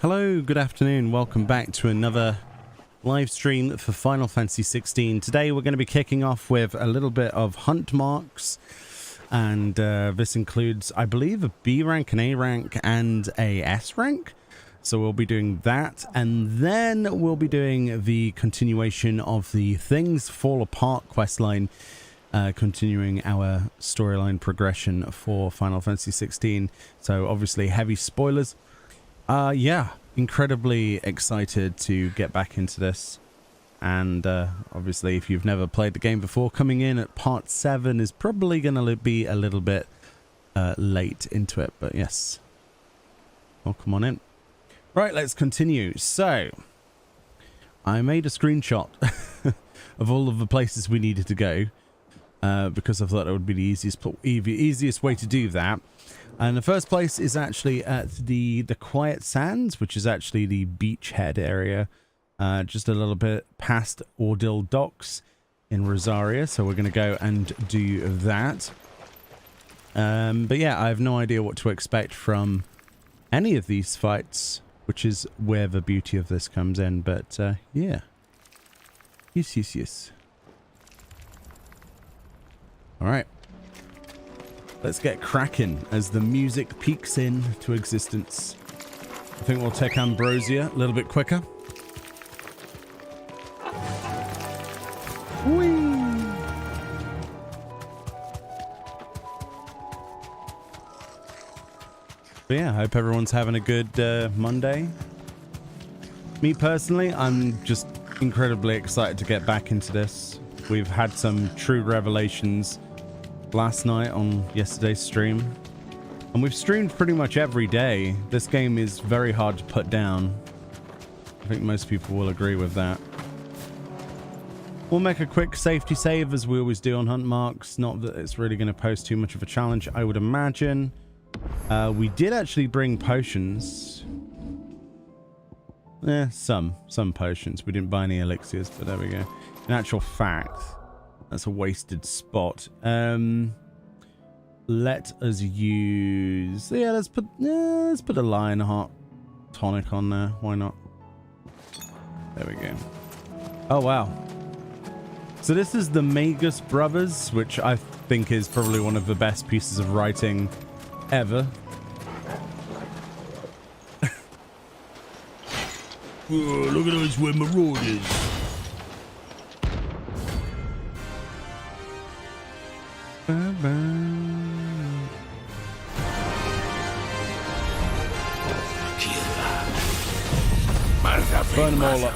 Hello, good afternoon. Welcome back to another live stream for Final Fantasy XVI. Today we're going to be kicking off with a little bit of hunt marks, and this includes, I believe, a B rank, an A rank, and a S rank. So we'll be doing that, and then we'll be doing the continuation of the Things Fall Apart questline, continuing our storyline progression for Final Fantasy XVI. So obviously heavy spoilers. Yeah, incredibly excited to get back into this, and obviously if you've never played the game before, coming in at part 7 is probably going to be a little bit late into it, but yes, welcome on in. Right, let's continue. So I made a screenshot of all of the places we needed to go, because I thought it would be the easiest way to do that. And the first place is actually at the Quiet Sands, which is actually the beachhead area, just a little bit past Ordeal Docks in Rosaria. So we're going to go and do that. But yeah, I have no idea what to expect from any of these fights, which is where the beauty of this comes in. But yeah. Yes. All right. Let's get cracking as the music peaks into existence. I think we'll take Ambrosia a little bit quicker. Whee! But yeah, I hope everyone's having a good Monday. Me personally, I'm just incredibly excited to get back into this. We've had some true revelations last night on yesterday's stream, and we've streamed pretty much every day. This game is very hard to put down. I think most people will agree with that. We'll make a quick safety save as we always do on hunt marks. Not that it's really going to pose too much of a challenge, I would imagine. We did actually bring potions. Some potions. We didn't buy any elixirs, but there we go. In actual fact, that's a wasted spot. Let us use... Yeah, let's put a Lionheart tonic on there. Why not? There we go. Oh, wow. So this is the Magus brothers, which I think is probably one of the best pieces of writing ever. Oh, look at those where marauders. Burn them all up.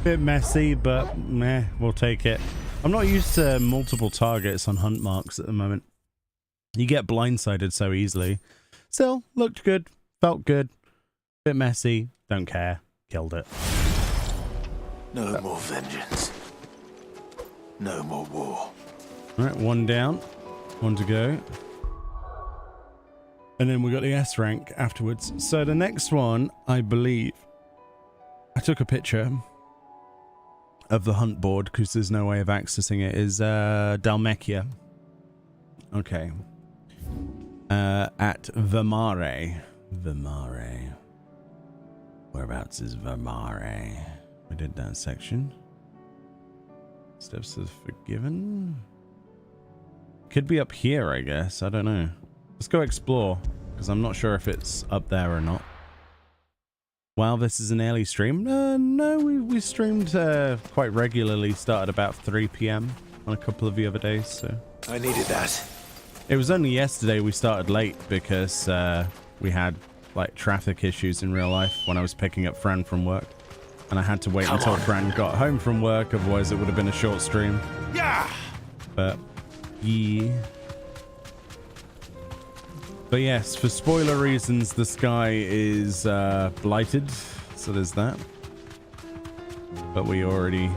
Bit messy, but meh, we'll take it. I'm not used to multiple targets on hunt marks at the moment. You get blindsided so easily. Still, looked good, felt good. Bit messy, don't care. Killed it. No more vengeance. No more war. Alright, one down. One to go. And then we got the S rank afterwards. So the next one, I believe, I took a picture of the hunt board because there's no way of accessing it, is Dalmechia. Okay. At Vermare. Vermare. Whereabouts is Vermare? We did that section. Steps of Forgiven. Could be up here, I guess. I don't know. Let's go explore, because I'm not sure if it's up there or not. Wow, this is an early stream. No, we streamed quite regularly. Started about 3 p.m. on a couple of the other days. So I needed that. it was only yesterday we started late because we had like traffic issues in real life when I was picking up Fran from work, and I had to wait until Fran got home from work. Otherwise, it would have been a short stream. Yeah. But yeah. But yes, for spoiler reasons, the sky is blighted, so there's that. But we already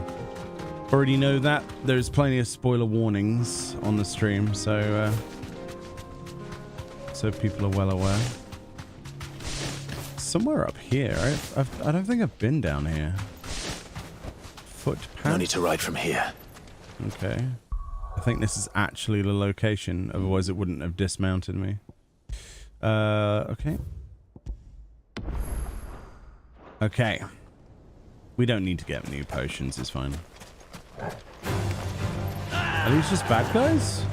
know that. There's plenty of spoiler warnings on the stream, so people are well aware. Somewhere up here, I don't think I've been down here. Footpath? No need to ride from here. Okay. I think this is actually the location, otherwise it wouldn't have dismounted me. Okay. Okay. We don't need to get new potions, it's fine. Are these just bad guys?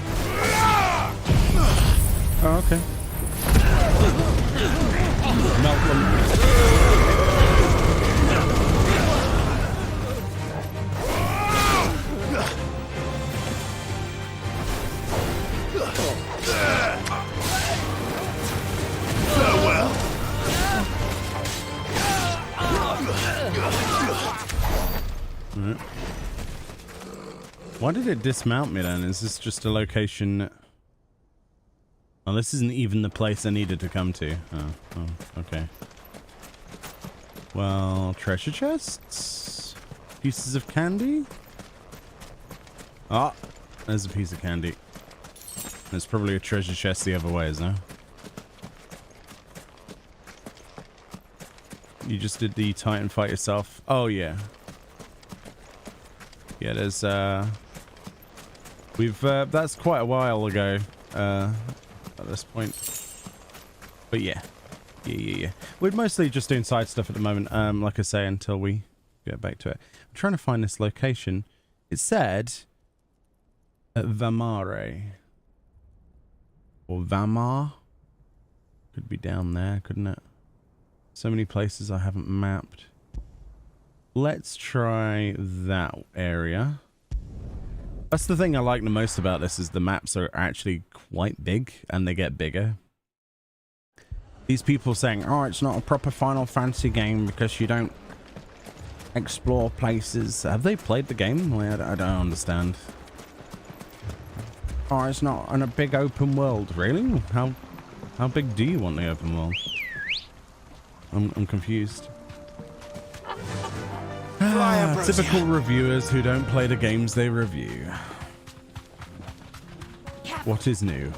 Oh, okay. Melt them. Right. Why did it dismount me then? Is this just a location? Oh, this isn't even the place I needed to come to. Oh, okay. Well, treasure chests? Pieces of candy? Ah, there's a piece of candy. There's probably a treasure chest the other way, isn't there? You just did the Titan fight yourself. Oh, yeah. Yeah, there's, that's quite a while ago, at this point. But yeah. Yeah. We're mostly just doing side stuff at the moment, like I say, until we get back to it. I'm trying to find this location. It said at Vamare. Or Vamar. Could be down there, couldn't it? So many places I haven't mapped. Let's try that area. That's the thing I like the most about this, is the maps are actually quite big and they get bigger. These people saying, oh, it's not a proper Final Fantasy game because you don't explore places. Have they played the game? I don't understand. Oh, it's not in a big open world. Really? How big do you want the open world? I'm confused. Typical reviewers who don't play the games they review. What is new?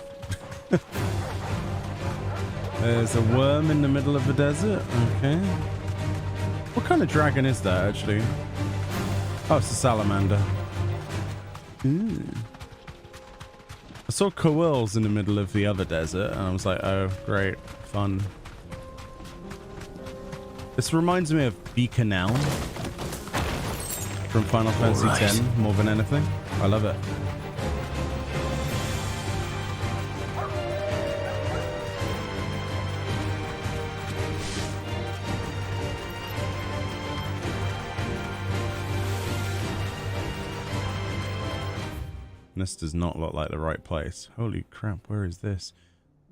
There's a worm in the middle of the desert. Okay. What kind of dragon is that, actually? Oh, it's a salamander. Ooh. I saw koals in the middle of the other desert, and I was like, oh, great. Fun. This reminds me of Beaconel from Final Fantasy X more than anything. I love it. This does not look like the right place. Holy crap, where is this?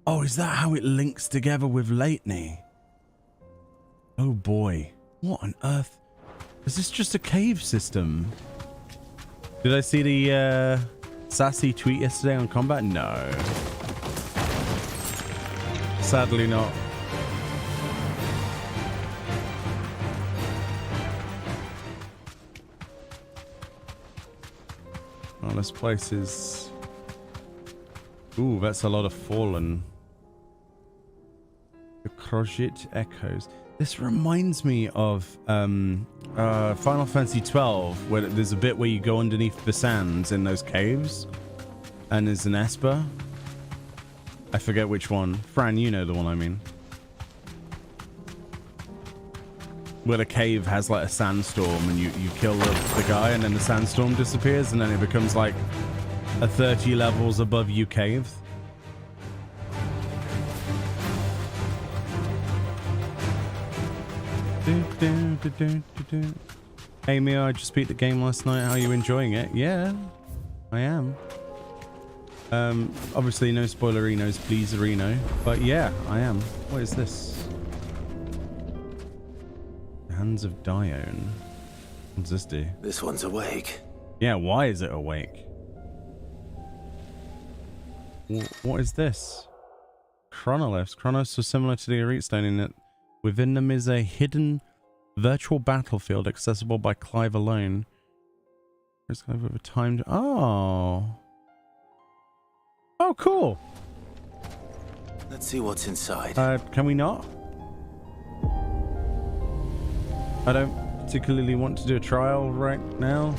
Oh, is that how it links together with Lately? Oh boy, what on earth? Is this just a cave system? Did I see the sassy tweet yesterday on combat? No. Sadly not. Oh, this place is... Ooh, that's a lot of fallen. The Crojit Echoes. This reminds me of Final Fantasy XII, where there's a bit where you go underneath the sands in those caves, and there's an Esper. I forget which one. Fran, you know the one I mean. Where the cave has like a sandstorm, and you kill the guy, and then the sandstorm disappears, and then it becomes like a 30 levels above you cave. Hey Mia, I just beat the game last night. How are you enjoying it? Yeah, I am. Obviously no spoilerinos, please, Reno. But yeah, I am. What is this? Hands of Dione. What does this do? This one's awake. Yeah, why is it awake? What is this? Chronoliths. Chronos are similar to the Elite Stone in that within them is a hidden virtual battlefield accessible by Clive alone. It's kind of a timed... Oh. Oh, cool. Let's see what's inside. Can we not? I don't particularly want to do a trial right now.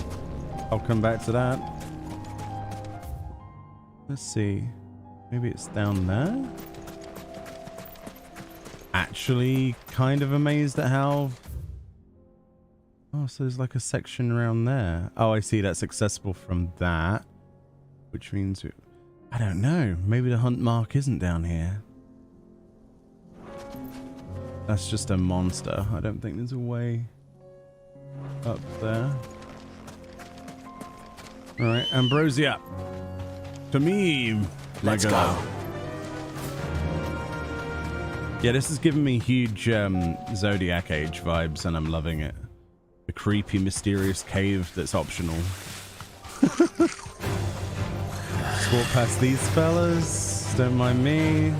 I'll come back to that. Let's see. Maybe it's down there? Actually kind of amazed at how... Oh, so there's like a section around there. Oh, I see. That's accessible from that. Which means... I don't know. Maybe the hunt mark isn't down here. That's just a monster. I don't think there's a way up there. Alright, Ambrosia. To me. Let's go. Yeah, this is giving me huge Zodiac Age vibes, and I'm loving it. The creepy, mysterious cave that's optional. Just walk past these fellas. Don't mind me.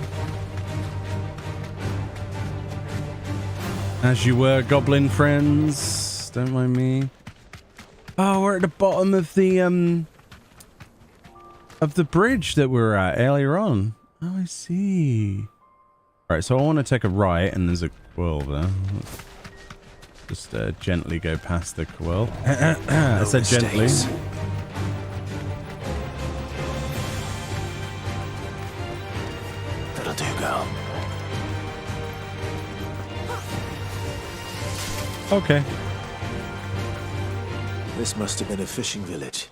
As you were, goblin friends. Don't mind me. Oh, we're at the bottom of the bridge that we were at earlier on. Oh, I see. Alright, so I want to take a right, and there's a quill there. Just gently go past the quill. I said gently. That'll do, girl. Okay. This must have been a fishing village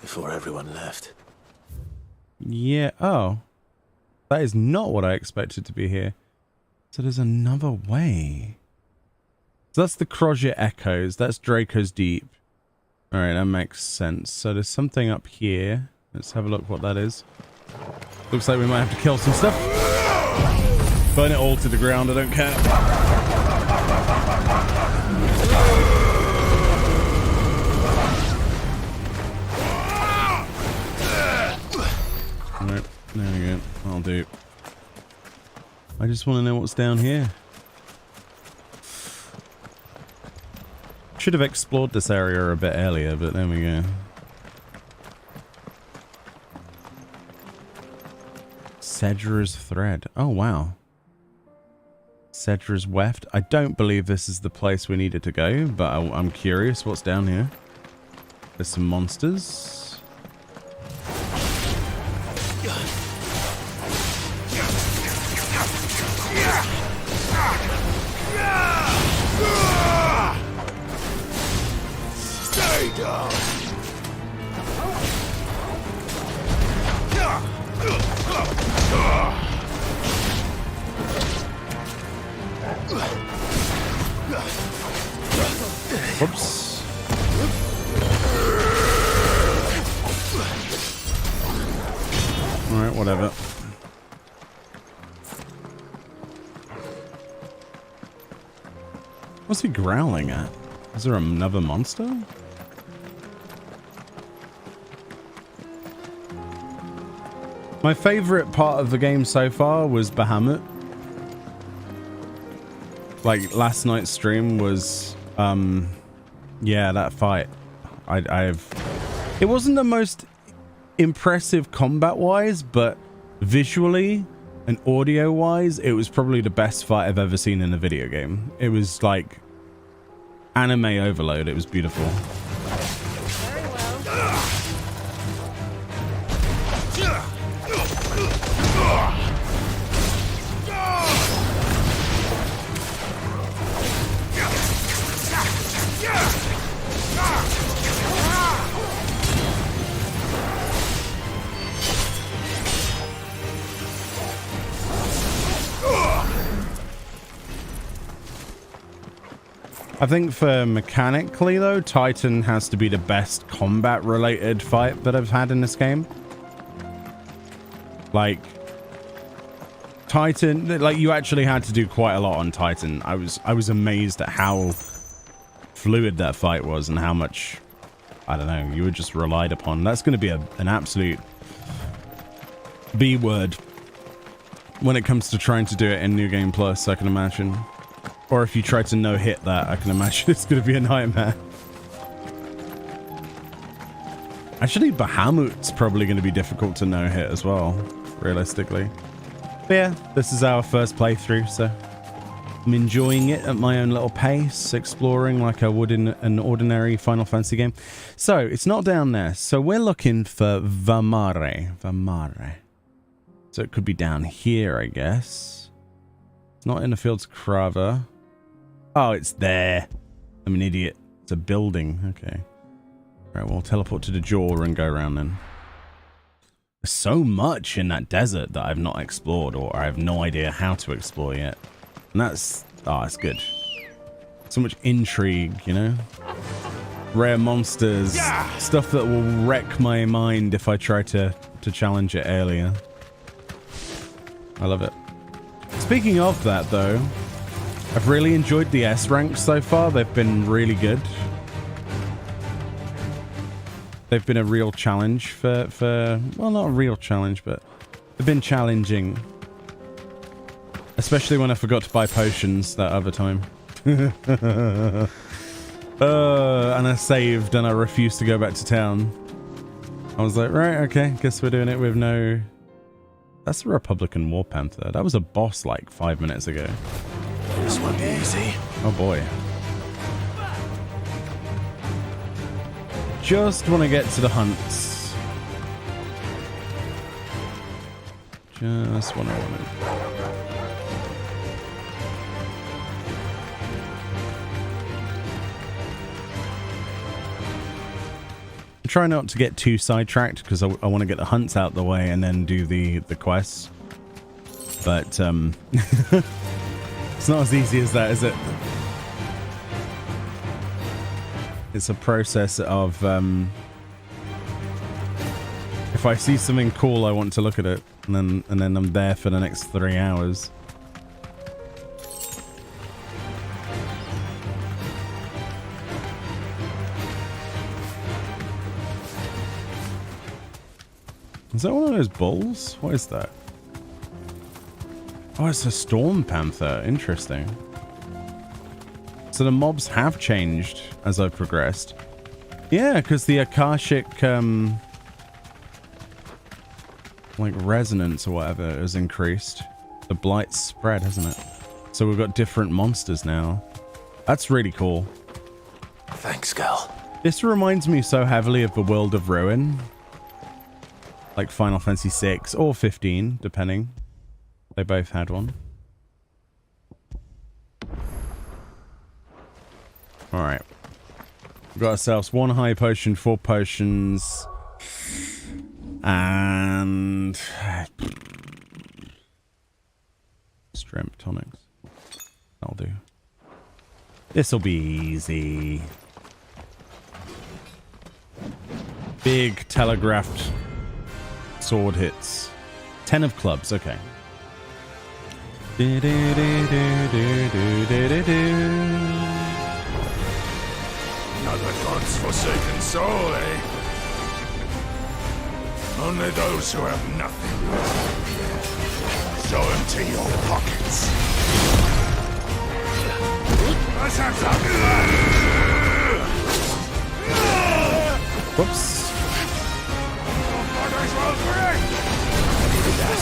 before everyone left. Yeah. Oh. That is not what I expected to be here. So there's another way. So that's the Crojit Echoes. That's Draco's Deep. Alright, that makes sense. So there's something up here. Let's have a look what that is. Looks like we might have to kill some stuff. Burn it all to the ground, I don't care. Right, there we go. I'll do. I just want to know what's down here. Should have explored this area a bit earlier, but there we go. Cedra's thread. Oh, wow. Cedra's weft. I don't believe this is the place we needed to go, but I'm curious what's down here. There's some monsters. Stay down. Whoops. Alright, whatever. What's he growling at? Is there another monster? My favorite part of the game so far was Bahamut. Like last night's stream was, yeah, that fight. It wasn't the most impressive combat-wise, but visually and audio-wise, it was probably the best fight I've ever seen in a video game. It was like anime overload. It was beautiful. Very well. I think for mechanically though, Titan has to be the best combat related fight that I've had in this game. Like Titan, like you actually had to do quite a lot on Titan. I was amazed at how fluid that fight was and how much, I don't know, you were just relied upon. That's going to be an absolute B word when it comes to trying to do it in New Game Plus, I can imagine. Or if you try to no-hit that, I can imagine it's going to be a nightmare. Actually, Bahamut's probably going to be difficult to no-hit as well, realistically. But yeah, this is our first playthrough, so I'm enjoying it at my own little pace, exploring like I would in an ordinary Final Fantasy game. So, it's not down there. So we're looking for Vamare. Vamare. So it could be down here, I guess. It's not in the fields Krava. Oh, it's there. I'm an idiot. It's a building. Okay. Right, we'll teleport to the jaw and go around then. There's so much in that desert that I've not explored, or I have no idea how to explore yet. And that's... oh, that's good. So much intrigue, you know? Rare monsters. Stuff that will wreck my mind if I try to challenge it earlier. I love it. Speaking of that, though, I've really enjoyed the S ranks so far. They've been really good. They've been a real challenge for well, not a real challenge, but they've been challenging. Especially when I forgot to buy potions that other time. And I saved and I refused to go back to town. I was like, right, okay, guess we're doing it with no... That's a Republican War Panther. That was a boss like 5 minutes ago. This won't be easy. Oh boy. Just want to get to the hunts. Just what I wanted. Try not to get too sidetracked because I want to get the hunts out the way and then do the quests. But it's not as easy as that, is it? It's a process of if I see something cool, I want to look at it, and then I'm there for the next 3 hours. Is that one of those bulls? What is that? Oh, it's a storm panther. Interesting. So the mobs have changed as I've progressed. Yeah, because the akashic, like resonance or whatever has increased. The blight's spread, hasn't it? So we've got different monsters now. That's really cool. Thanks, girl. This reminds me so heavily of the world of Ruin. Like Final Fantasy VI or 15, depending. They both had one. Alright. We've got ourselves 1 high potion, 4 potions. And... strength tonics. That'll do. This'll be easy. Big telegraphed sword hits. 10 of clubs, okay. Another god's forsaken soul, eh? Only those who have nothing. Show empty your pockets. Let's have some. Whoops. Orders roll correct. I needed that.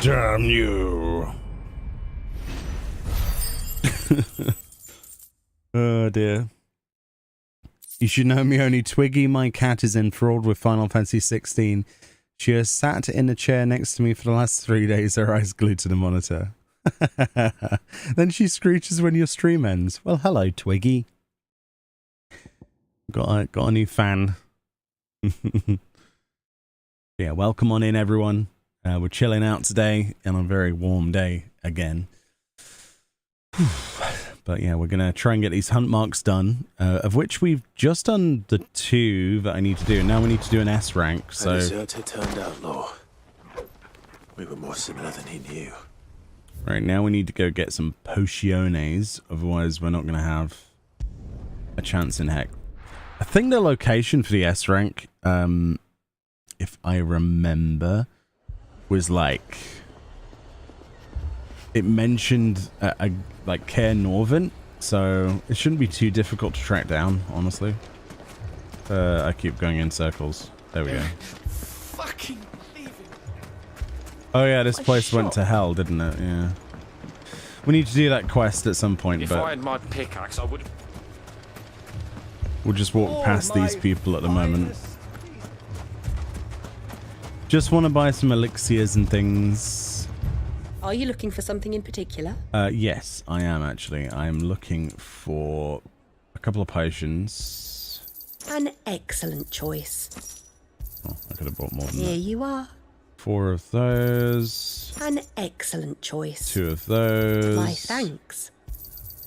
Damn you. Oh dear. You should know Meoni. Twiggy, my cat, is enthralled with Final Fantasy XVI. She has sat in a chair next to me for the last 3 days, her eyes glued to the monitor. Then she screeches when your stream ends. Well, hello, Twiggy. Got a new fan. Yeah, welcome on in, everyone. We're chilling out today on a very warm day again. But yeah, we're going to try and get these hunt marks done, of which we've just done the 2 that I need to do. Now we need to do an S rank, so... A deserter turned outlaw. We were more similar than he knew. Right, now we need to go get some potiones, otherwise we're not going to have a chance in heck. I think the location for the S rank, if I remember, was like... It mentioned like Care Northern, so it shouldn't be too difficult to track down, honestly. I keep going in circles. There we go. Fucking leaving. Oh yeah, this place went to hell, didn't it? Yeah. We need to do that quest at some point, if but I had my pickaxe, I would. We'll just walk past these people at the moment. Just want to buy some elixirs and things. Are you looking for something in particular? Yes, I am actually. I'm looking for a couple of potions. An excellent choice. Oh, I could have bought more than Here that. you are. 4 of those. An excellent choice. 2 of those. My thanks.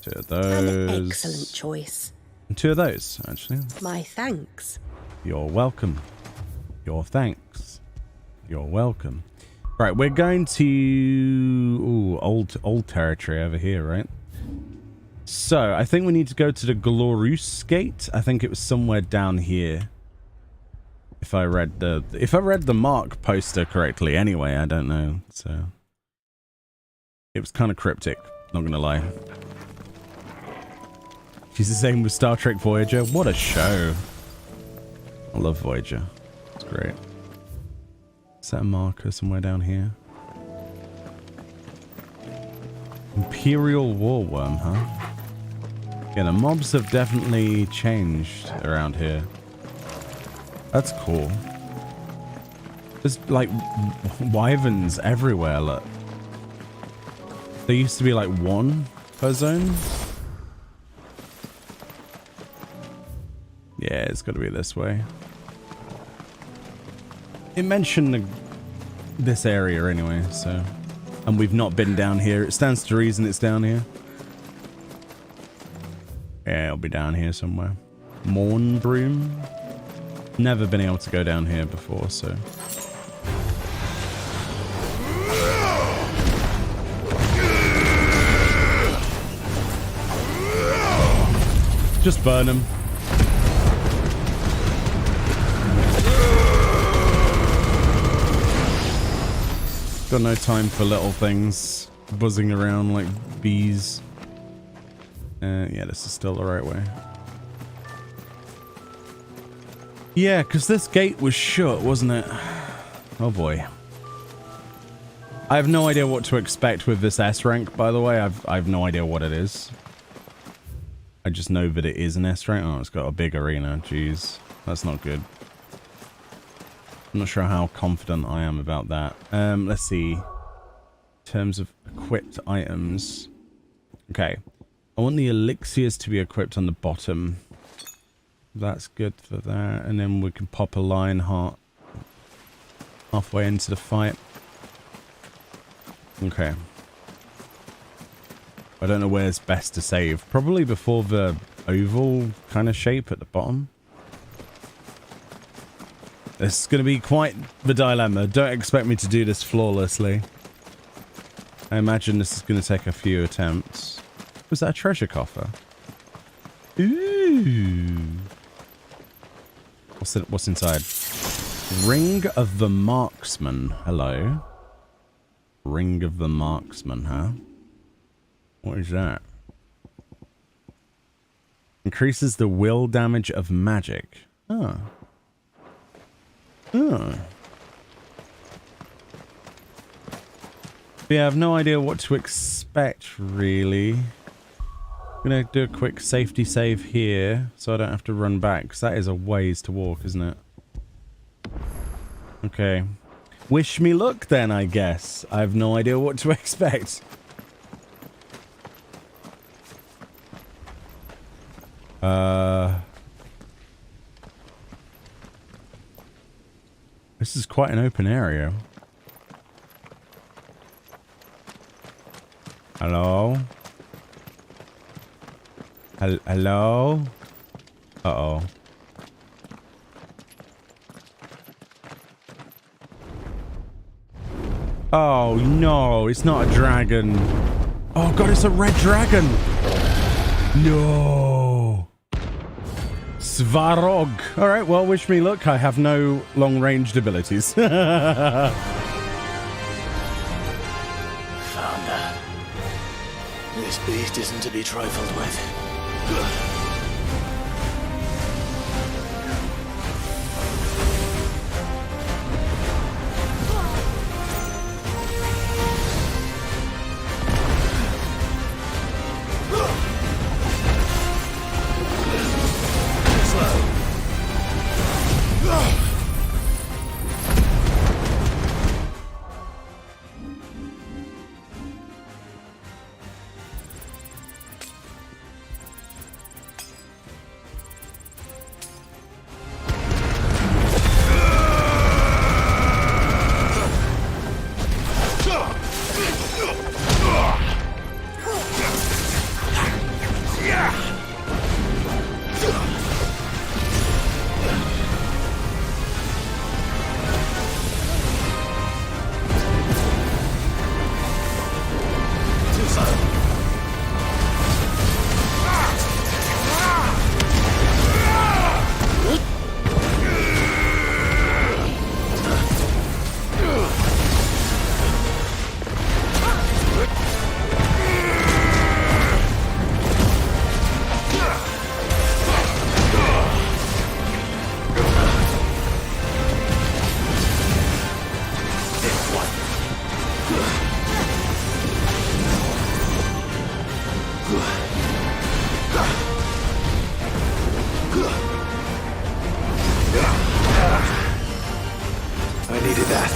2 of those. An excellent choice. And 2 of those, actually. My thanks. You're welcome. Your thanks. You're welcome. Right, we're going to old territory over here, right? So I think we need to go to the Glorious Gate. I think it was somewhere down here. If I read the mark poster correctly, anyway, I don't know. So it was kind of cryptic. Not gonna lie. She's the same with Star Trek Voyager. What a show! I love Voyager. It's great. Is that a marker somewhere down here? Imperial Warworm, huh? Yeah, the mobs have definitely changed around here. That's cool. There's like wyverns everywhere, look. There used to be like 1 per zone. Yeah, it's got to be this way. It mentioned this area anyway, so... And we've not been down here. It stands to reason it's down here. Yeah, it'll be down here somewhere. Mornbroom? Never been able to go down here before, so... Just burn them. Got no time for little things buzzing around like bees. Yeah, this is still the right way. Yeah, because this gate was shut, wasn't it? Oh boy. I have no idea what to expect with this S rank, by the way. I have no idea what it is. I just know that it is an S rank. Oh, it's got a big arena. Jeez, that's not good. I'm not sure how confident I am about that. Let's see. In terms of equipped items. Okay. I want the elixirs to be equipped on the bottom. That's good for that. And then we can pop a lion heart halfway into the fight. Okay. I don't know where's best to save. Probably before the oval kind of shape at the bottom. This is going to be quite the dilemma. Don't expect me to do this flawlessly. I imagine this is going to take a few attempts. Was that a treasure coffer? Ooh. What's inside? Ring of the Marksman. Hello. Ring of the Marksman, huh? What is that? Increases the will damage of magic. Oh. Oh. Yeah, I have no idea what to expect, really. I'm going to do a quick safety save here, so I don't have to run back, because that is a ways to walk, isn't it? Okay. Wish me luck, then, I guess. I have no idea what to expect. This is quite an open area. Hello? Hello? Uh-oh. Oh, no, it's not a dragon. Oh, God, it's a red dragon. No. Svarog. All right, well, wish me luck. I have no long-ranged abilities. Found her. This beast isn't to be trifled with. I needed that.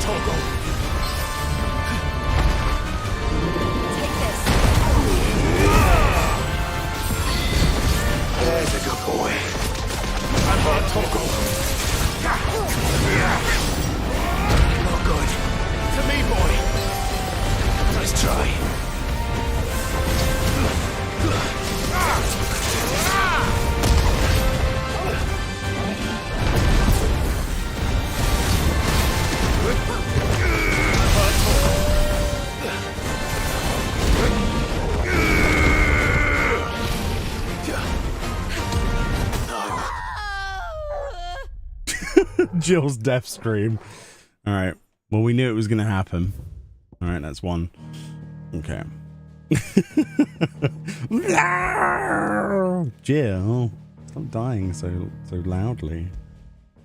Toggle. Take this. There's a good boy. I'm on Toggle. Not good. To me, boy. Nice try. Jill's death scream. All right. Well, we knew it was going to happen. All right, that's one. Okay. Jill, stop dying so loudly.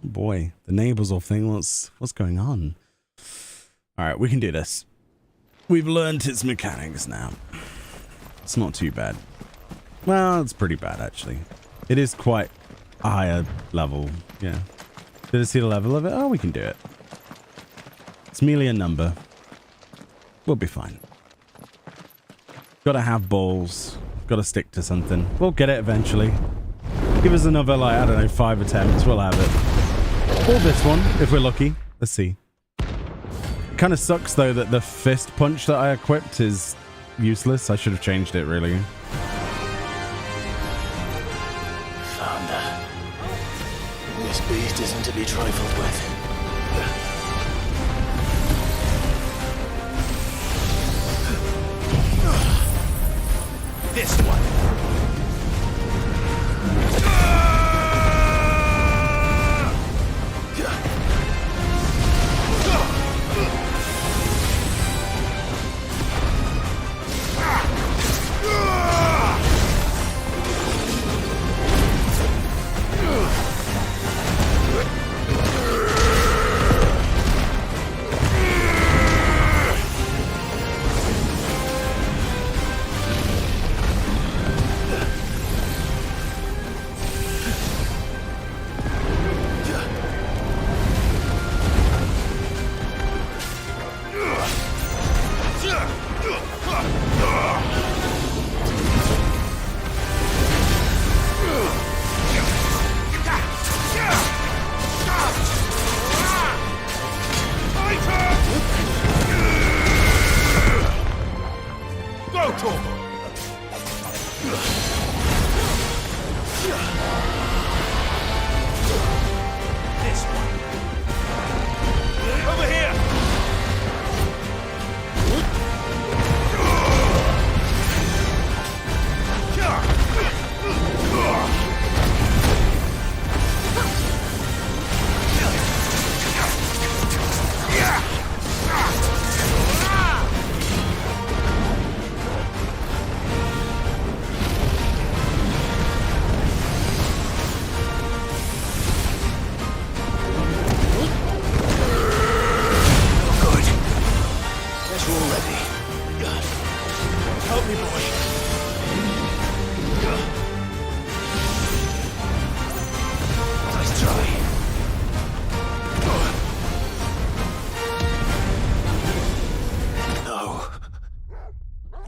Boy, the neighbors all think what's going on. All right, we can do this. We've learned its mechanics now. It's not too bad. Well, it's pretty bad actually. It is quite a higher level. Yeah. Did I see the level of it? Oh, we can do it. It's merely a number. We'll be fine. Gotta have balls. Gotta stick to something. We'll get it eventually. Give us another, like, I don't know, 5 attempts. We'll have it. Or this one, if we're lucky. Let's see. Kind of sucks, though, that the fist punch that I equipped is useless. I should have changed it, really. This beast isn't to be trifled with. This one.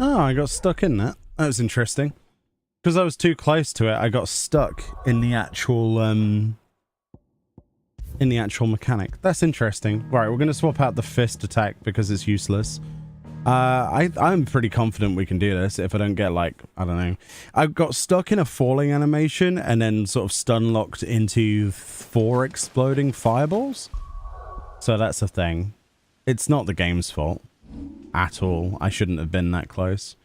I got stuck in that. That was interesting. Because I was too close to it, I got stuck in the actual mechanic. That's interesting. Right, we're going to swap out the fist attack because it's useless. I'm pretty confident we can do this if I don't get, like, I don't know. I got stuck in a falling animation and then sort of stun locked into 4 exploding fireballs. So that's a thing. It's not the game's fault at all. I shouldn't have been that close.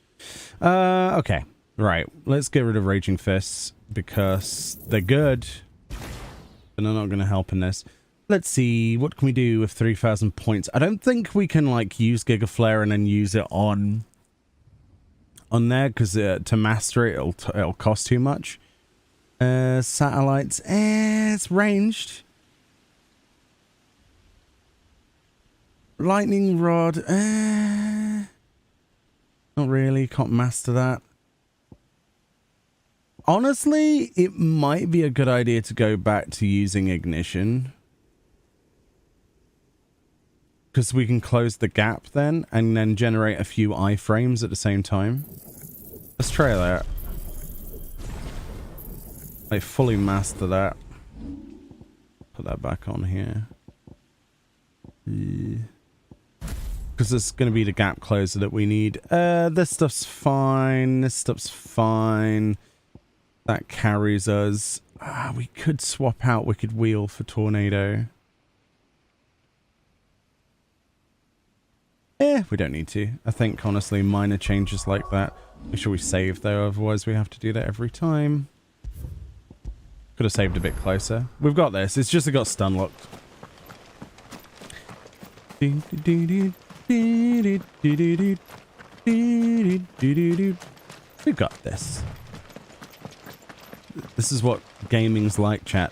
Okay. Right. Let's get rid of Raging Fists because they're good, but they're not going to help in this. Let's see. What can we do with 3,000 points? I don't think we can, like, use Giga Flare and then use it on there because to master it, it'll cost too much. Satellites. It's ranged. Lightning Rod. Not really. Can't master that. Honestly, it might be a good idea to go back to using Ignition. because we can close the gap then and then generate a few iframes at the same time. Let's try that. I fully master that. Put that back on here. Because it's going to be the gap closer that we need. This stuff's fine. This stuff's fine. That carries us. We could swap out Wicked Wheel for Tornado. We don't need to. I think, honestly, minor changes like that. Make sure we save, though. Otherwise, we have to do that every time. Could have saved a bit closer. We've got this. It's just it got stun locked. We've got this. This is what gaming's like, chat.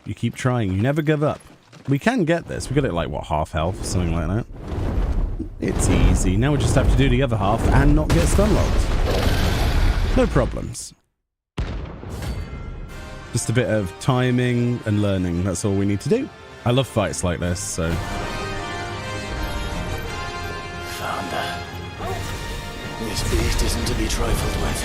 You keep trying. You never give up. We can get this. We got it like, what, half health? Something like that. It's easy. Now we just have to do the other half and not get stun locked. No problems. Just a bit of timing and learning. That's all we need to do. I love fights like this, so... Found her. This beast isn't to be trifled with.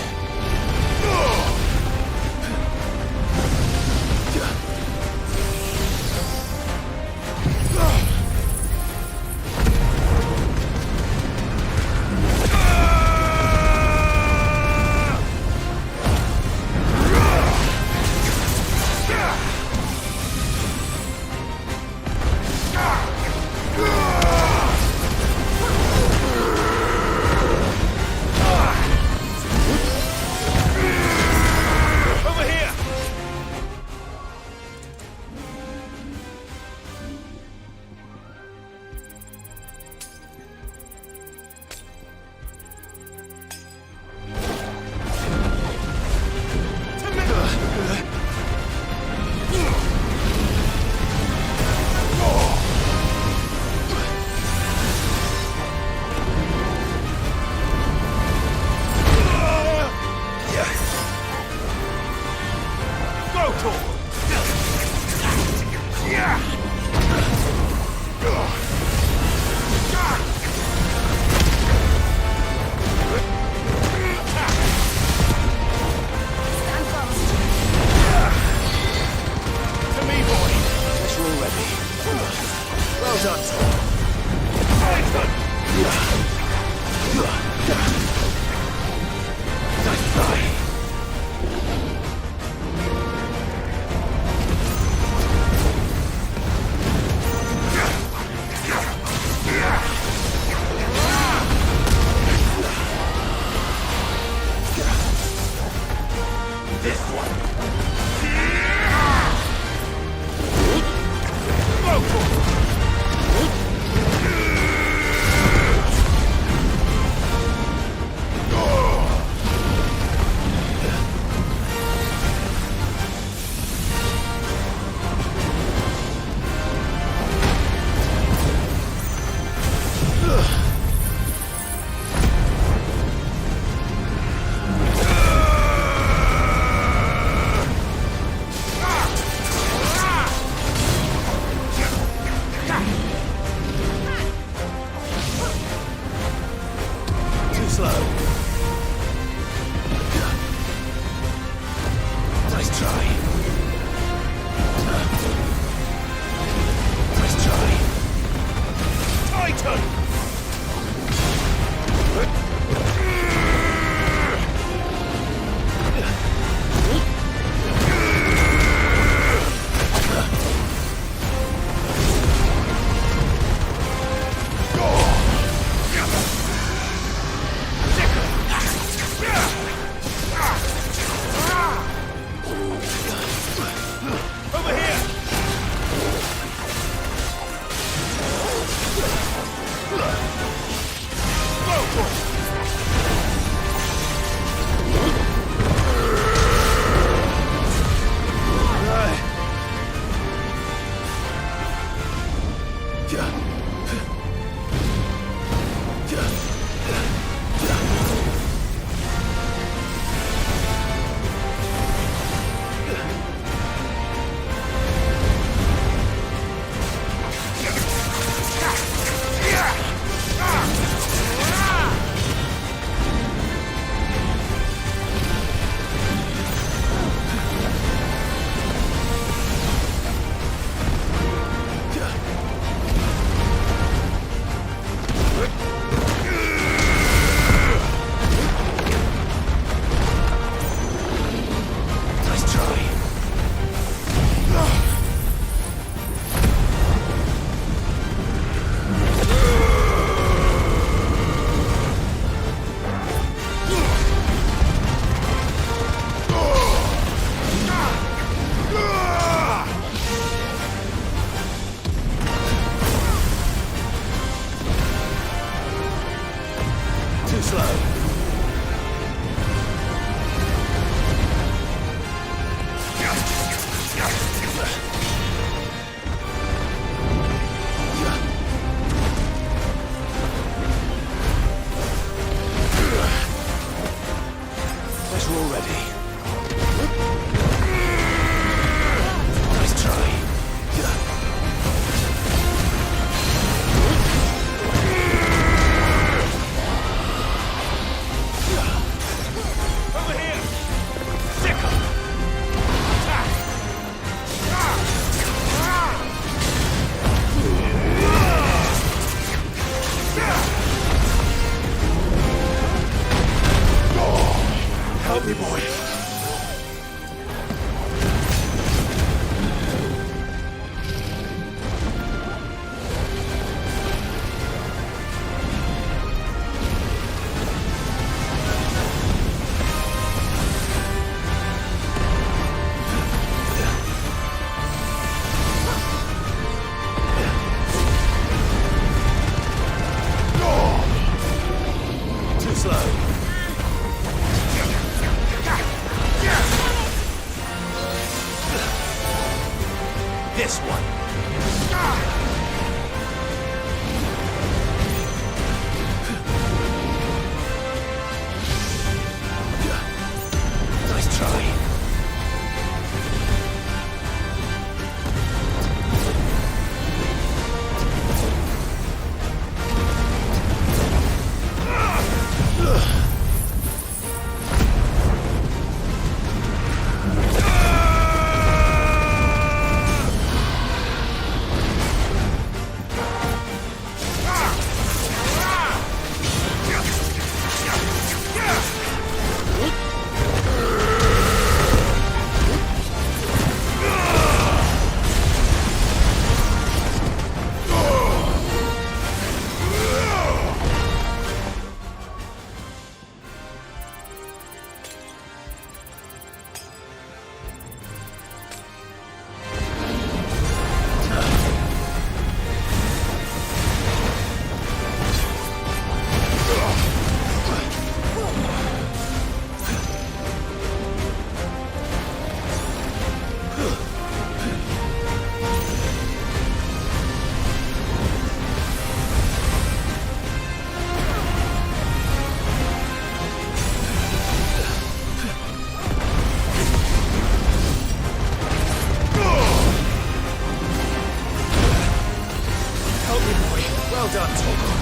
Well done, Tabor.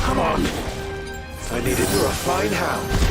Come on. I needed you're a fine hound.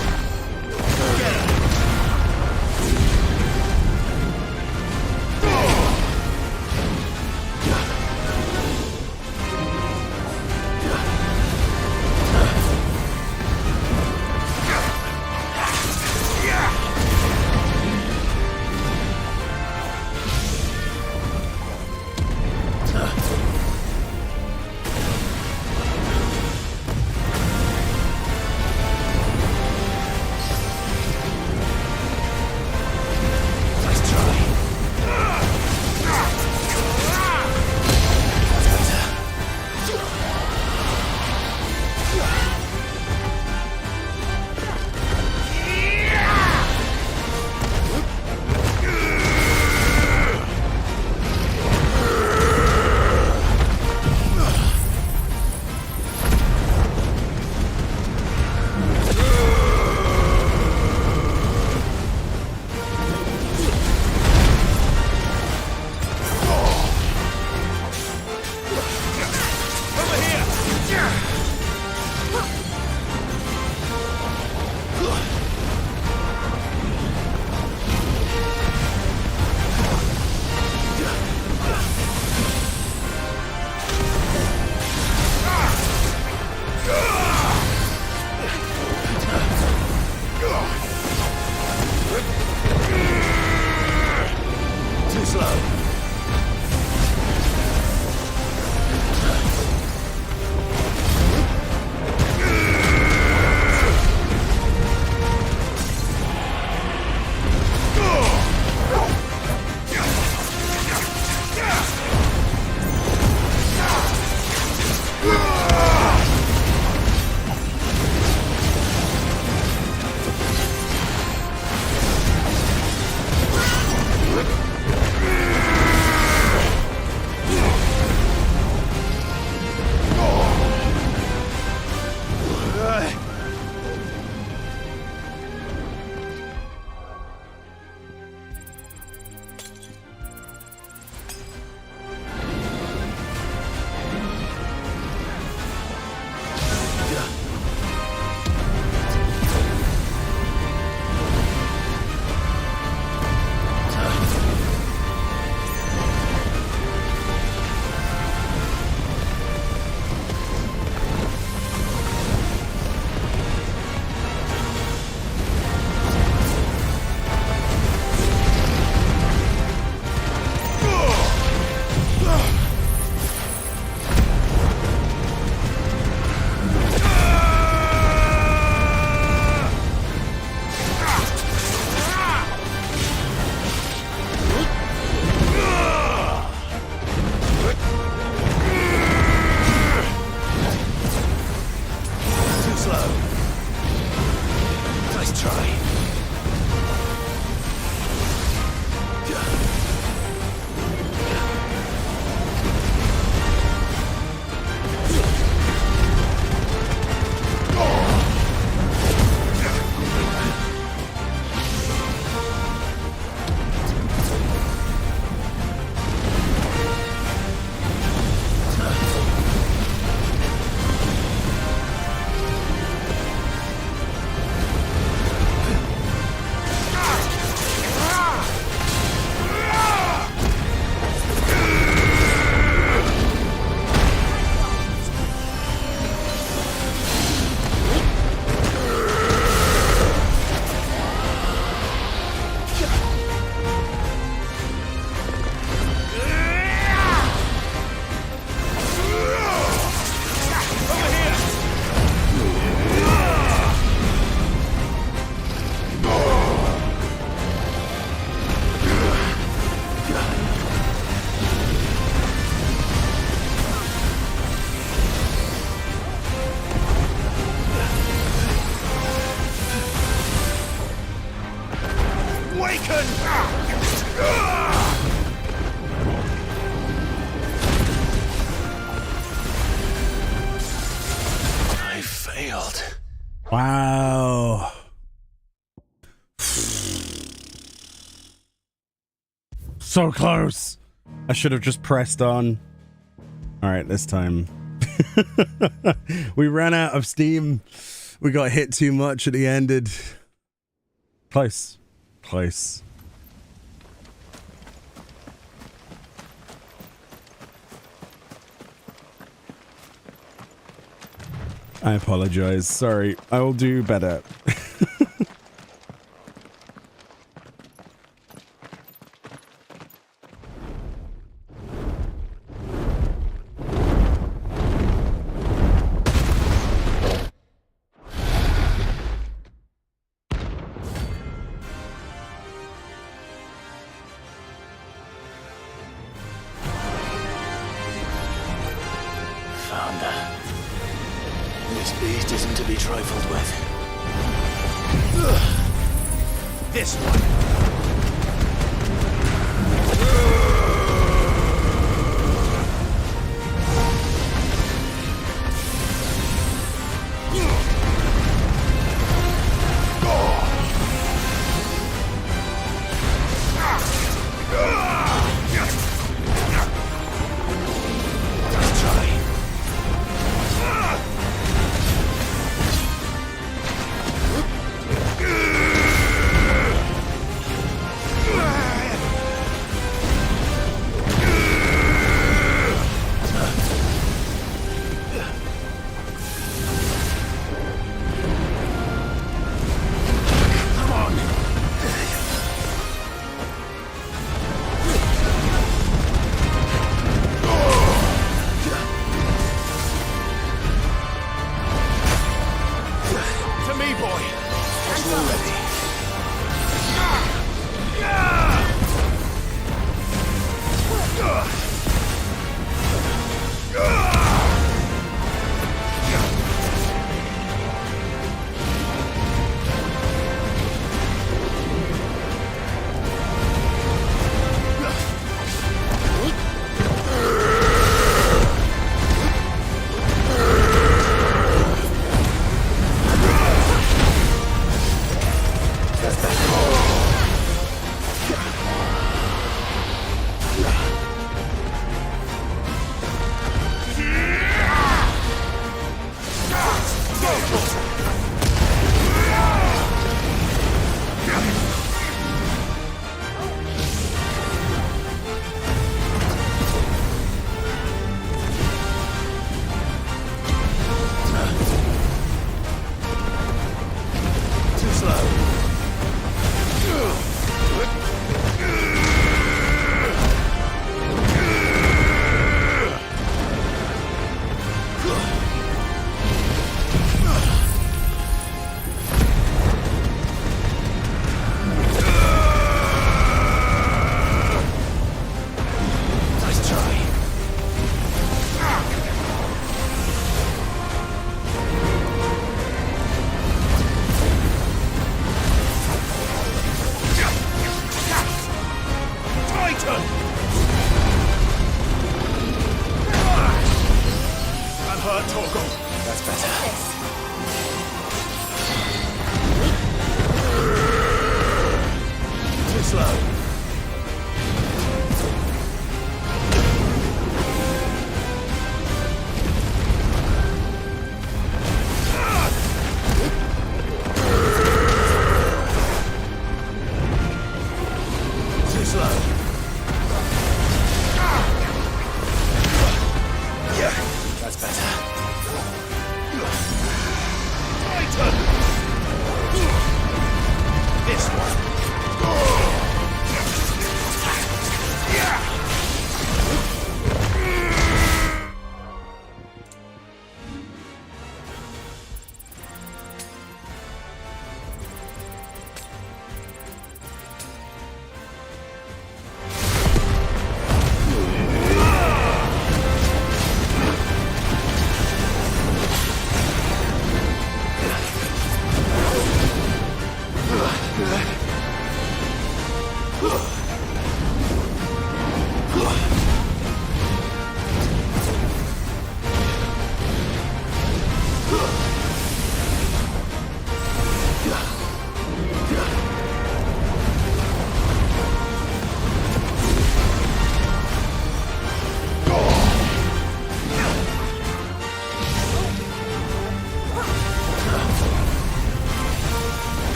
Wow. So close. I should have just pressed on. All right, this time. We ran out of steam. We got hit too much at the end. Close. Close. I apologize. Sorry. I will do better.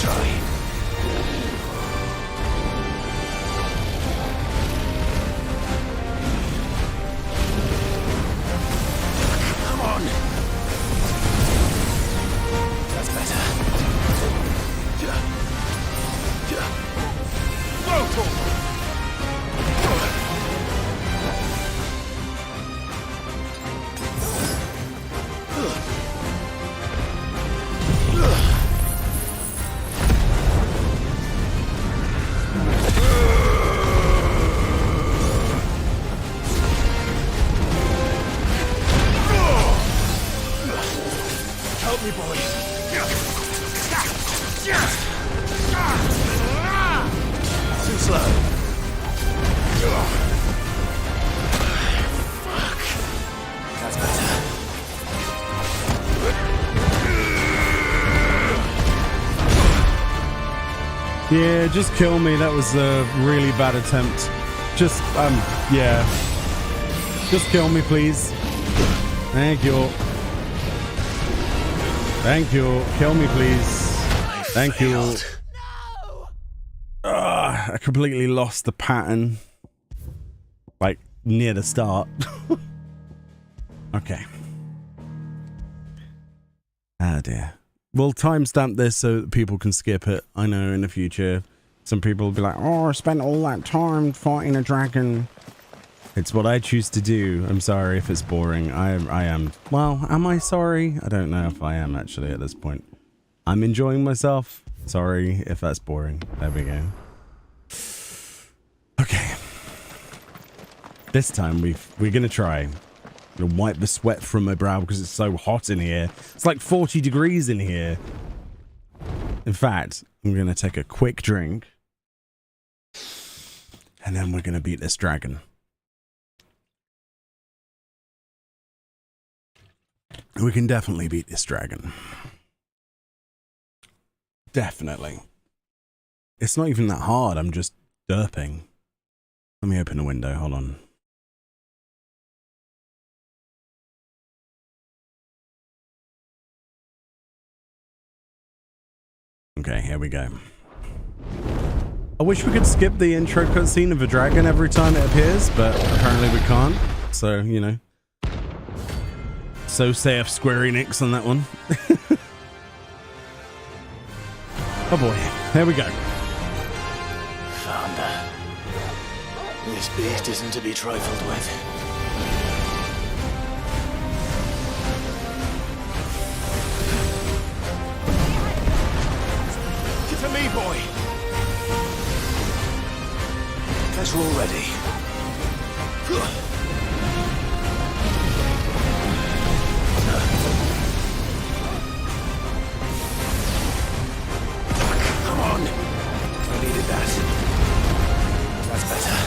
try. Come on. That's better. Help me, boy. Too slow. Fuck. That's better. Yeah, just kill me. That was a really bad attempt. Just, yeah. Just kill me, please. Thank you. Thank you. Kill me, please. Thank you. I completely lost the pattern. Like, near the start. Okay. Ah, dear. We'll timestamp this so that people can skip it. I know in the future, some people will be like, oh, I spent all that time fighting a dragon. It's what I choose to do. I'm sorry if it's boring. I am. Well, am I sorry? I don't know if I am actually at this point. I'm enjoying myself. Sorry if that's boring. There we go. Okay. This time we're gonna try. I'm gonna wipe the sweat from my brow because it's so hot in here. It's like 40 degrees in here. In fact, I'm gonna take a quick drink. And then we're gonna beat this dragon. We can definitely beat this dragon. Definitely. It's not even that hard. I'm just derping. Let me open the window. Hold on. Okay, here we go. I wish we could skip the intro cutscene of a dragon every time it appears, but apparently we can't. So, you know. So saith Square Enix on that one. Oh boy, here we go. Found her. This beast isn't to be trifled with. Get to me, boy. Guess we're all ready. Come on. I needed that. That's better.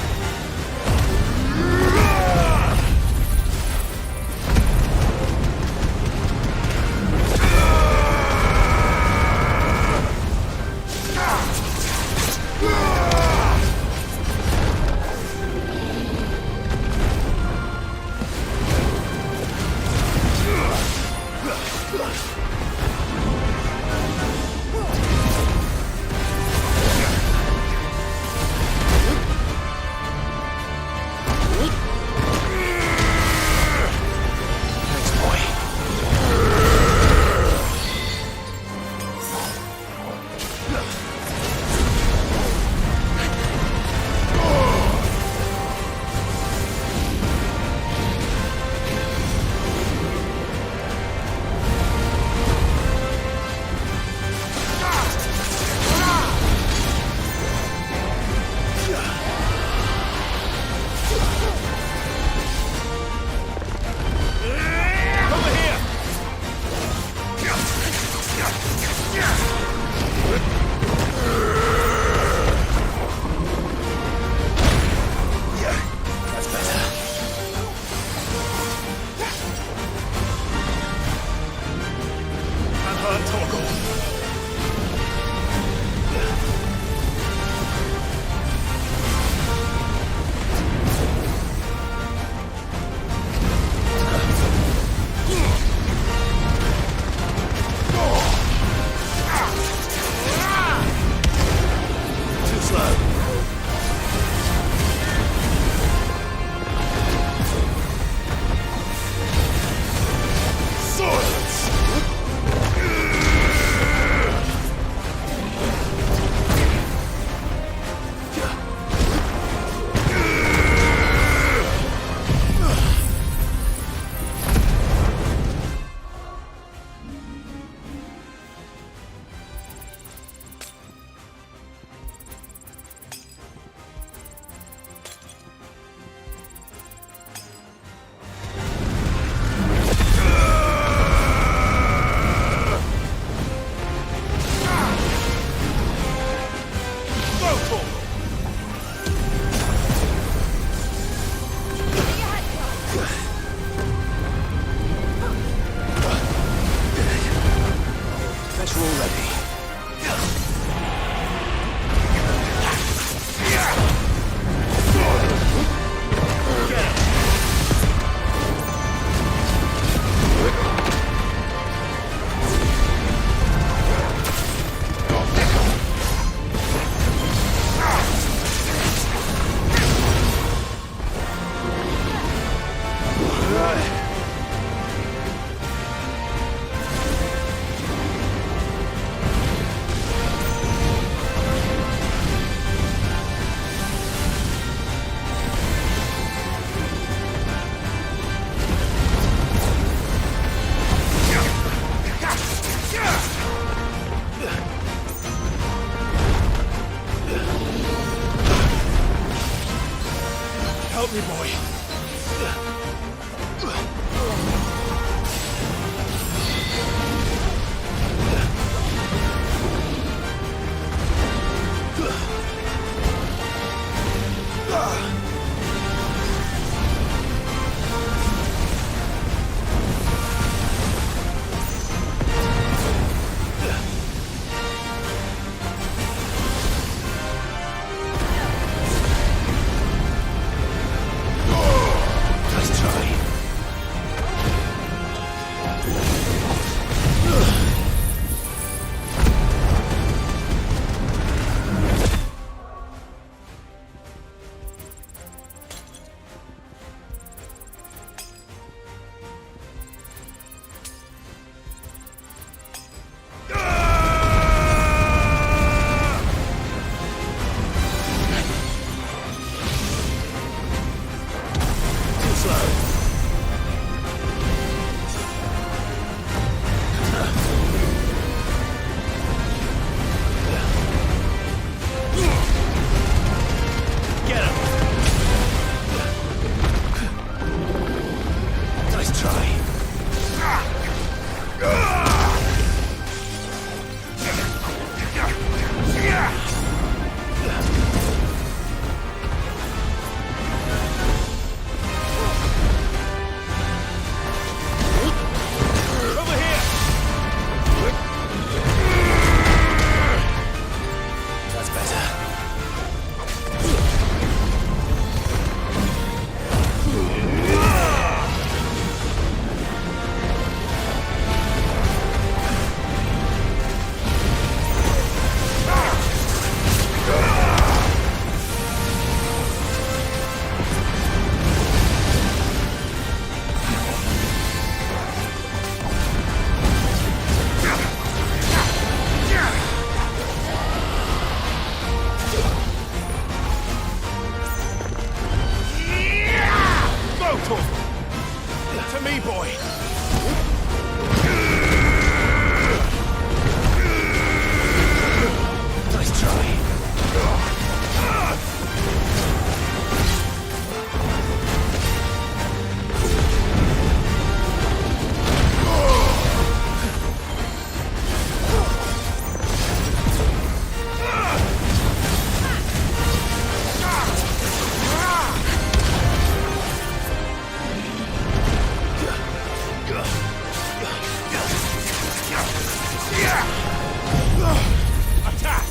Attack!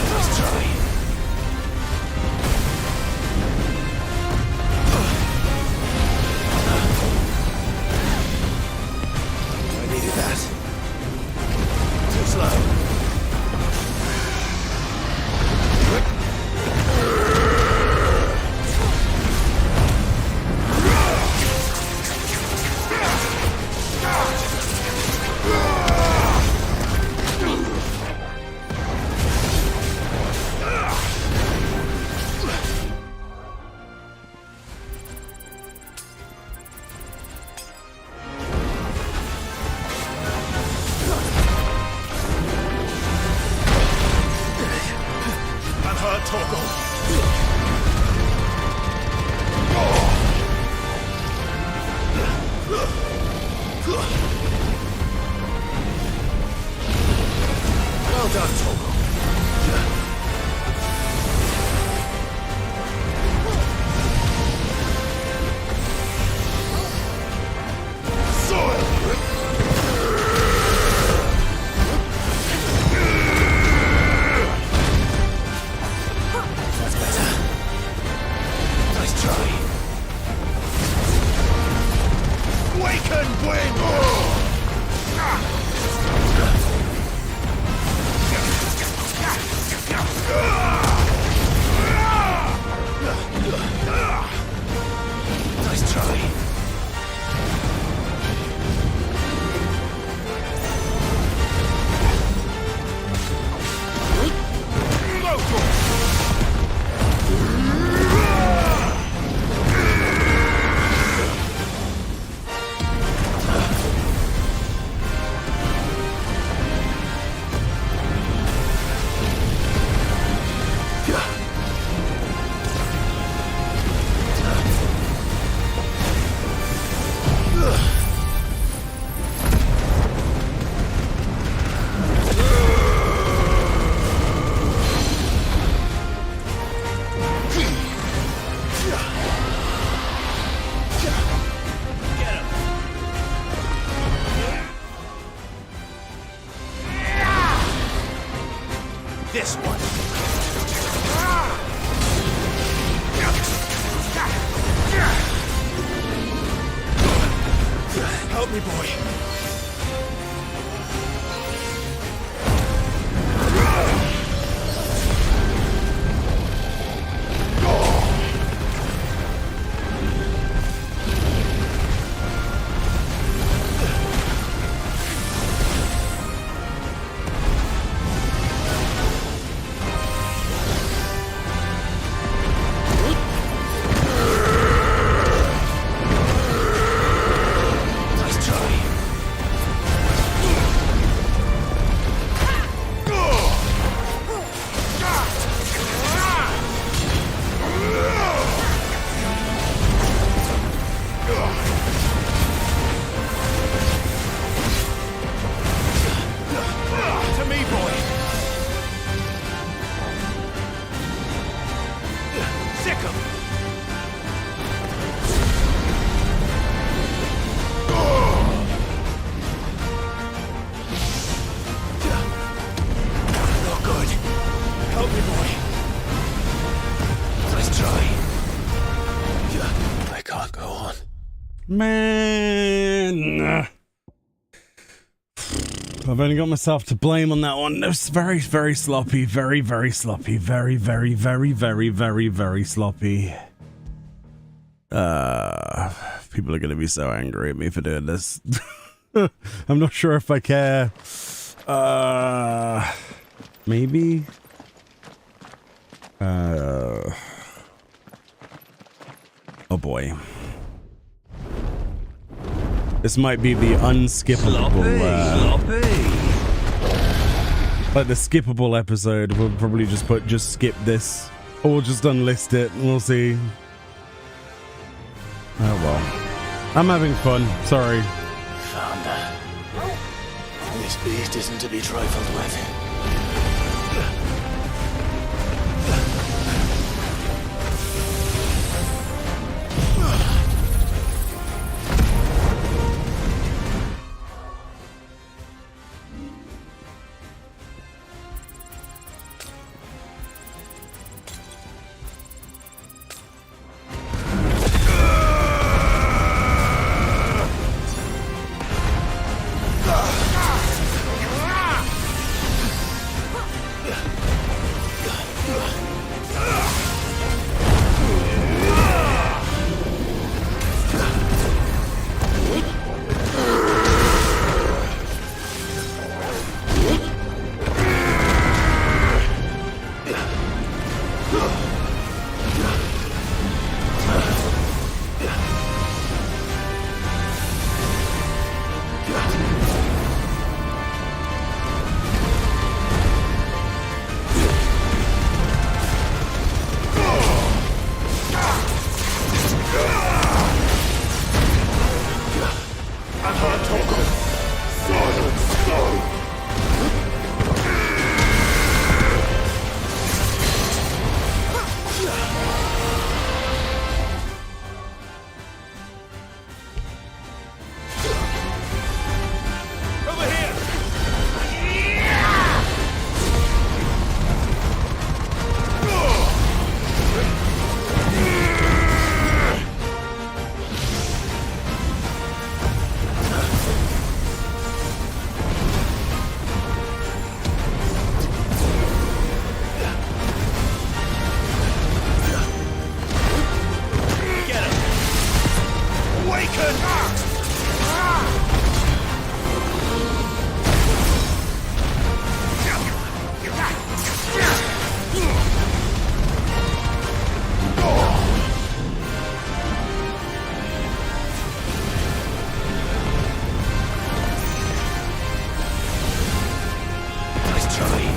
Let's try. I needed that. Too slow. Well done, Togo. That's better. Nice try. Awaken wind! Nice try. This one. Help me, boy. Man, I've only got myself to blame on that one. It was very, very sloppy. Very, very sloppy. Very, very, very, very, very, very sloppy. People are going to be so angry at me for doing this. I'm not sure if I care. Maybe. Oh boy. This might be the unskippable, like the skippable episode. We'll probably just skip this, or we'll just unlist it, and we'll see. Oh well. I'm having fun, sorry. Found her. This beast isn't to be trifled with. Nice try.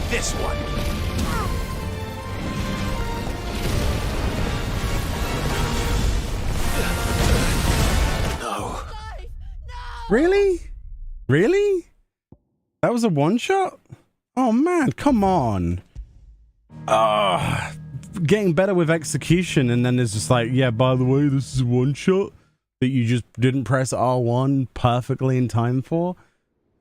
This one. No. Really? Really? That was a one shot? Oh man, come on. Getting better with execution, and then there's just like, yeah, by the way, this is a one shot that you just didn't press R1 perfectly in time for.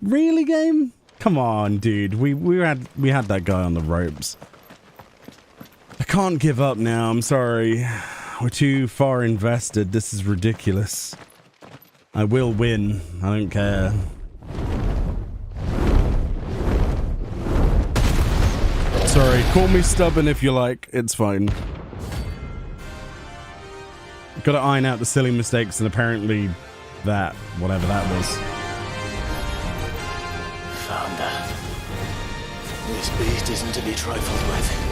Really, game? Come on, dude. We had that guy on the ropes. I can't give up now. I'm sorry. We're too far invested. This is ridiculous. I will win. I don't care. Sorry, call me stubborn if you like. It's fine. Gotta iron out the silly mistakes, and apparently that, whatever that was. Found her. This beast isn't to be trifled with.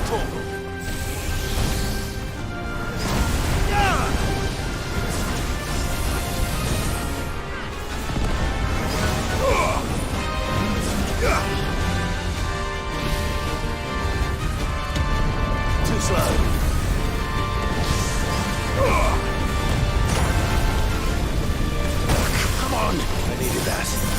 Too slow. Come on! I needed that.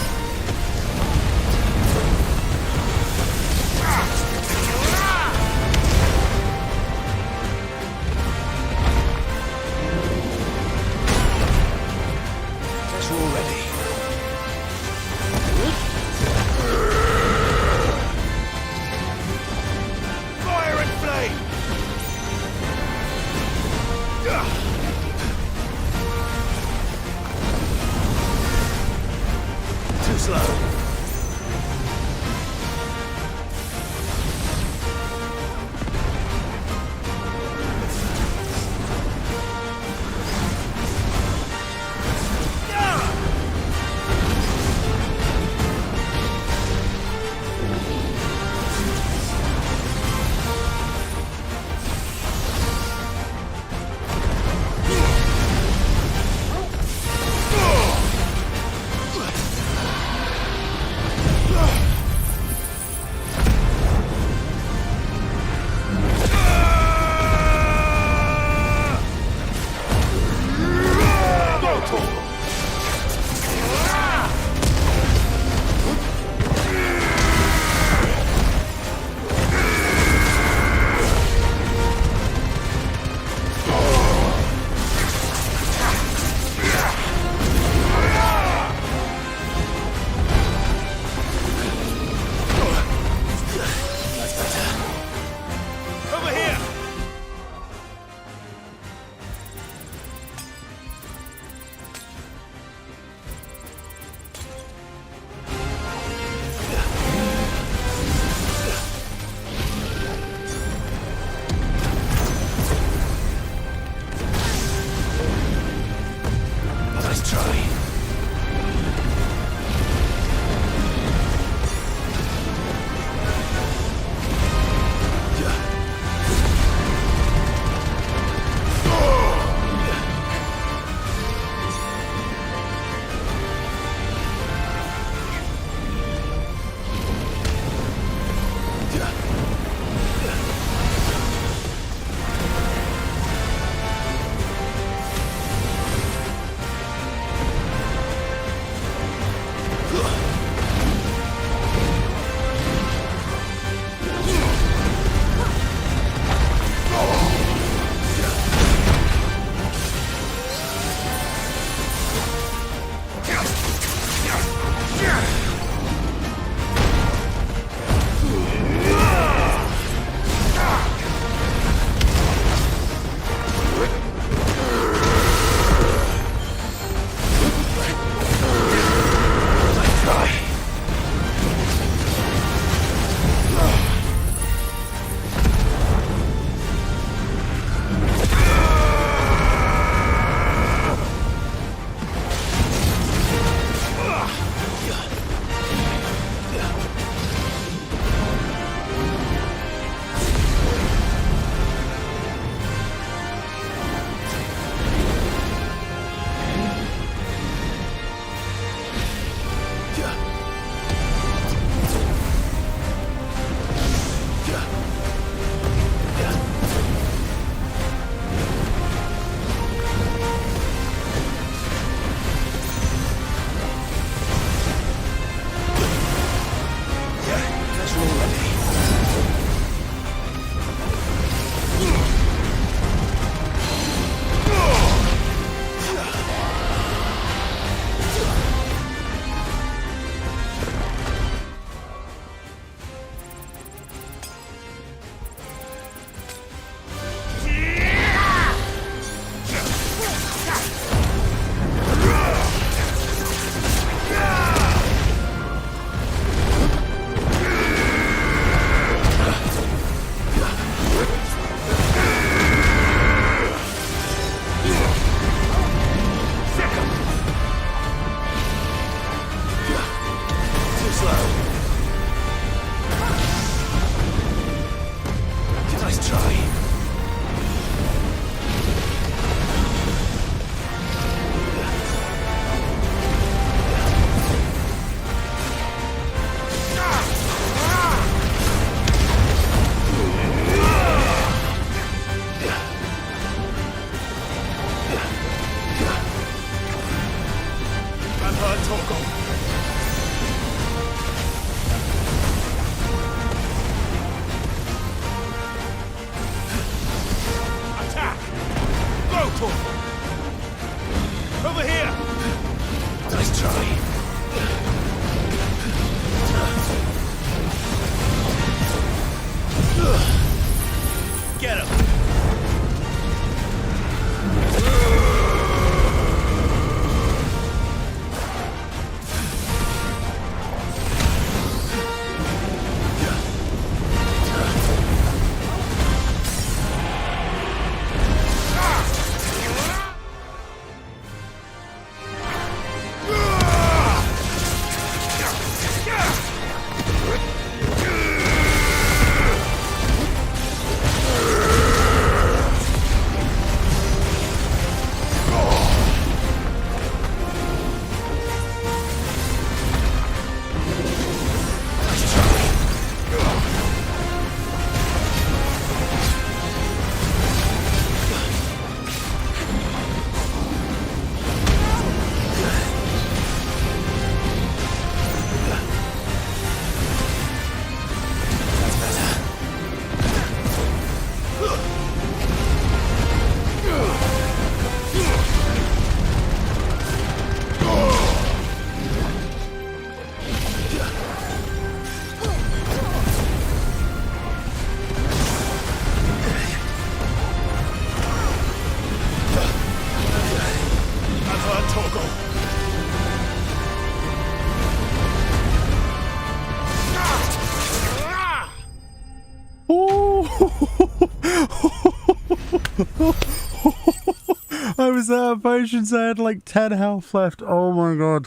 was out of potions. I had like 10 health left. Oh my god.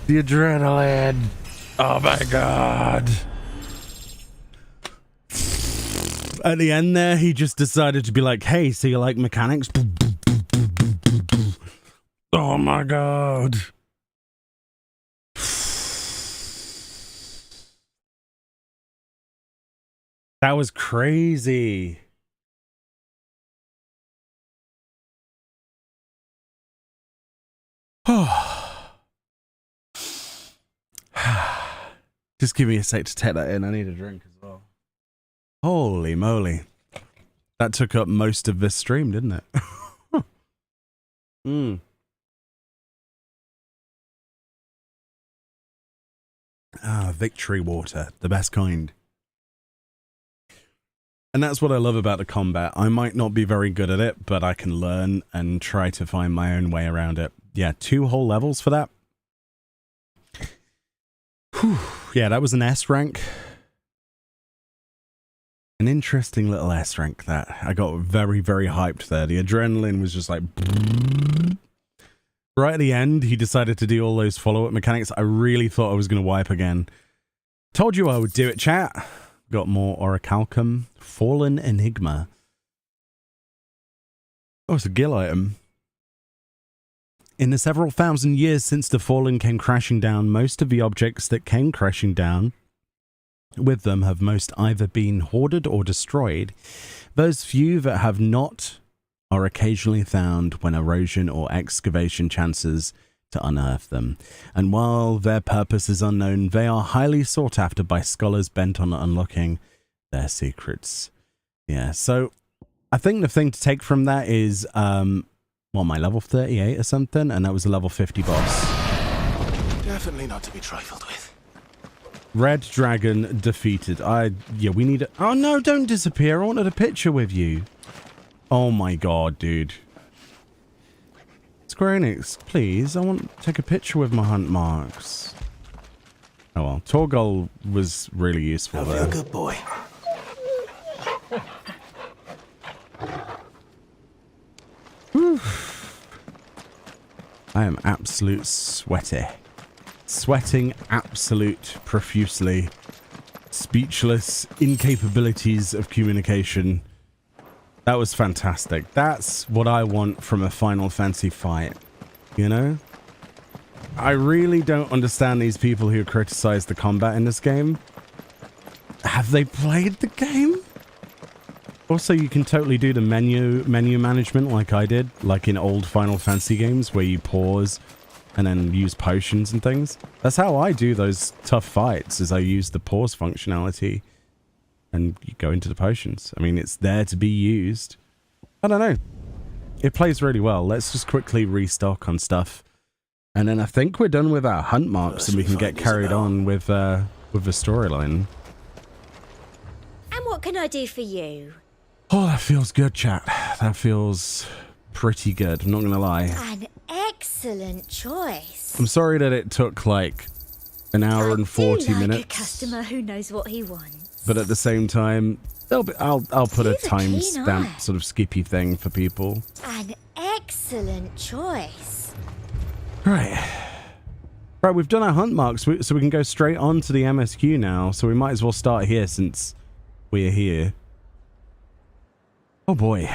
The adrenaline. Oh my god. At the end there, he just decided to be like, hey, so you like mechanics? Oh my god. That was crazy. Just give me a sec to take that in. I need a drink as well. Holy moly. That took up most of this stream, didn't it? Victory water. The best kind. And that's what I love about the combat. I might not be very good at it, but I can learn and try to find my own way around it. Yeah, 2 whole levels for that. Whew. Yeah, that was an S rank. An interesting little S rank that. I got very, very hyped there. The adrenaline was just like... Right at the end, he decided to do all those follow-up mechanics. I really thought I was going to wipe again. Told you I would do it, chat. Got more Orichalcum. Fallen Enigma. Oh, it's a guild item. In the several thousand years since the Fallen came crashing down, most of the objects that came crashing down with them have most either been hoarded or destroyed. Those few that have not are occasionally found when erosion or excavation chances to unearth them. And while their purpose is unknown, they are highly sought after by scholars bent on unlocking their secrets. Yeah, so I think the thing to take from that is, well, my level 38 or something, and that was a level 50 boss. Definitely not to be trifled with. Red Dragon defeated. Yeah, we need a... Oh no, don't disappear. I wanted a picture with you. Oh my god, dude. Square Enix, please. I want to take a picture with my hunt marks. Oh well, Torgol was really useful there. You're a good boy. Whew. I am absolute sweaty. Sweating absolute profusely. Speechless incapabilities of communication. That was fantastic. That's what I want from a Final Fantasy fight. You know? I really don't understand these people who criticize the combat in this game. Have they played the game? Also, you can totally do the menu management like I did, like in old Final Fantasy games where you pause and then use potions and things. That's how I do those tough fights, is I use the pause functionality and you go into the potions. I mean, it's there to be used. I don't know. It plays really well. Let's just quickly restock on stuff. And then I think we're done with our hunt marks and we can get carried on with the storyline. And what can I do for you? Oh, that feels good, chat. That feels pretty good. I'm not going to lie. An excellent choice. I'm sorry that it took like an hour and 40 minutes. A customer who knows what he wants. But at the same time, I'll put a timestamp sort of skippy thing for people. An excellent choice. Right, we've done our hunt marks, so we can go straight on to the MSQ now. So we might as well start here since we're here. Oh boy.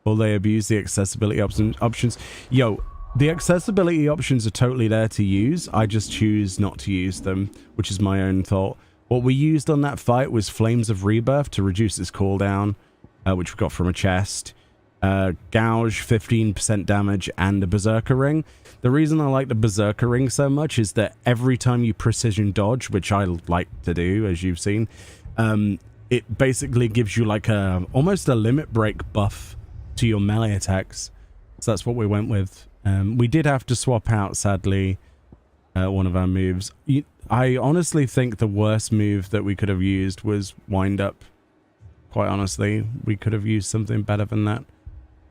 Will they abuse the accessibility options? Yo, the accessibility options are totally there to use. I just choose not to use them, which is my own thought. What we used on that fight was Flames of Rebirth to reduce its cooldown, which we got from a chest. Gouge, 15% damage, and a Berserker Ring. The reason I like the Berserker Ring so much is that every time you precision dodge, which I like to do, as you've seen, it basically gives you like almost a limit break buff to your melee attacks. So that's what we went with. We did have to swap out, sadly, one of our moves. I honestly think the worst move that we could have used was Wind Up. Quite honestly, we could have used something better than that.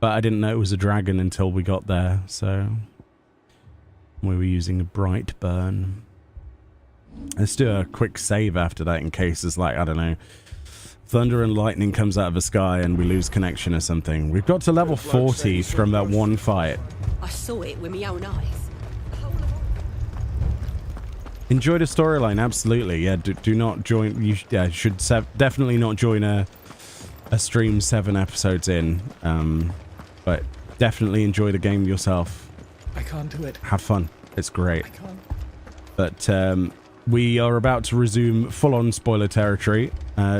But I didn't know it was a dragon until we got there, so we were using a Bright Burn. Let's do a quick save after that in case it's like, I don't know, thunder and lightning comes out of the sky and we lose connection or something. We've got to level 40 from that one fight. I saw it with my own eyes. Enjoy the storyline, absolutely. Yeah, do not join. You should definitely not join a stream 7 episodes in. But definitely enjoy the game yourself. I can't do it. Have fun. It's great. I can't. But we are about to resume full-on spoiler territory,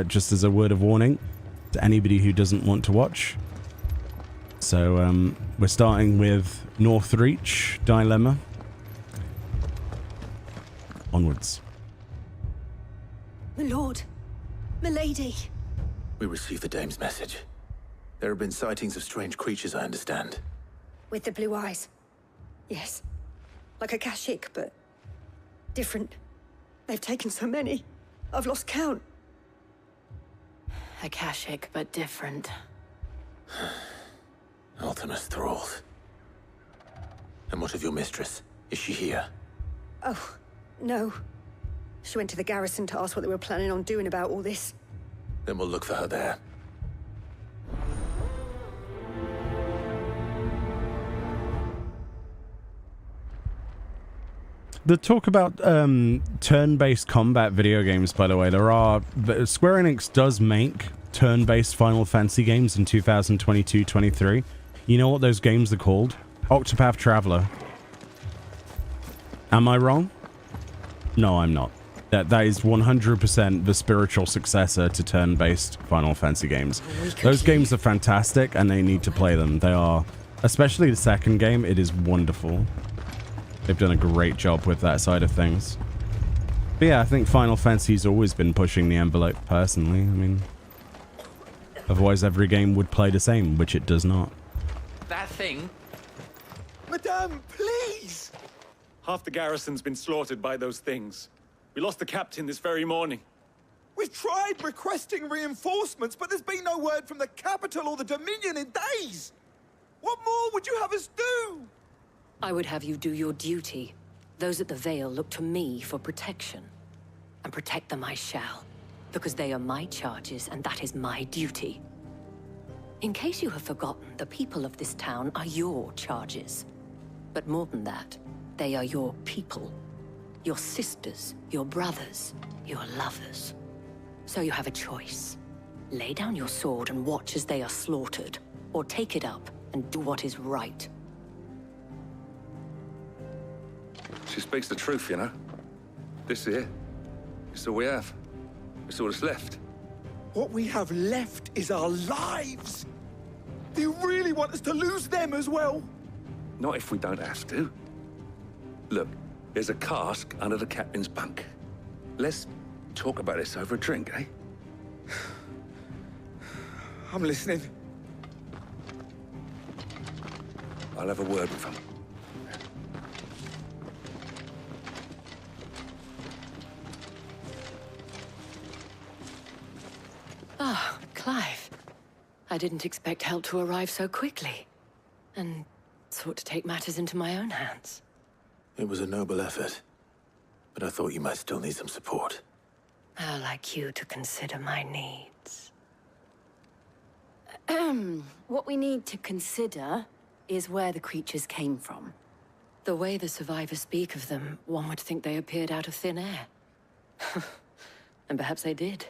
just as a word of warning to anybody who doesn't want to watch. So we're starting with Northreach Dilemma. Onwards. My lord, my lady. We received the dame's message. There have been sightings of strange creatures, I understand. With the blue eyes. Yes. Like akashic, but different. They've taken so many. I've lost count. Akashic, but different. Ultima's thralls. And what of your mistress? Is she here? Oh, no. She went to the garrison to ask what they were planning on doing about all this. Then we'll look for her there. The talk about turn-based combat video games, by the way, Square Enix does make turn-based Final Fantasy games in 2022-23. You know what those games are called? Octopath Traveler. Am I wrong? No, I'm not. That is 100% the spiritual successor to turn-based Final Fantasy games. Those games are fantastic, and they need to play them. They are, especially the second game, it is wonderful. They've done a great job with that side of things. But yeah, I think Final Fantasy's always been pushing the envelope, personally. I mean, otherwise every game would play the same, which it does not. That thing? Madame, please! Half the garrison's been slaughtered by those things. We lost the captain this very morning. We've tried requesting reinforcements, but there's been no word from the capital or the Dominion in days. What more would you have us do? I would have you do your duty. Those at the Vale look to me for protection. And protect them I shall. Because they are my charges, and that is my duty. In case you have forgotten, the people of this town are your charges. But more than that, they are your people. Your sisters, your brothers, your lovers. So you have a choice. Lay down your sword and watch as they are slaughtered, or take it up and do what is right. She speaks the truth, you know. This here, it's all we have. It's all that's left. What we have left is our lives. Do you really want us to lose them as well? Not if we don't have to. Look, there's a cask under the captain's bunk. Let's talk about this over a drink, eh? I'm listening. I'll have a word with him. Ah, Clive. I didn't expect help to arrive so quickly. And sought to take matters into my own hands. It was a noble effort. But I thought you might still need some support. How like you to consider my needs. What we need to consider is where the creatures came from. The way the survivors speak of them, one would think they appeared out of thin air. And perhaps they did.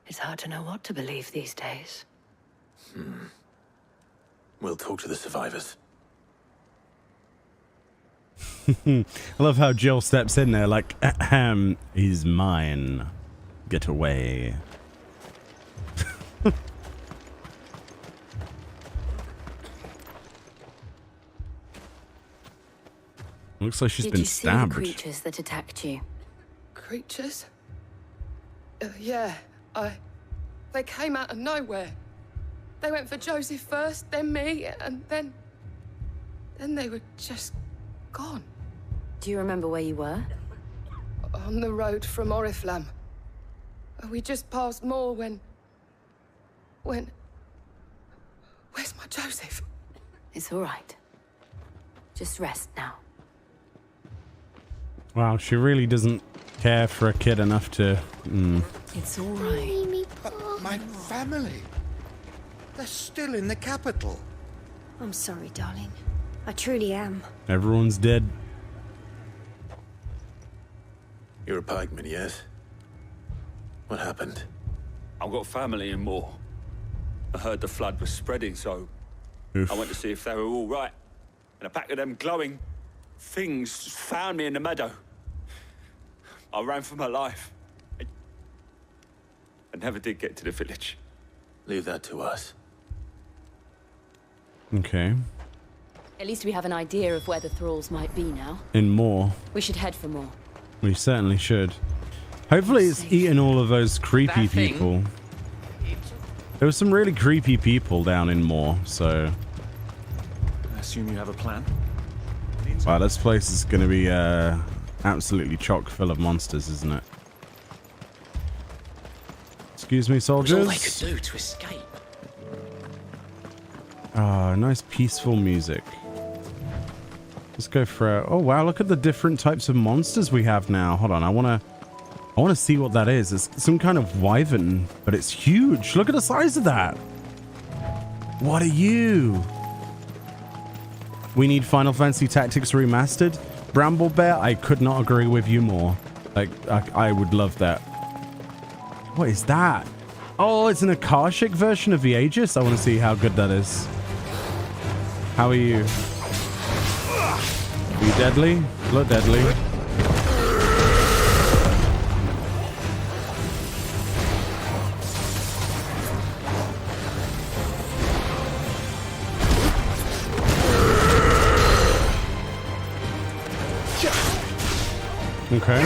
It's hard to know what to believe these days. We'll talk to the survivors. I love how Jill steps in there like, ahem, he's mine. Get away. Looks like she's been stabbed. Did you see the creatures that attacked you? Creatures? Yeah, they came out of nowhere. They went for Joseph first, then me, and then they were just gone. Do you remember where you were? On the road from Oriflamme. We just passed Moor when... Where's my Joseph? It's all right. Just rest now. Wow, she really doesn't care for a kid enough to... It's all right. But my family, they're still in the capital. I'm sorry, darling. I truly am. Everyone's dead. You're a pikeman, yes? What happened? I've got family in Moor. I heard the flood was spreading, so Oof. I went to see if they were all right. And a pack of them glowing things found me in the meadow. I ran for my life. I never did get to the village. Leave that to us. Okay. At least we have an idea of where the thralls might be now. In Moor. We should head for more. We certainly should. Hopefully it's eaten all of those creepy people. There were some really creepy people down in Moor, so... I assume you have a plan? Wow, this place is going to be absolutely chock full of monsters, isn't it? Excuse me, soldiers. All they could do to escape. Ah, nice peaceful music. Let's go for a... Oh wow, look at the different types of monsters we have now. Hold on, I want to see what that is. It's some kind of wyvern, but it's huge. Look at the size of that. What are you? We need Final Fantasy Tactics Remastered. Bramble Bear, I could not agree with you more. Like, I would love that. What is that? Oh, it's an Akashic version of the Aegis. I want to see how good that is. How are you? Are you deadly? Look deadly. Okay.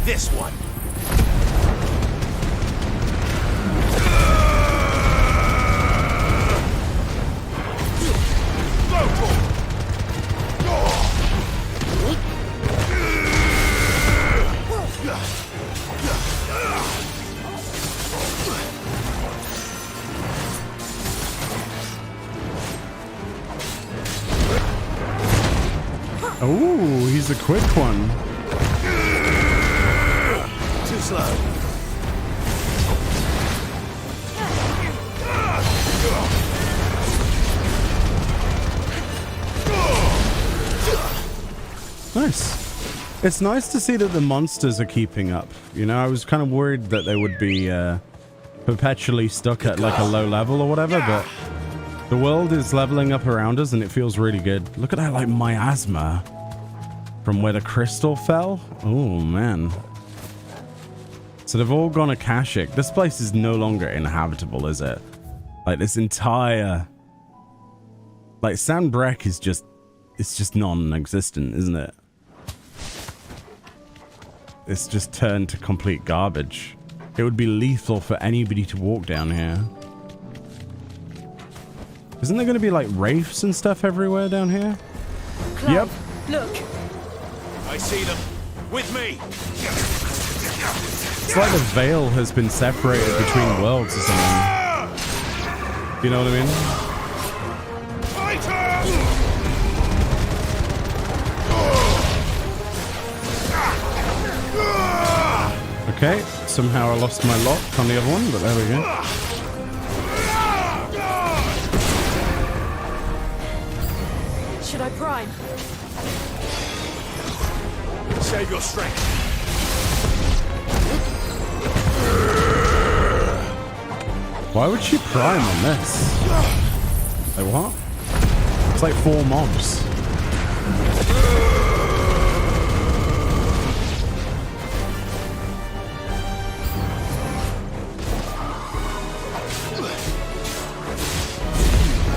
This one. Oh, he's a quick one. Too slow. Nice. It's nice to see that the monsters are keeping up. You know, I was kind of worried that they would be perpetually stuck at like a low level or whatever, but the world is leveling up around us and it feels really good. Look at that, like miasma from where the crystal fell. Oh, man. So they've all gone akashic. This place is no longer inhabitable, is it? Like this entire... Like Sandbreck is just... It's just non-existent, isn't it? It's just turned to complete garbage. It would be lethal for anybody to walk down here. Isn't there going to be like wraiths and stuff everywhere down here? Clive, yep. Look. I see them. With me. It's like the veil has been separated between worlds or something. You know what I mean? Okay, somehow I lost my lock on the other one, but there we go. Should I prime? Save your strength. Why would she prime on this? Like what? It's like 4 mobs.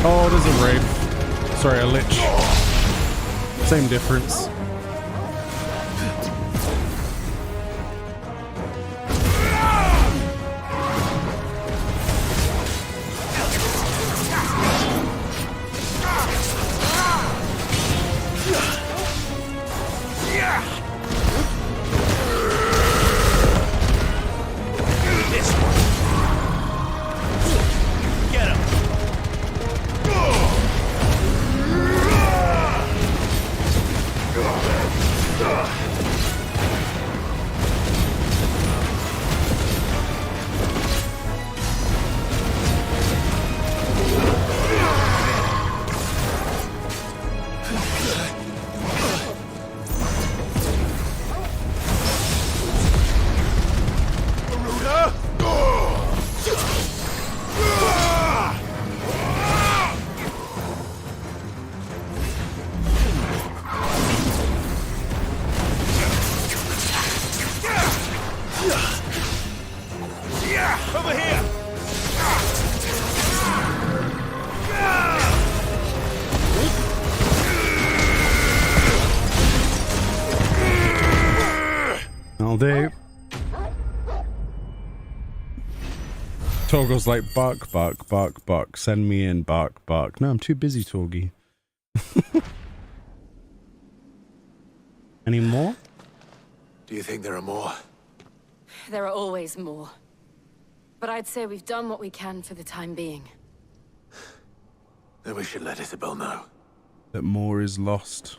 Oh, there's a wraith. Sorry, a lich. Same difference. do. Torgal's like, bark, bark, bark, bark. Send me in, bark, bark. No, I'm too busy, Torgy. Any more? Do you think there are more? There are always more. But I'd say we've done what we can for the time being. Then we should let Isabel know. That more is lost.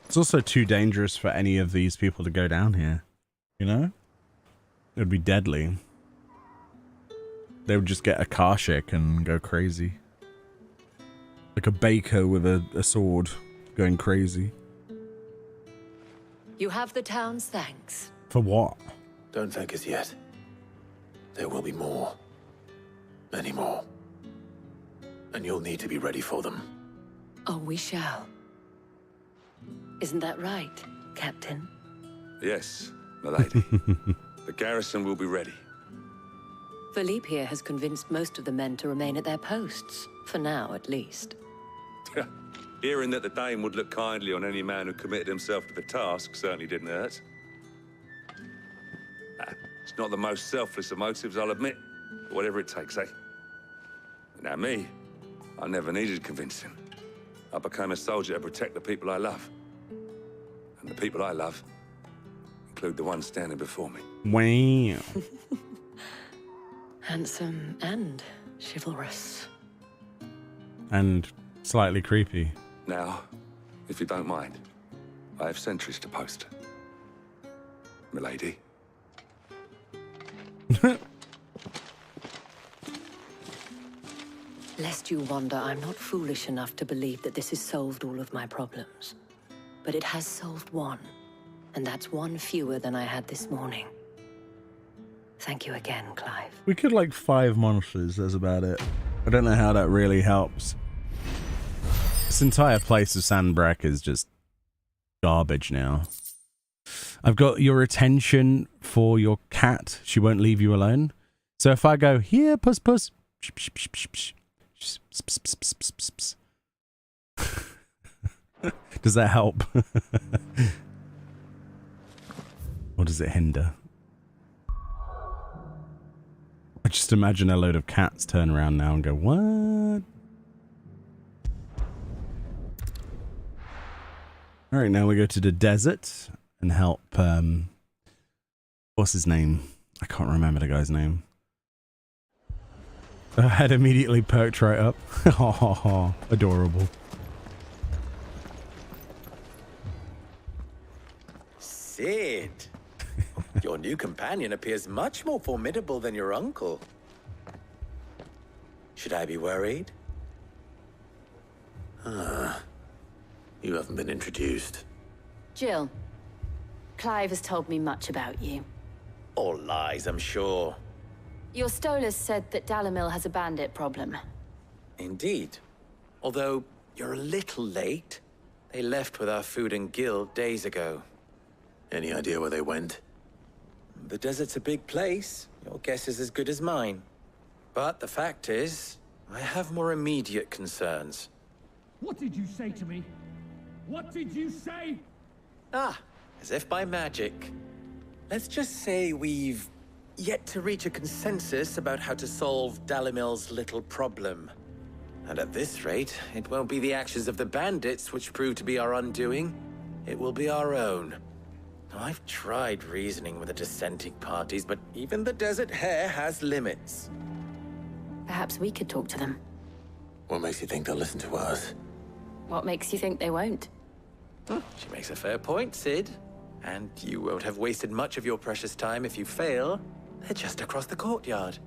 It's also too dangerous for any of these people to go down here. You know? It would be deadly. They would just get akashic and go crazy. Like a baker with a sword going crazy. You have the town's thanks. For what? Don't thank us yet. There will be more. Many more. And you'll need to be ready for them. Oh, we shall. Isn't that right, Captain? Yes, my lady. The garrison will be ready. Philippe here has convinced most of the men to remain at their posts. For now, at least. Hearing that the Dane would look kindly on any man who committed himself to the task certainly didn't hurt. It's not the most selfless of motives, I'll admit. But whatever it takes, eh? Now me, I never needed convincing. I became a soldier to protect the people I love. And the people I love include the ones standing before me. Wow. Handsome and chivalrous. And slightly creepy. Now, if you don't mind, I have sentries to post. Milady. Lest you wonder, I'm not foolish enough to believe that this has solved all of my problems. But it has solved one, and that's one fewer than I had this morning. Thank you again, Clive. We could like 5 monsters, that's about it. I don't know how that really helps. This entire place of Sandbreck is just garbage now. I've got your attention for your cat. She won't leave you alone. So if I go, here, puss, puss. Does that help? Or does it hinder? I just imagine a load of cats turn around now and go, what? Alright, now we go to the desert and help, what's his name? I can't remember the guy's name. Her head immediately perked right up. Oh, adorable. Sid, your new companion appears much more formidable than your uncle. Should I be worried? You haven't been introduced. Jill, Clive has told me much about you. All lies, I'm sure. Your Stolas said that Dalamil has a bandit problem. Indeed. Although, you're a little late. They left with our food and guild days ago. Any idea where they went? The desert's a big place. Your guess is as good as mine. But the fact is, I have more immediate concerns. What did you say to me? What did you say? Ah, as if by magic. Let's just say we've yet to reach a consensus about how to solve Dalamil's little problem. And at this rate, it won't be the actions of the bandits which prove to be our undoing. It will be our own. Now, I've tried reasoning with the dissenting parties, but even the Desert Hare has limits. Perhaps we could talk to them. What makes you think they'll listen to us? What makes you think they won't? She makes a fair point, Sid. And you won't have wasted much of your precious time if you fail. They're just across the courtyard.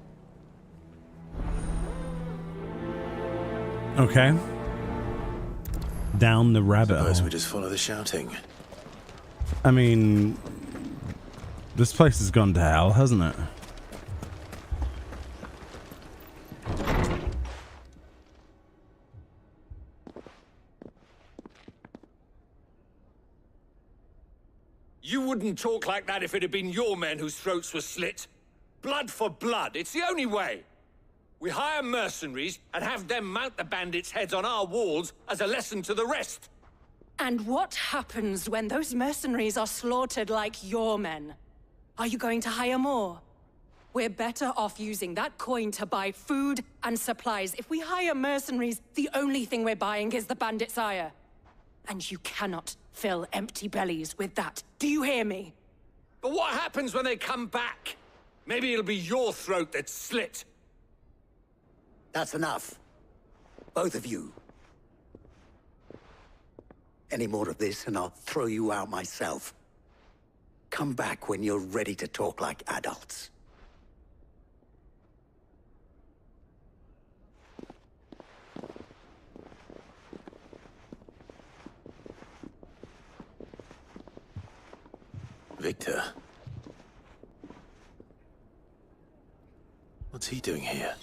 Okay. Down the rabbit Suppose hole. we just follow the shouting. I mean, this place has gone to hell, hasn't it? You wouldn't talk like that if it had been your men whose throats were slit. Blood for blood, it's the only way. We hire mercenaries and have them mount the bandits' heads on our walls as a lesson to the rest. And what happens when those mercenaries are slaughtered like your men? Are you going to hire more? We're better off using that coin to buy food and supplies. If we hire mercenaries, the only thing we're buying is the Bandit's ire. And you cannot fill empty bellies with that. Do you hear me? But what happens when they come back? Maybe it'll be your throat that's slit. That's enough. Both of you. Any more of this and I'll throw you out myself. Come back when you're ready to talk like adults. Victor. What's he doing here?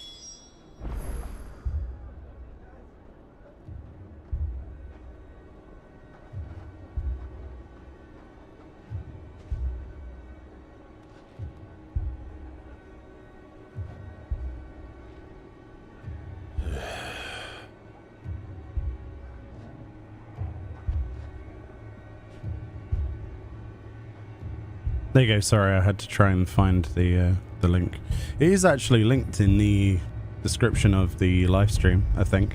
There you go. Sorry, I had to try and find the link. It is actually linked in the description of the live stream, I think.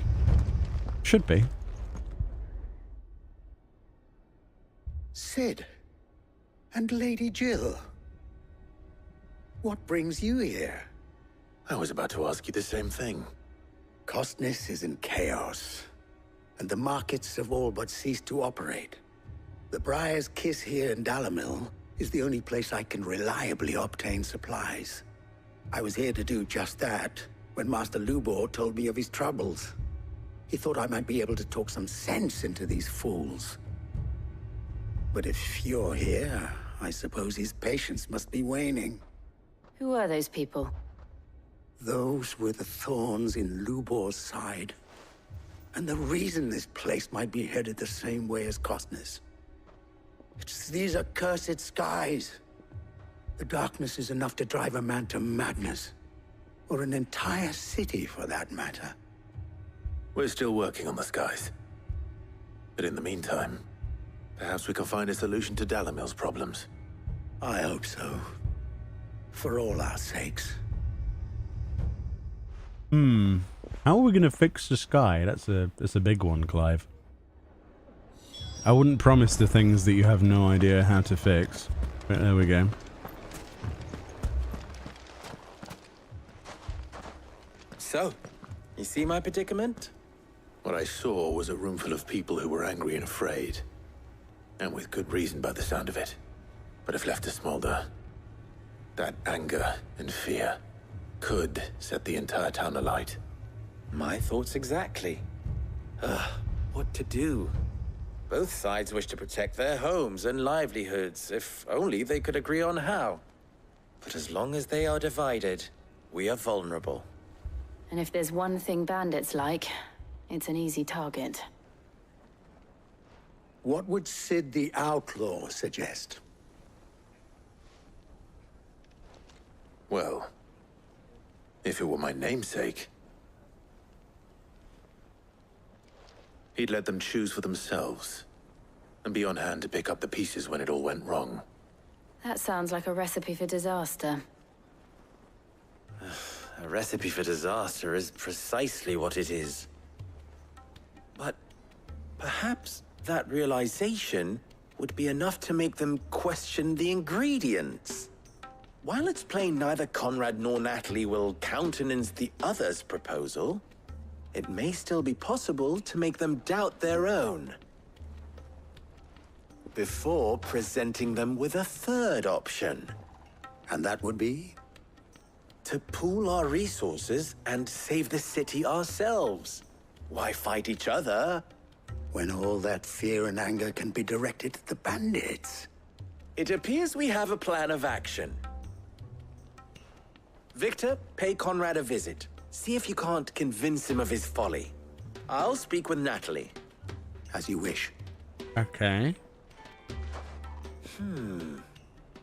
Should be. Sid. And Lady Jill. What brings you here? I was about to ask you the same thing. Costness is in chaos, and the markets have all but ceased to operate. The Briar's Kiss here in Dalimil is the only place I can reliably obtain supplies. I was here to do just that when Master Lubor told me of his troubles. He thought I might be able to talk some sense into these fools. But if you're here, I suppose his patience must be waning. Who are those people? Those were the thorns in Lubor's side. And the reason this place might be headed the same way as Costness. It's these accursed skies. The darkness is enough to drive a man to madness. Or an entire city, for that matter. We're still working on the skies. But in the meantime, perhaps we can find a solution to Dalimil's problems. I hope so. For all our sakes. How are we going to fix the sky? That's a big one, Clive. I wouldn't promise the things that you have no idea how to fix. But there we go. So, you see my predicament? What I saw was a room full of people who were angry and afraid. And with good reason by the sound of it. But if left to smolder, that anger and fear could set the entire town alight. My thoughts exactly. What to do? Both sides wish to protect their homes and livelihoods, if only they could agree on how. But as long as they are divided, we are vulnerable. And if there's one thing bandits like, it's an easy target. What would Sid the Outlaw suggest? Well, if it were my namesake, he'd let them choose for themselves, and be on hand to pick up the pieces when it all went wrong. That sounds like a recipe for disaster. A recipe for disaster is precisely what it is. But perhaps that realization would be enough to make them question the ingredients. While it's plain neither Conrad nor Natalie will countenance the other's proposal, it may still be possible to make them doubt their own. Before presenting them with a third option. And that would be? To pool our resources and save the city ourselves. Why fight each other? When all that fear and anger can be directed at the bandits. It appears we have a plan of action. Victor, pay Conrad a visit. See if you can't convince him of his folly. I'll speak with Natalie. As you wish. Okay.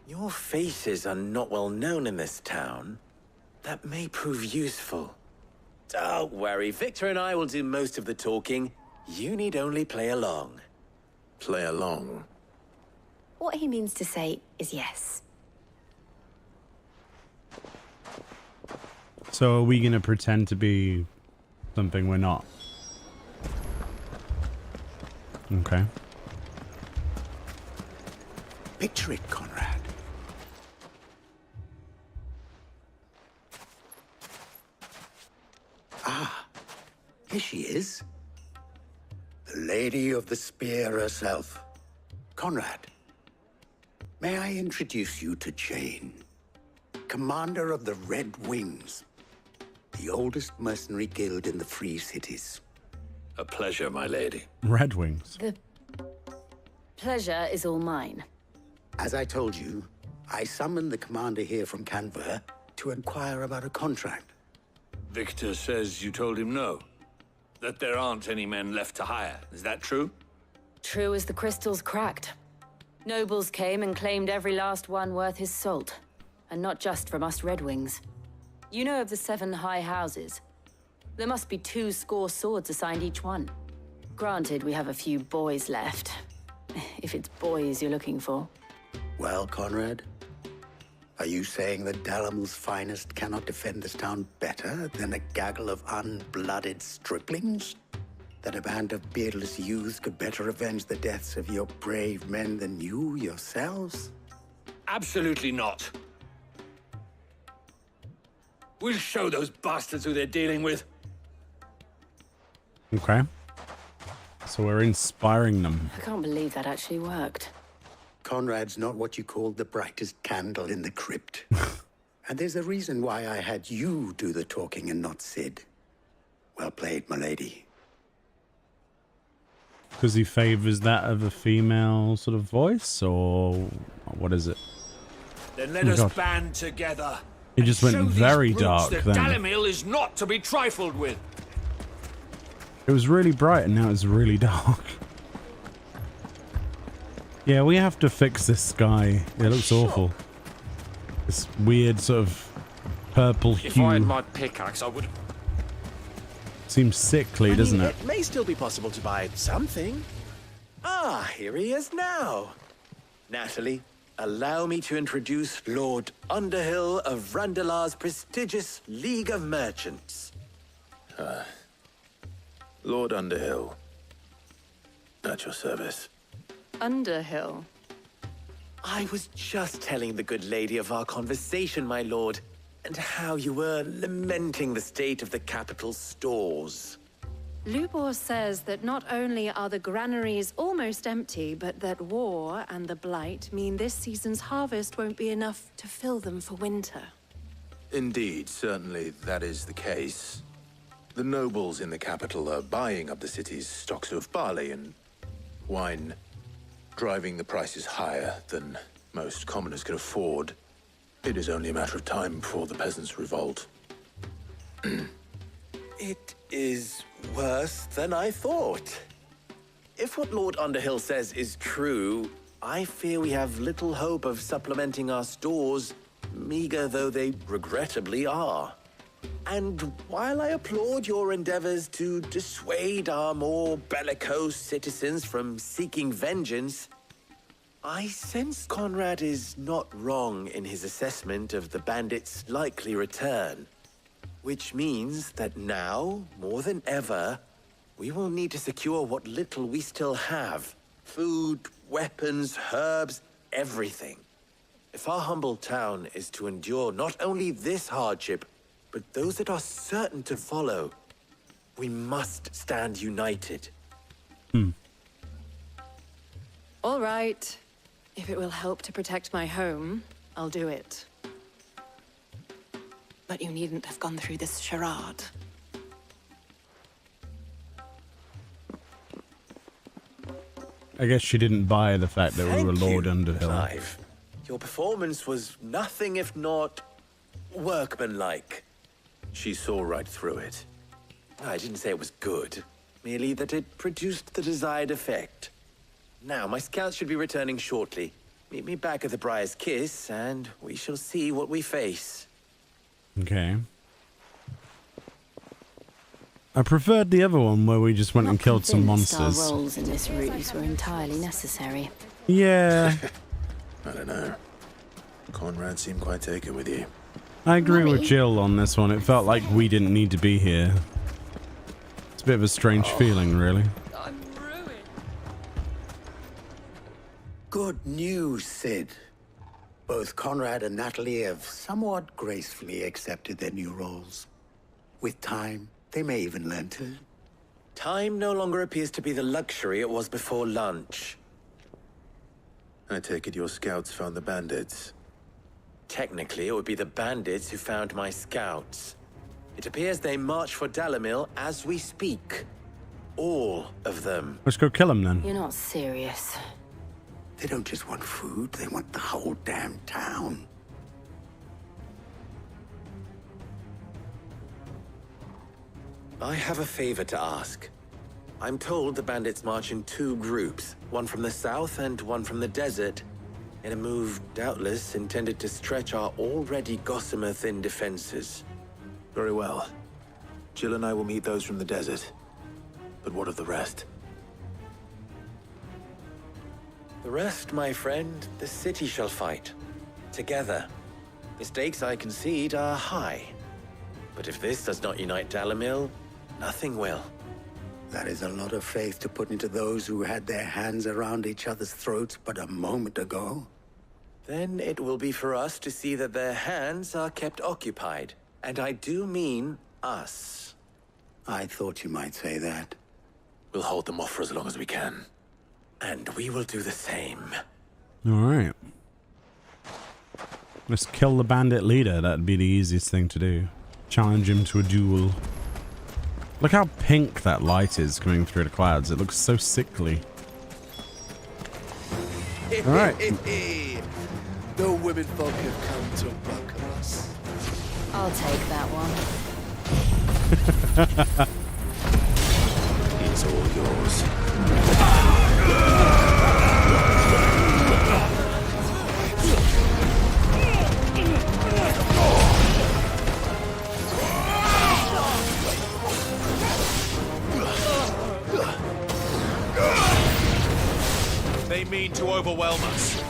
Your faces are not well known in this town. That may prove useful. Don't worry, Victor and I will do most of the talking. You need only play along. Play along. What he means to say is yes. So are we going to pretend to be something we're not? Okay. Picture it, Conrad. Ah, here she is. The Lady of the Spear herself. Conrad, may I introduce you to Jane, commander of the Red Wings, the oldest mercenary guild in the Free Cities. A pleasure, my lady. Red Wings. The pleasure is all mine. As I told you, I summoned the commander here from Canberra to inquire about a contract. Victor says you told him no. That there aren't any men left to hire. Is that true? True as the crystals cracked. Nobles came and claimed every last one worth his salt. And not just from us Red Wings. You know of the 7 high houses. There must be 2 swords assigned each one. Granted, we have a few boys left. If it's boys you're looking for. Well, Conrad, are you saying that Dalamil's finest cannot defend this town better than a gaggle of unblooded striplings? That a band of beardless youths could better avenge the deaths of your brave men than you yourselves? Absolutely not. We'll show those bastards who they're dealing with. Okay. So we're inspiring them. I can't believe that actually worked. Conrad's not what you called the brightest candle in the crypt. And there's a reason why I had you do the talking and not Sid. Well played, my lady. Because he favors that of a female sort of voice, or what is it? Then let us band together. He just went very brutes dark that then. Dalamil is not to be trifled with. It was really bright and now it's really dark. Yeah, we have to fix this sky. It looks awful. This weird sort of purple hue. If I had my pickaxe, I would... Seems sickly, doesn't it? It may still be possible to buy something. Ah, here he is now. Natalie, allow me to introduce Lord Underhill of Randalar's prestigious League of Merchants. Lord Underhill. At your service. Underhill? I was just telling the good lady of our conversation, my lord, and how you were lamenting the state of the capital's stores. Lubor says that not only are the granaries almost empty, but that war and the Blight mean this season's harvest won't be enough to fill them for winter. Indeed, certainly that is the case. The nobles in the capital are buying up the city's stocks of barley and wine, driving the prices higher than most commoners can afford. It is only a matter of time before the peasants revolt. It is worse than I thought. If what Lord Underhill says is true, I fear we have little hope of supplementing our stores, meager though they regrettably are. And while I applaud your endeavors to dissuade our more bellicose citizens from seeking vengeance, I sense Conrad is not wrong in his assessment of the bandits' likely return. Which means that now, more than ever, we will need to secure what little we still have. Food, weapons, herbs, everything. If our humble town is to endure not only this hardship, but those that are certain to follow, we must stand united. All right. If it will help to protect my home, I'll do it. But you needn't have gone through this charade. I guess she didn't buy the fact that we were Thank Lord you, Underhill. Clive. Your performance was nothing if not workmanlike. She saw right through it. I didn't say it was good, merely that it produced the desired effect. Now, my scouts should be returning shortly. Meet me back at the Briar's Kiss, and we shall see what we face. Okay. I preferred the other one where we just went and killed some monsters. Our roles in this ruse were entirely necessary. Yeah. I don't know. Conrad seemed quite taken with you. I agree with Mummy? Jill on this one. It felt like we didn't need to be here. It's a bit of a strange feeling, really. I'm ruined. Good news, Sid. Both Conrad and Natalie have somewhat gracefully accepted their new roles. With time, they may even learn to... Time no longer appears to be the luxury it was before lunch. I take it your scouts found the bandits. Technically, it would be the bandits who found my scouts. It appears they march for Dalimil as we speak. All of them. Let's go kill him then. You're not serious. They don't just want food, they want the whole damn town. I have a favor to ask. I'm told the bandits march in 2 groups, one from the south and one from the desert, in a move doubtless intended to stretch our already gossamer-thin defenses. Very well. Jill and I will meet those from the desert. But what of the rest? The rest, my friend, the city shall fight. Together. The stakes, I concede, are high. But if this does not unite Dalimil, nothing will. That is a lot of faith to put into those who had their hands around each other's throats but a moment ago. Then it will be for us to see that their hands are kept occupied. And I do mean us. I thought you might say that. We'll hold them off for as long as we can. And we will do the same. Alright. Let's kill the bandit leader. That'd be the easiest thing to do. Challenge him to a duel. Look how pink that light is coming through the clouds. It looks so sickly. Alright. The women folk have come to welcome us. I'll take that one. It's all yours. They mean to overwhelm us.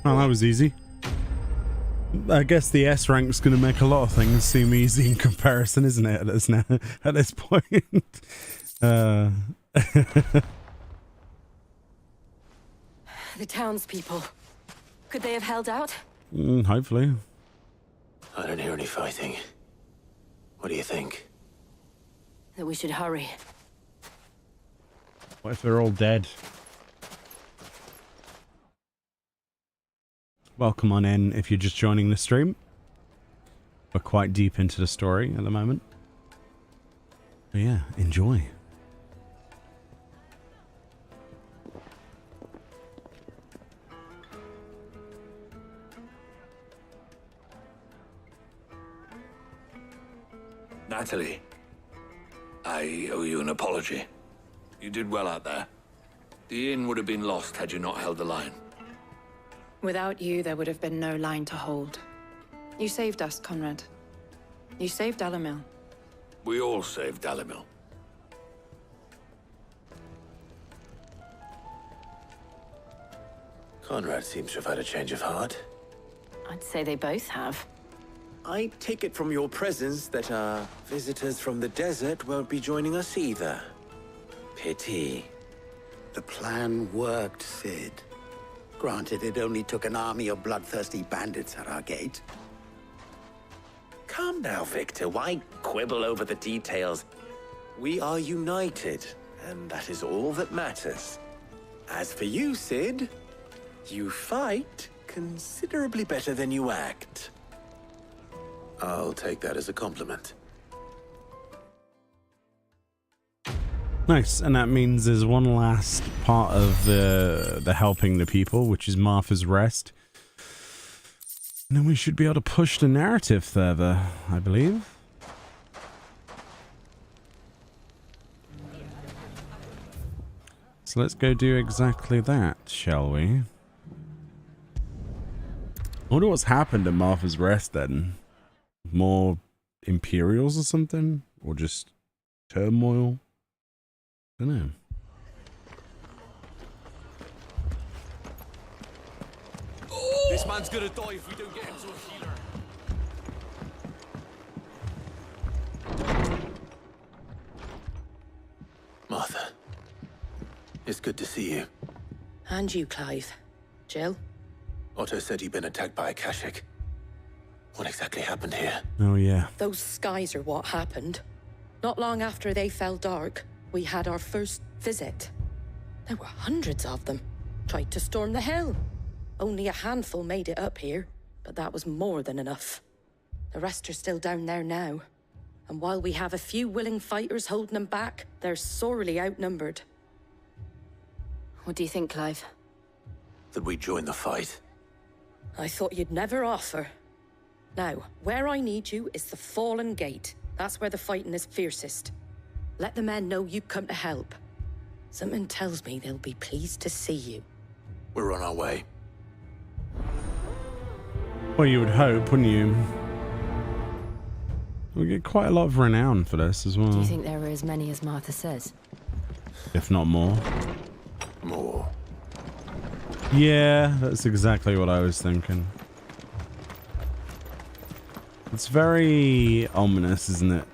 Oh, that was easy. I guess the S rank's going to make a lot of things seem easy in comparison, isn't it? At this point. The townspeople. Could they have held out? Hopefully. I don't hear any fighting. What do you think? That we should hurry. What if they're all dead? Welcome on in if you're just joining the stream. We're quite deep into the story at the moment. But yeah, enjoy. Natalie, I owe you an apology. You did well out there. The inn would have been lost had you not held the line. Without you, there would have been no line to hold. You saved us, Conrad. You saved Dalimil. We all saved Dalimil. Conrad seems to have had a change of heart. I'd say they both have. I take it from your presence that our visitors from the desert won't be joining us either. Pity. The plan worked, Sid. Granted, it only took an army of bloodthirsty bandits at our gate. Calm now, Victor. Why quibble over the details? We are united, and that is all that matters. As for you, Sid, you fight considerably better than you act. I'll take that as a compliment. Nice, and that means there's one last part of the helping the people, which is Martha's Rest. And then we should be able to push the narrative further, I believe. So let's go do exactly that, shall we? I wonder what's happened at Martha's Rest then. More Imperials or something? Or just turmoil? I don't know. This man's gonna die if we don't get him to a healer. Martha, it's good to see you. And you, Clive. Jill? Otto said you'd been attacked by akashic. What exactly happened here? Oh, yeah. Those skies are what happened. Not long after they fell dark, we had our first visit. There were hundreds of them. Tried to storm the hill. Only a handful made it up here, but that was more than enough. The rest are still down there now. And while we have a few willing fighters holding them back, they're sorely outnumbered. What do you think, Clive? That we join the fight. I thought you'd never offer. Now, where I need you is the Fallen Gate. That's where the fighting is fiercest. Let the men know you come to help. Something tells me they'll be pleased to see you. We're on our way. Well, you would hope, wouldn't you? We get quite a lot of renown for this as well. Do you think there are as many as Martha says? If not more. More. Yeah, that's exactly what I was thinking. It's very ominous, isn't it?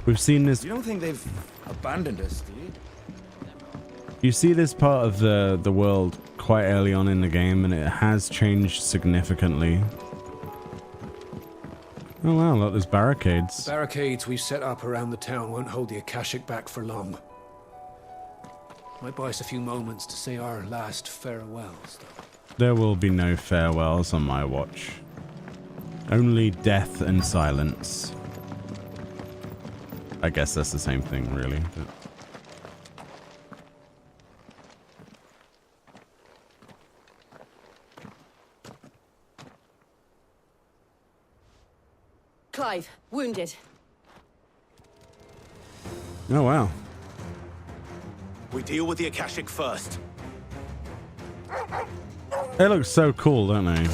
We've seen this. You don't think they've abandoned us, do you? You see this part of the world quite early on in the game, and it has changed significantly. Oh wow, look, there's barricades. The barricades we've set up around the town won't hold the akashic back for long. Might buy us a few moments to say our last farewells, though. There will be no farewells on my watch. Only death and silence. I guess that's the same thing, really. But... Clive, wounded. Oh, wow. We deal with the akashic first. They look so cool, don't they?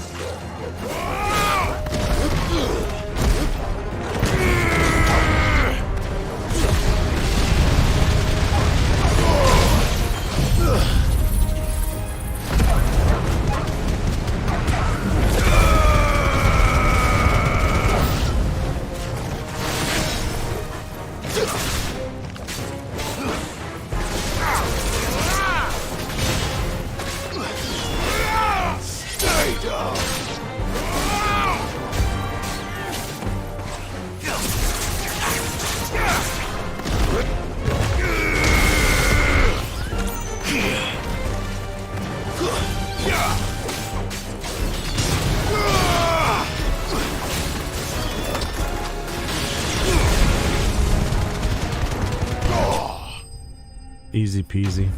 Easy peasy.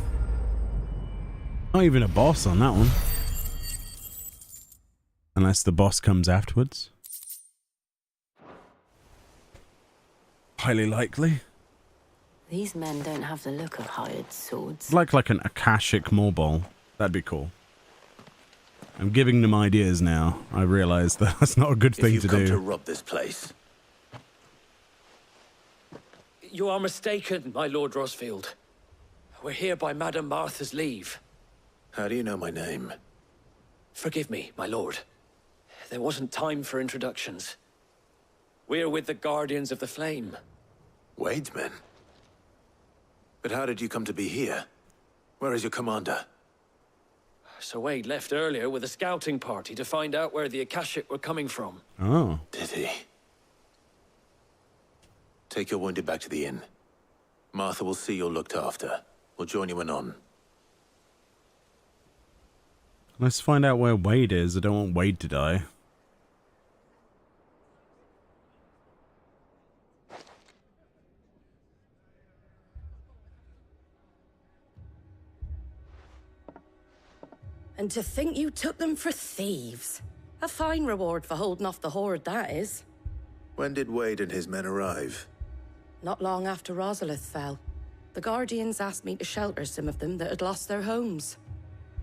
Not even a boss on that one. Unless the boss comes afterwards. Highly likely. These men don't have the look of hired swords. Like an akashic mobile. That'd be cool. I'm giving them ideas now. I realize that that's not a good thing to do. If you've come to rob this place, You are mistaken, my Lord Rosfield. We're here by Madame Martha's leave. How do you know my name? Forgive me, my lord. There wasn't time for introductions. We're with the Guardians of the Flame. Wade's men? But how did you come to be here? Where is your commander? Sir Wade left earlier with a scouting party to find out where the Akashic were coming from. Oh. Did he? Take your wounded back to the inn. Martha will see you're looked after. We'll join you anon. Let's find out where Wade is. I don't want Wade to die. And to think you took them for thieves. A fine reward for holding off the horde, that is. When did Wade and his men arrive? Not long after Rosalith fell. The Guardians asked me to shelter some of them that had lost their homes.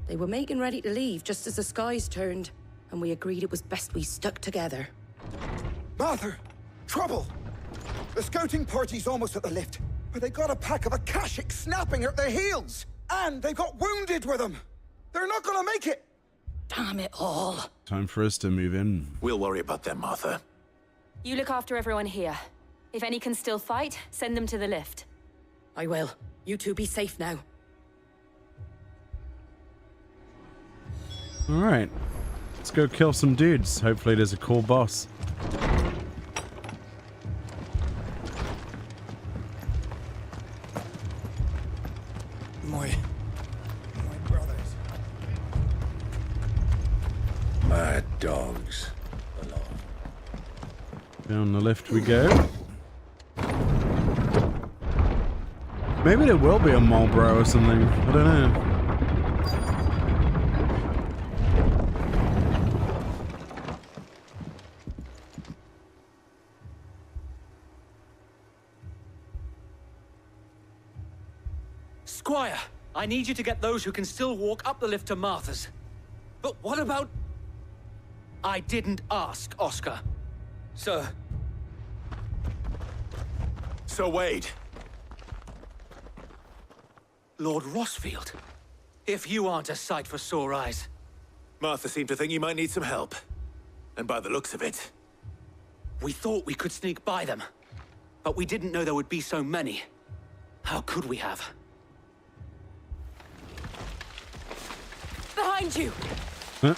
They were making ready to leave just as the skies turned, and we agreed it was best we stuck together. Martha! Trouble! The scouting party's almost at the lift, but they got a pack of akashic snapping at their heels! And they got wounded with them! They're not gonna make it! Damn it all. Time for us to move in. We'll worry about them, Martha. You look after everyone here. If any can still fight, send them to the lift. I will. You two be safe now. Alright. Let's go kill some dudes. Hopefully there's a cool boss. My brothers. Mad dogs. Down the lift we go. Maybe there will be a Marlboro or something. I don't know. Squire, I need you to get those who can still walk up the lift to Martha's. But what about... I didn't ask, Oscar. Sir. Sir Wade. Lord Rosfield. If you aren't a sight for sore eyes. Martha seemed to think you might need some help. And by the looks of it... We thought we could sneak by them. But we didn't know there would be so many. How could we have? Behind you! Huh?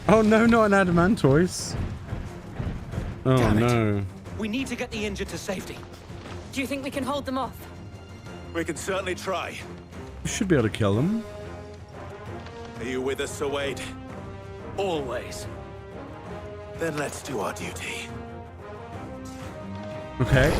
Oh no, not an Adamantoise. Oh Damn it. no. We need to get the injured to safety. Do you think we can hold them off? We can certainly try. We should be able to kill them. Are you with us, Sir Wade? Always. Then let's do our duty. Okay.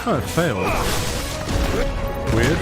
Oh, it failed. Weird.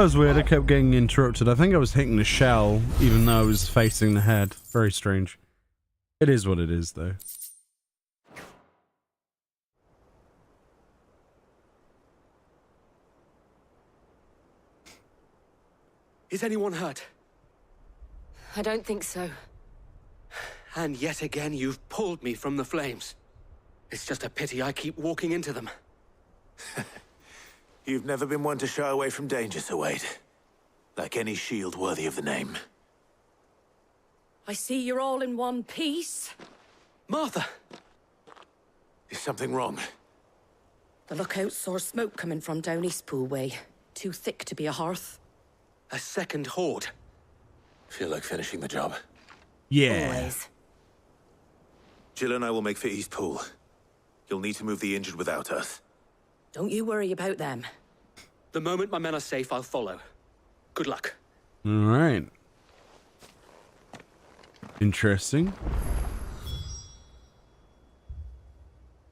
was weird. I kept getting interrupted. I think I was hitting the shell, even though I was facing the head. Very strange. It is what it is, though. Is anyone hurt? I don't think so. And yet again, you've pulled me from the flames. It's just a pity I keep walking into them. You've never been one to shy away from danger, Sir Wade. Like any shield worthy of the name. I see you're all in one piece. Martha! Is something wrong? The lookout saw smoke coming from down Eastpool way. Too thick to be a hearth. A second horde. Feel like finishing the job? Yeah. Always. Jill and I will make for Eastpool. You'll need to move the injured without us. Don't you worry about them. The moment my men are safe, I'll follow. Good luck. All right. Interesting.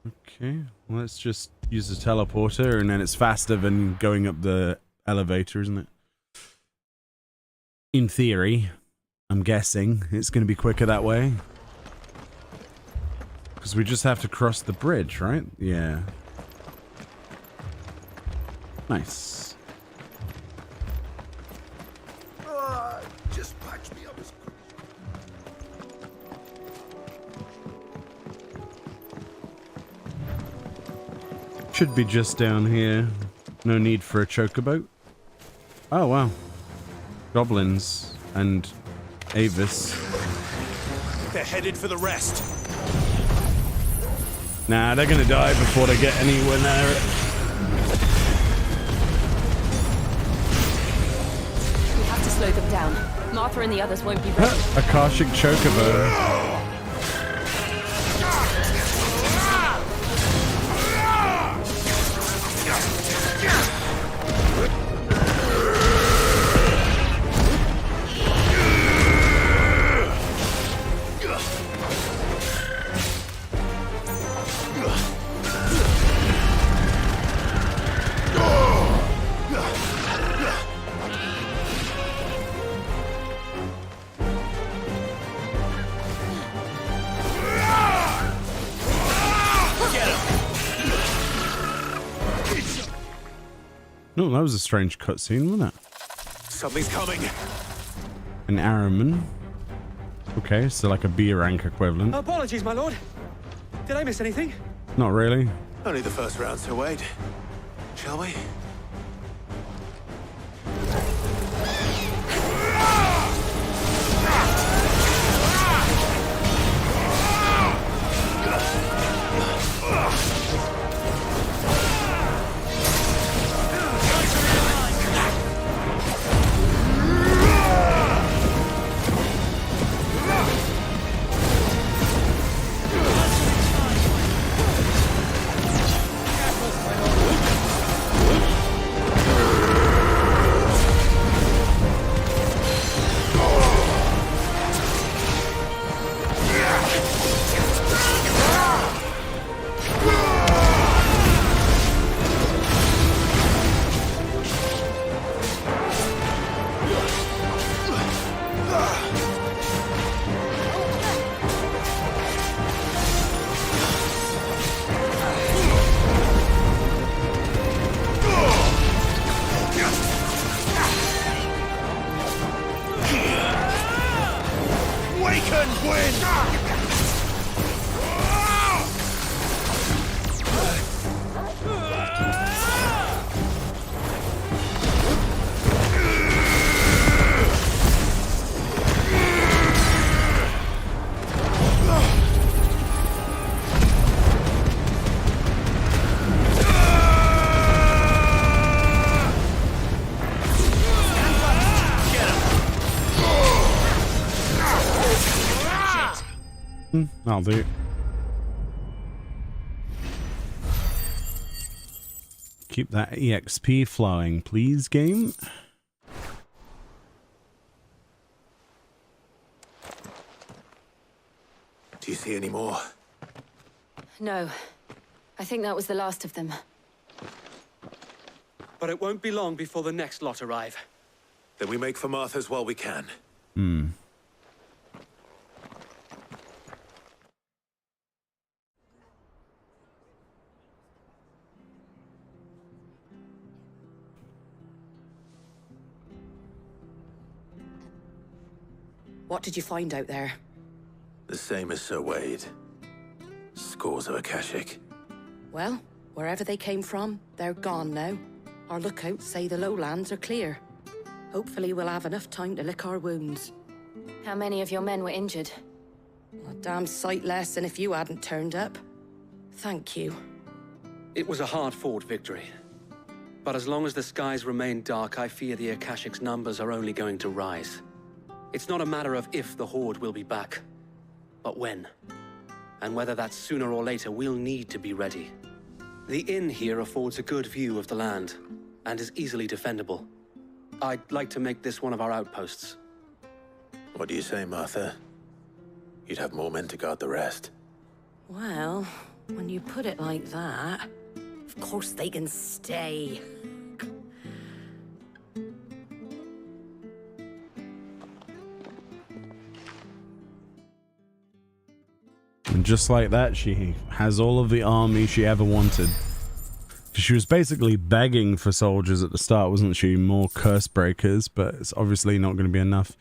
Okay, let's just use the teleporter, and then it's faster than going up the elevator, isn't it? In theory, I'm guessing it's going to be quicker that way. Because we just have to cross the bridge, right? Yeah. Nice. Just patch me up as Should be just down here. No need for a chocoboat. Oh, wow. Goblins and Avis. They're headed for the rest. Nah, they're gonna die before they get anywhere near it. We have to slow them down. Martha and the others won't be ready. Akashic chocobo. No, that was a strange cutscene, wasn't it? Something's coming. An Araman. Okay, so like a B rank equivalent. Apologies, my lord. Did I miss anything? Not really. Only the first round, Sir Wade. Shall we? I'll do. Keep that EXP flowing, please, game. Do you see any more? No. I think that was the last of them. but it won't be long before the next lot arrive. Then we make for Martha's while we can. Hmm. What did you find out there? The same as Sir Wade. Scores of akashic. Well, wherever they came from, they're gone now. Our lookouts say the lowlands are clear. Hopefully we'll have enough time to lick our wounds. How many of your men were injured? A damn sight less than if you hadn't turned up. Thank you. It was a hard-fought victory. But as long as the skies remain dark, I fear the Akashic's numbers are only going to rise. It's not a matter of if the Horde will be back, but when. And whether that's sooner or later, we'll need to be ready. The inn here affords a good view of the land, and is easily defendable. I'd like to make this one of our outposts. What do you say, Martha? You'd have more men to guard the rest. Well, when you put it like that, of course they can stay. And just like that, she has all of the army she ever wanted. She was basically begging for soldiers at the start, wasn't she? More curse breakers, but it's obviously not going to be enough.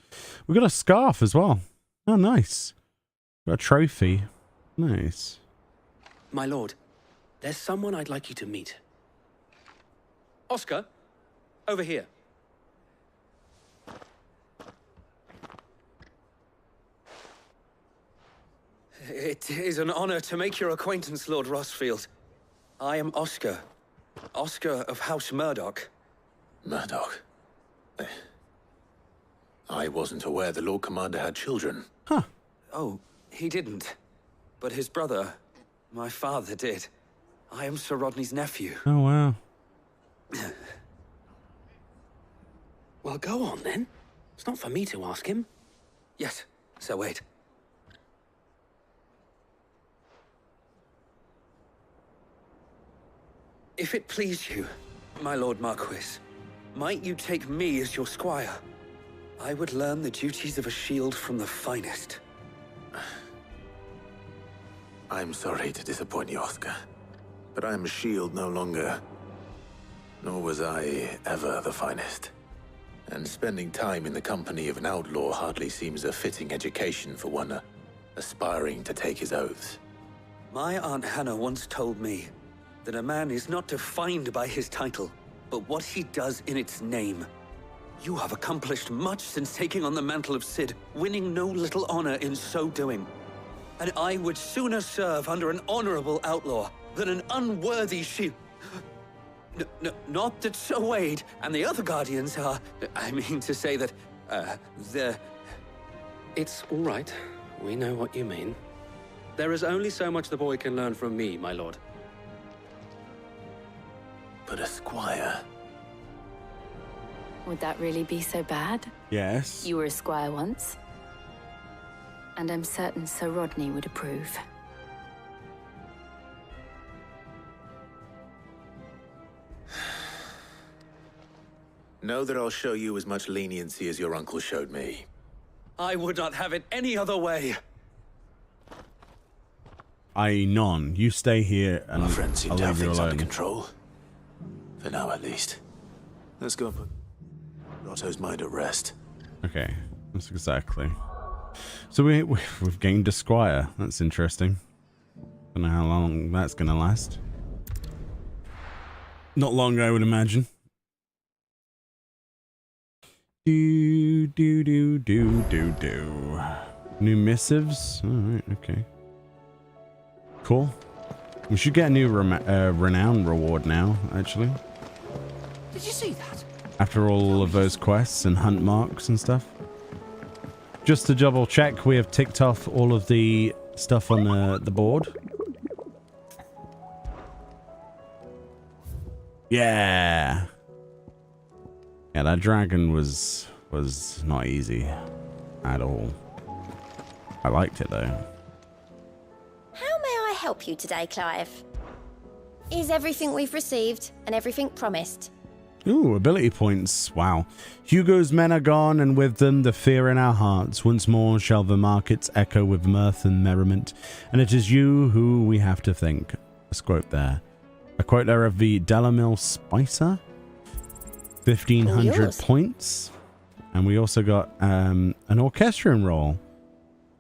We got a scarf as well. Oh, nice. Got a trophy. Nice. My lord, there's someone I'd like you to meet. Oscar, over here. It is an honor to make your acquaintance, Lord Rossfield. I am Oscar. Oscar of House Murdoch. Murdoch? I wasn't aware the Lord Commander had children. Huh. Oh, he didn't. But his brother, my father, did. I am Sir Rodney's nephew. Oh, wow. Well, go on then. It's not for me to ask him. Yes, Sir Wade. If it please you, my Lord Marquis, might you take me as your squire? I would learn the duties of a shield from the finest. I'm sorry to disappoint you, Oscar, but I'm a shield no longer. Nor was I ever the finest. And spending time in the company of an outlaw hardly seems a fitting education for one aspiring to take his oaths. My Aunt Hannah once told me that a man is not defined by his title, but what he does in its name. You have accomplished much since taking on the mantle of Cid, winning no little honor in so doing. And I would sooner serve under an honorable outlaw than an unworthy shield. Not that Sir Wade and the other Guardians are... I mean to say that, they're... It's all right. We know what you mean. There is only so much the boy can learn from me, my lord. But a squire... Would that really be so bad? Yes. You were a squire once. And I'm certain Sir Rodney would approve. Know that I'll show you as much leniency as your uncle showed me. I would not have it any other way. Non, you stay here and Our friends seem I'll to have leave you things under alone. control. For now, at least. Let's go and put Otto's mind at rest. Okay, that's exactly. So we've gained a squire. That's interesting. Don't know how long that's gonna last. Not long, I would imagine. Do. New missives. All right. Okay. Cool. We should get a new renown reward now. Actually. Did you see that? After all of those quests and hunt marks and stuff. Just to double check, we have ticked off all of the stuff on the board. Yeah. Yeah, that dragon was not easy at all. I liked it though. How may I help you today, Clive? Is everything we've received and everything promised? Ooh, ability points. Wow. Hugo's men are gone, and with them the fear in our hearts. Once more shall the markets echo with mirth and merriment, and it is you who we have to thank. A quote there. A quote there of the Dalamil Spicer. 1,500 points. And we also got an orchestrion roll.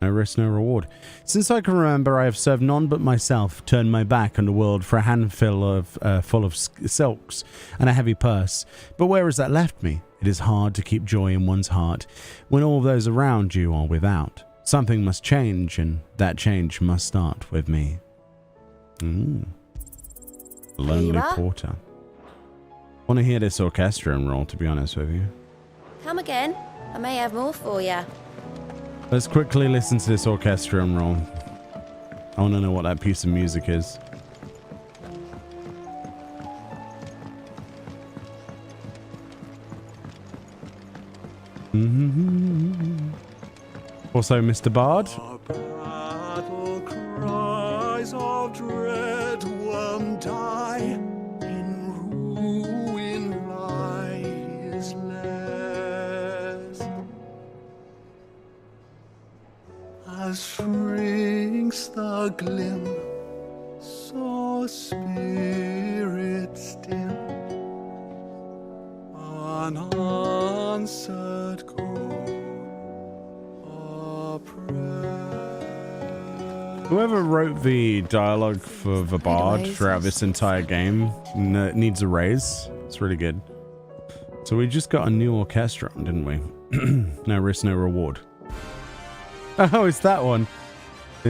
No risk, no reward. Since I can remember, I have served none but myself, turned my back on the world for a handful of full of silks and a heavy purse. But where has that left me? It is hard to keep joy in one's heart when all those around you are without. Something must change, and that change must start with me. Lonely Porter. Want to hear this orchestrion roll, to be honest with you. Come again. I may have more for you. Let's quickly listen to this orchestrion roll. I want to know what that piece of music is. Also, Mr. Bard. Battle cries of dread won't die. In ruin lies less. As shrinks the glim, so spirits dim, unanswered call of prayer. Whoever wrote the dialogue for the Bard throughout this entire game needs a raise. It's really good. So we just got a new orchestrion, didn't we? No risk, no reward. Oh, it's that one. I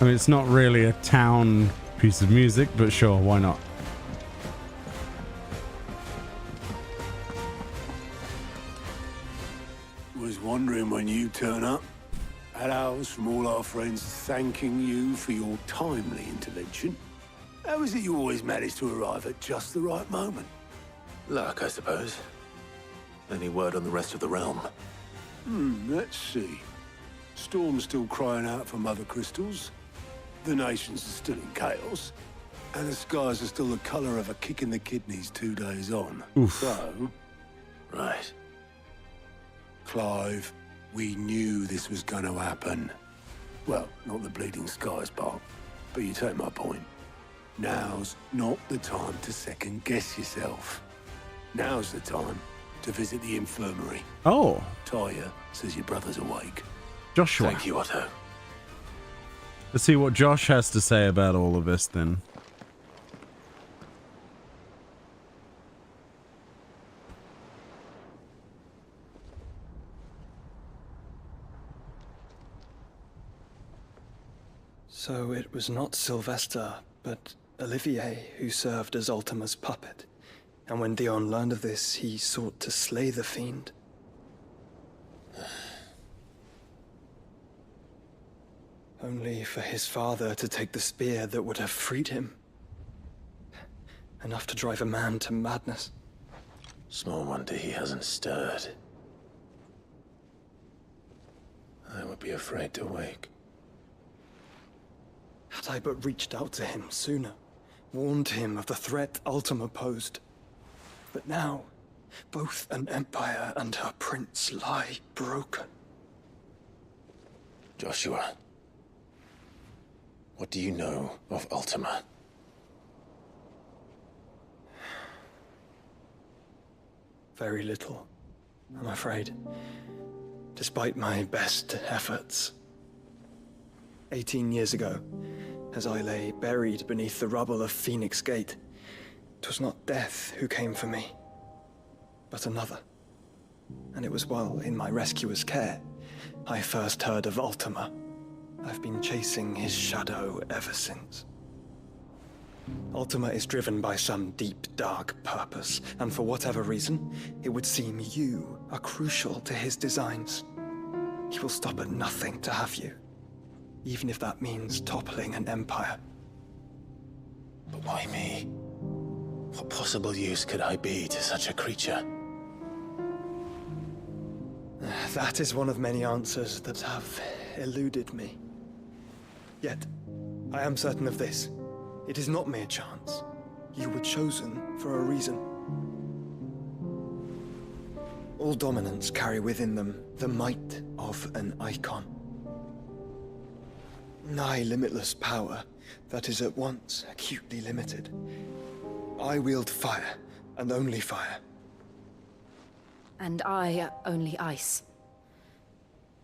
mean, it's not really a town piece of music, but sure, why not? Was wondering when you turn up. Hellos from all our friends thanking you for your timely intervention. How is it you always manage to arrive at just the right moment? Luck, I suppose. Any word on the rest of the realm? Let's see. Storm's still crying out for mother crystals. The nations are still in chaos. And the skies are still the colour of a kick in the kidneys 2 days on. Oof. So... Right. Clive, we knew this was going to happen. Well, not the bleeding skies part, but you take my point. Now's not the time to second-guess yourself. Now's the time to visit the infirmary. Oh. Taya says your brother's awake. Joshua. Thank you, Otto. Let's see what Josh has to say about all of this then. So it was not Sylvester, but Olivier who served as Ultima's puppet. And when Dion learned of this, he sought to slay the fiend. Only for his father to take the spear that would have freed him. Enough to drive a man to madness. Small wonder he hasn't stirred. I would be afraid to wake. Had I but reached out to him sooner, warned him of the threat Ultima posed. But now, both an empire and her prince lie broken. Joshua, what do you know of Ultima? Very little, I'm afraid. Despite my best efforts. 18 years ago, as I lay buried beneath the rubble of Phoenix Gate, 'twas not death who came for me, but another. And it was while in my rescuer's care, I first heard of Ultima. I've been chasing his shadow ever since. Ultima is driven by some deep, dark purpose, and for whatever reason, it would seem you are crucial to his designs. He will stop at nothing to have you, even if that means toppling an empire. But why me? What possible use could I be to such a creature? That is one of many answers that have eluded me. Yet, I am certain of this. It is not mere chance. You were chosen for a reason. All dominants carry within them the might of an icon. Nigh limitless power that is at once acutely limited. I wield fire, and only fire. And I only ice.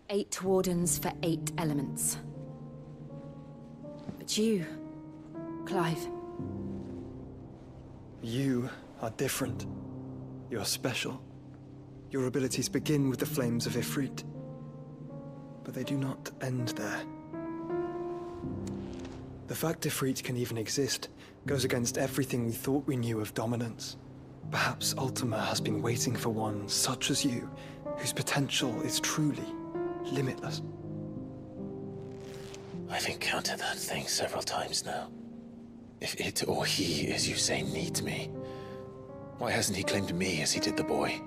8 wardens for 8 elements. But you, Clive. You are different. You're special. Your abilities begin with the flames of Ifrit. But they do not end there. The fact Ifrit can even exist goes against everything we thought we knew of dominance. Perhaps Ultima has been waiting for one such as you, whose potential is truly limitless. I've encountered that thing several times now. If it or he, as you say, needs me, why hasn't he claimed me as he did the boy?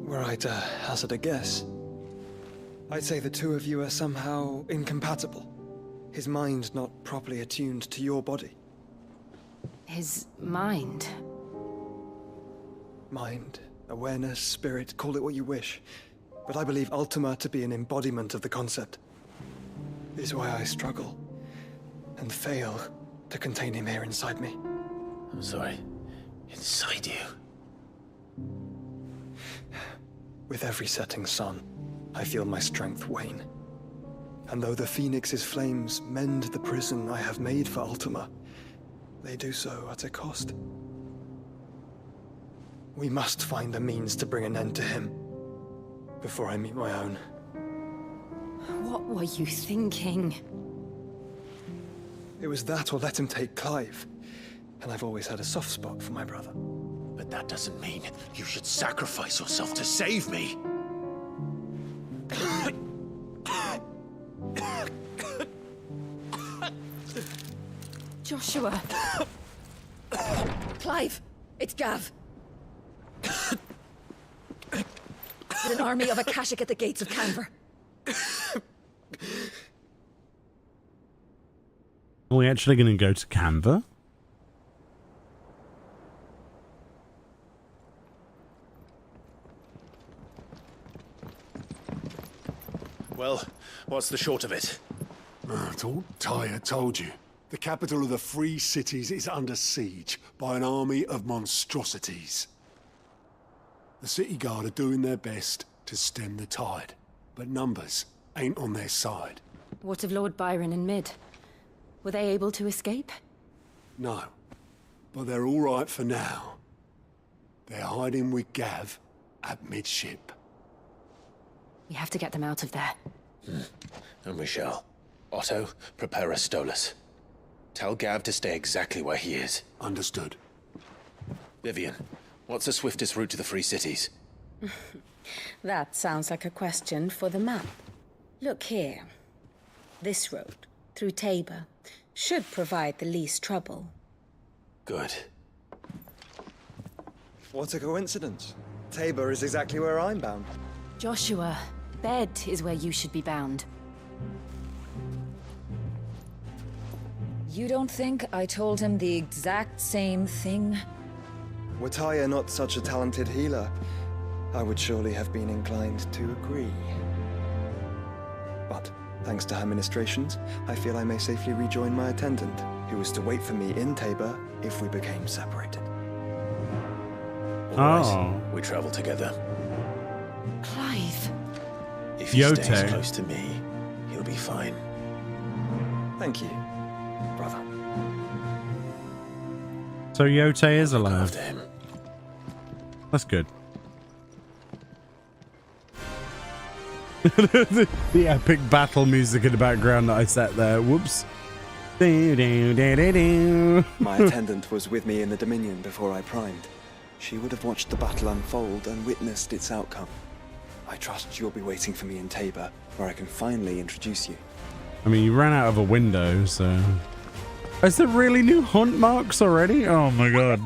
Were I to hazard a guess, I'd say the two of you are somehow incompatible. His mind not properly attuned to your body. His mind? Mind, awareness, spirit, call it what you wish. But I believe Ultima to be an embodiment of the concept. This is why I struggle and fail to contain him here inside me. I'm sorry. Inside you? With every setting sun, I feel my strength wane. And though the Phoenix's flames mend the prison I have made for Ultima, they do so at a cost. We must find a means to bring an end to him before I meet my own. What were you thinking? It was that or let him take Clive. And I've always had a soft spot for my brother. But that doesn't mean you should sacrifice yourself to save me. Joshua. Clive, it's Gav. With an army of Akashic at the gates of Canver. Are we actually going to go to Canva? Well, what's the short of it? It's all Tyre told you. The capital of the Free Cities is under siege by an army of monstrosities. The city guard are doing their best to stem the tide, but numbers ain't on their side. What of Lord Byron and Mid? Were they able to escape? No, but they're all right for now. They're hiding with Gav at midship. We have to get them out of there. And we shall. Otto, prepare a Stolas. Tell Gav to stay exactly where he is. Understood. Vivian, what's the swiftest route to the Free Cities? That sounds like a question for the map. Look here. This road, through Tabor, should provide the least trouble. Good. What a coincidence. Tabor is exactly where I'm bound. Joshua, bed is where you should be bound. You don't think I told him the exact same thing? Were Tyre not such a talented healer, I would surely have been inclined to agree. But, thanks to her ministrations, I feel I may safely rejoin my attendant, who was to wait for me in Tabor if we became separated. All right, we travel together. Clive. If he Yote. stays close to me, he'll be fine. Thank you, brother. So Yote is alive. After him. That's good. the epic battle music in the background that I set there. Whoops. My attendant was with me in the Dominion before I primed. She would have watched the battle unfold and witnessed its outcome. I trust you'll be waiting for me in Tabor, where I can finally introduce you. I mean, you ran out of a window, so... Is there really new hunt marks already? Oh my god.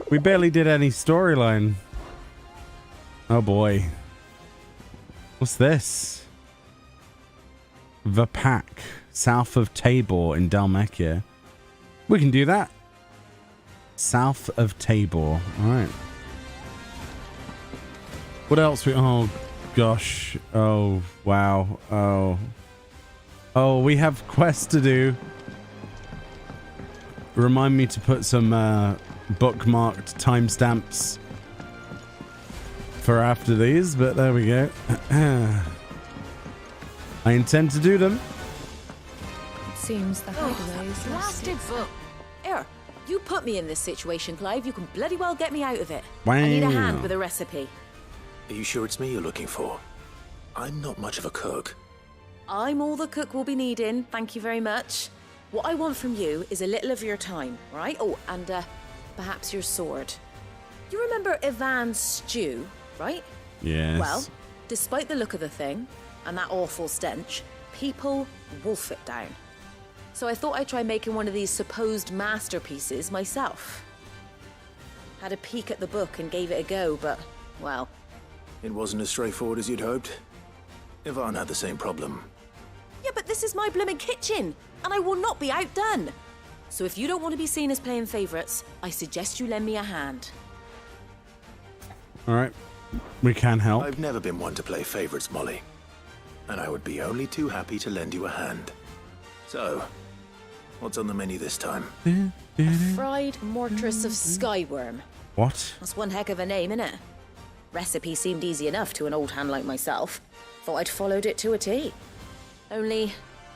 We barely did any storyline. Oh boy. What's this? The Pack, south of Tabor in Dalmechia. We can do that. South of Tabor. All right. What else? Oh gosh. Oh wow. Oh, we have quests to do. Remind me to put some bookmarked timestamps for after these, but there we go. I intend to do them. It seems the hideaway is Blasted book. Here, you put me in this situation, Clive. You can bloody well get me out of it. Wow. I need a hand with a recipe. Are you sure it's me you're looking for? I'm not much of a cook. I'm all the cook will be needing. Thank you very much. What I want from you is a little of your time, right? Oh, and perhaps your sword. You remember Ivan's stew, right? Yes. Well, despite the look of the thing and that awful stench, people wolf it down. So I thought I'd try making one of these supposed masterpieces myself. Had a peek at the book and gave it a go, but, well... It wasn't as straightforward as you'd hoped. Ivan had the same problem. Yeah, but this is my blimmin' kitchen, and I will not be outdone. So if you don't want to be seen as playing favourites, I suggest you lend me a hand. All right. We can help. I've never been one to play favourites, Molly. And I would be only too happy to lend you a hand. So, what's on the menu this time? A fried mortress of skyworm. What? That's one heck of a name, innit? Recipe seemed easy enough to an old hand like myself. Thought I'd followed it to a T. Only,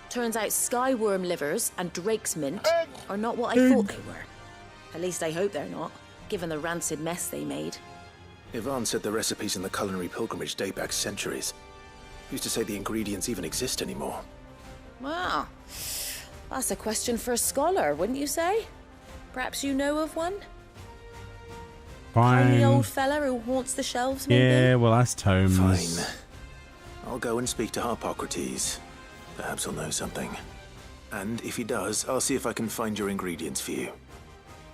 turns out skyworm livers and drake's mint are not what I thought they were. At least I hope they're not, given the rancid mess they made. Ivan said the recipes in the culinary pilgrimage date back centuries. Who's to say the ingredients even exist anymore? Wow. That's a question for a scholar, wouldn't you say? Perhaps you know of one? Fine. Tiny old fella who haunts the shelves, maybe? Yeah, well, that's Tomes. Fine. I'll go and speak to Harpocrates. Perhaps he'll know something. And if he does, I'll see if I can find your ingredients for you.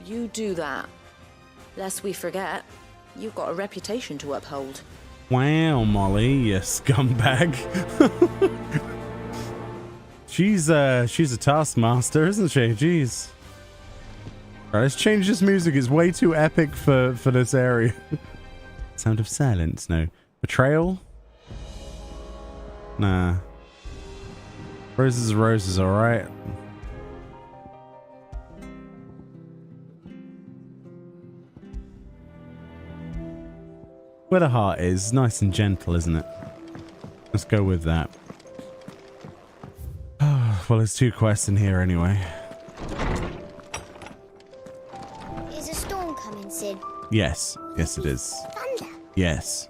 You do that. Lest we forget, you've got a reputation to uphold. Wow, Molly, you scumbag. She's a taskmaster, isn't she? Jeez. Alright, let's change this music. It's way too epic for this area. Sound of silence? No. Betrayal? Nah. Roses are roses, alright. Where the heart is, nice and gentle, isn't it? Let's go with that. Oh, well, there's 2 quests in here anyway. Is a storm coming, Sid? Yes. Yes, it is. Thunder? Yes.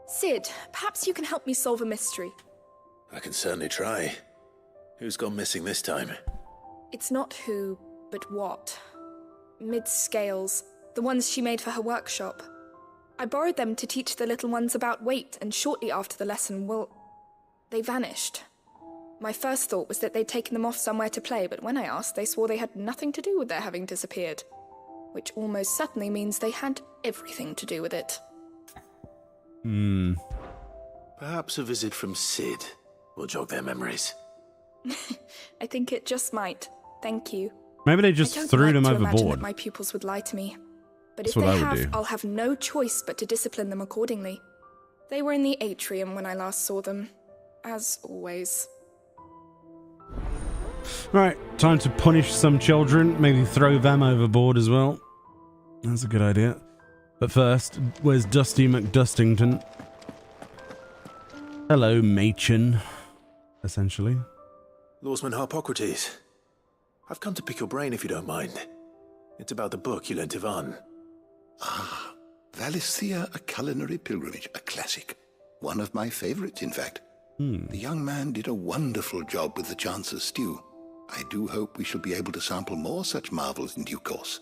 Sid, perhaps you can help me solve a mystery. I can certainly try. Who's gone missing this time? It's not who, but what. Mid's scales, the ones she made for her workshop. I borrowed them to teach the little ones about weight, and shortly after the lesson, well, they vanished. My first thought was that they'd taken them off somewhere to play, but when I asked, they swore they had nothing to do with their having disappeared. Which almost certainly means they had everything to do with it. Perhaps a visit from Sid will jog their memories. I think it just might. Thank you. Maybe they just threw them I don't like to imagine overboard. that my pupils would lie to me. But That's if what they I would have, do. I'll have no choice but to discipline them accordingly. They were in the atrium when I last saw them, as always. Right, time to punish some children. Maybe throw them overboard as well. That's a good idea. But first, where's Dusty McDustington? Hello, Machin. Essentially. Lawsman Harpocrates. I've come to pick your brain if you don't mind. It's about the book you lent Ivan. Ah, Valisthea, A Culinary Pilgrimage, a classic. One of my favorites, in fact. The young man did a wonderful job with the Chance's stew. I do hope we shall be able to sample more such marvels in due course.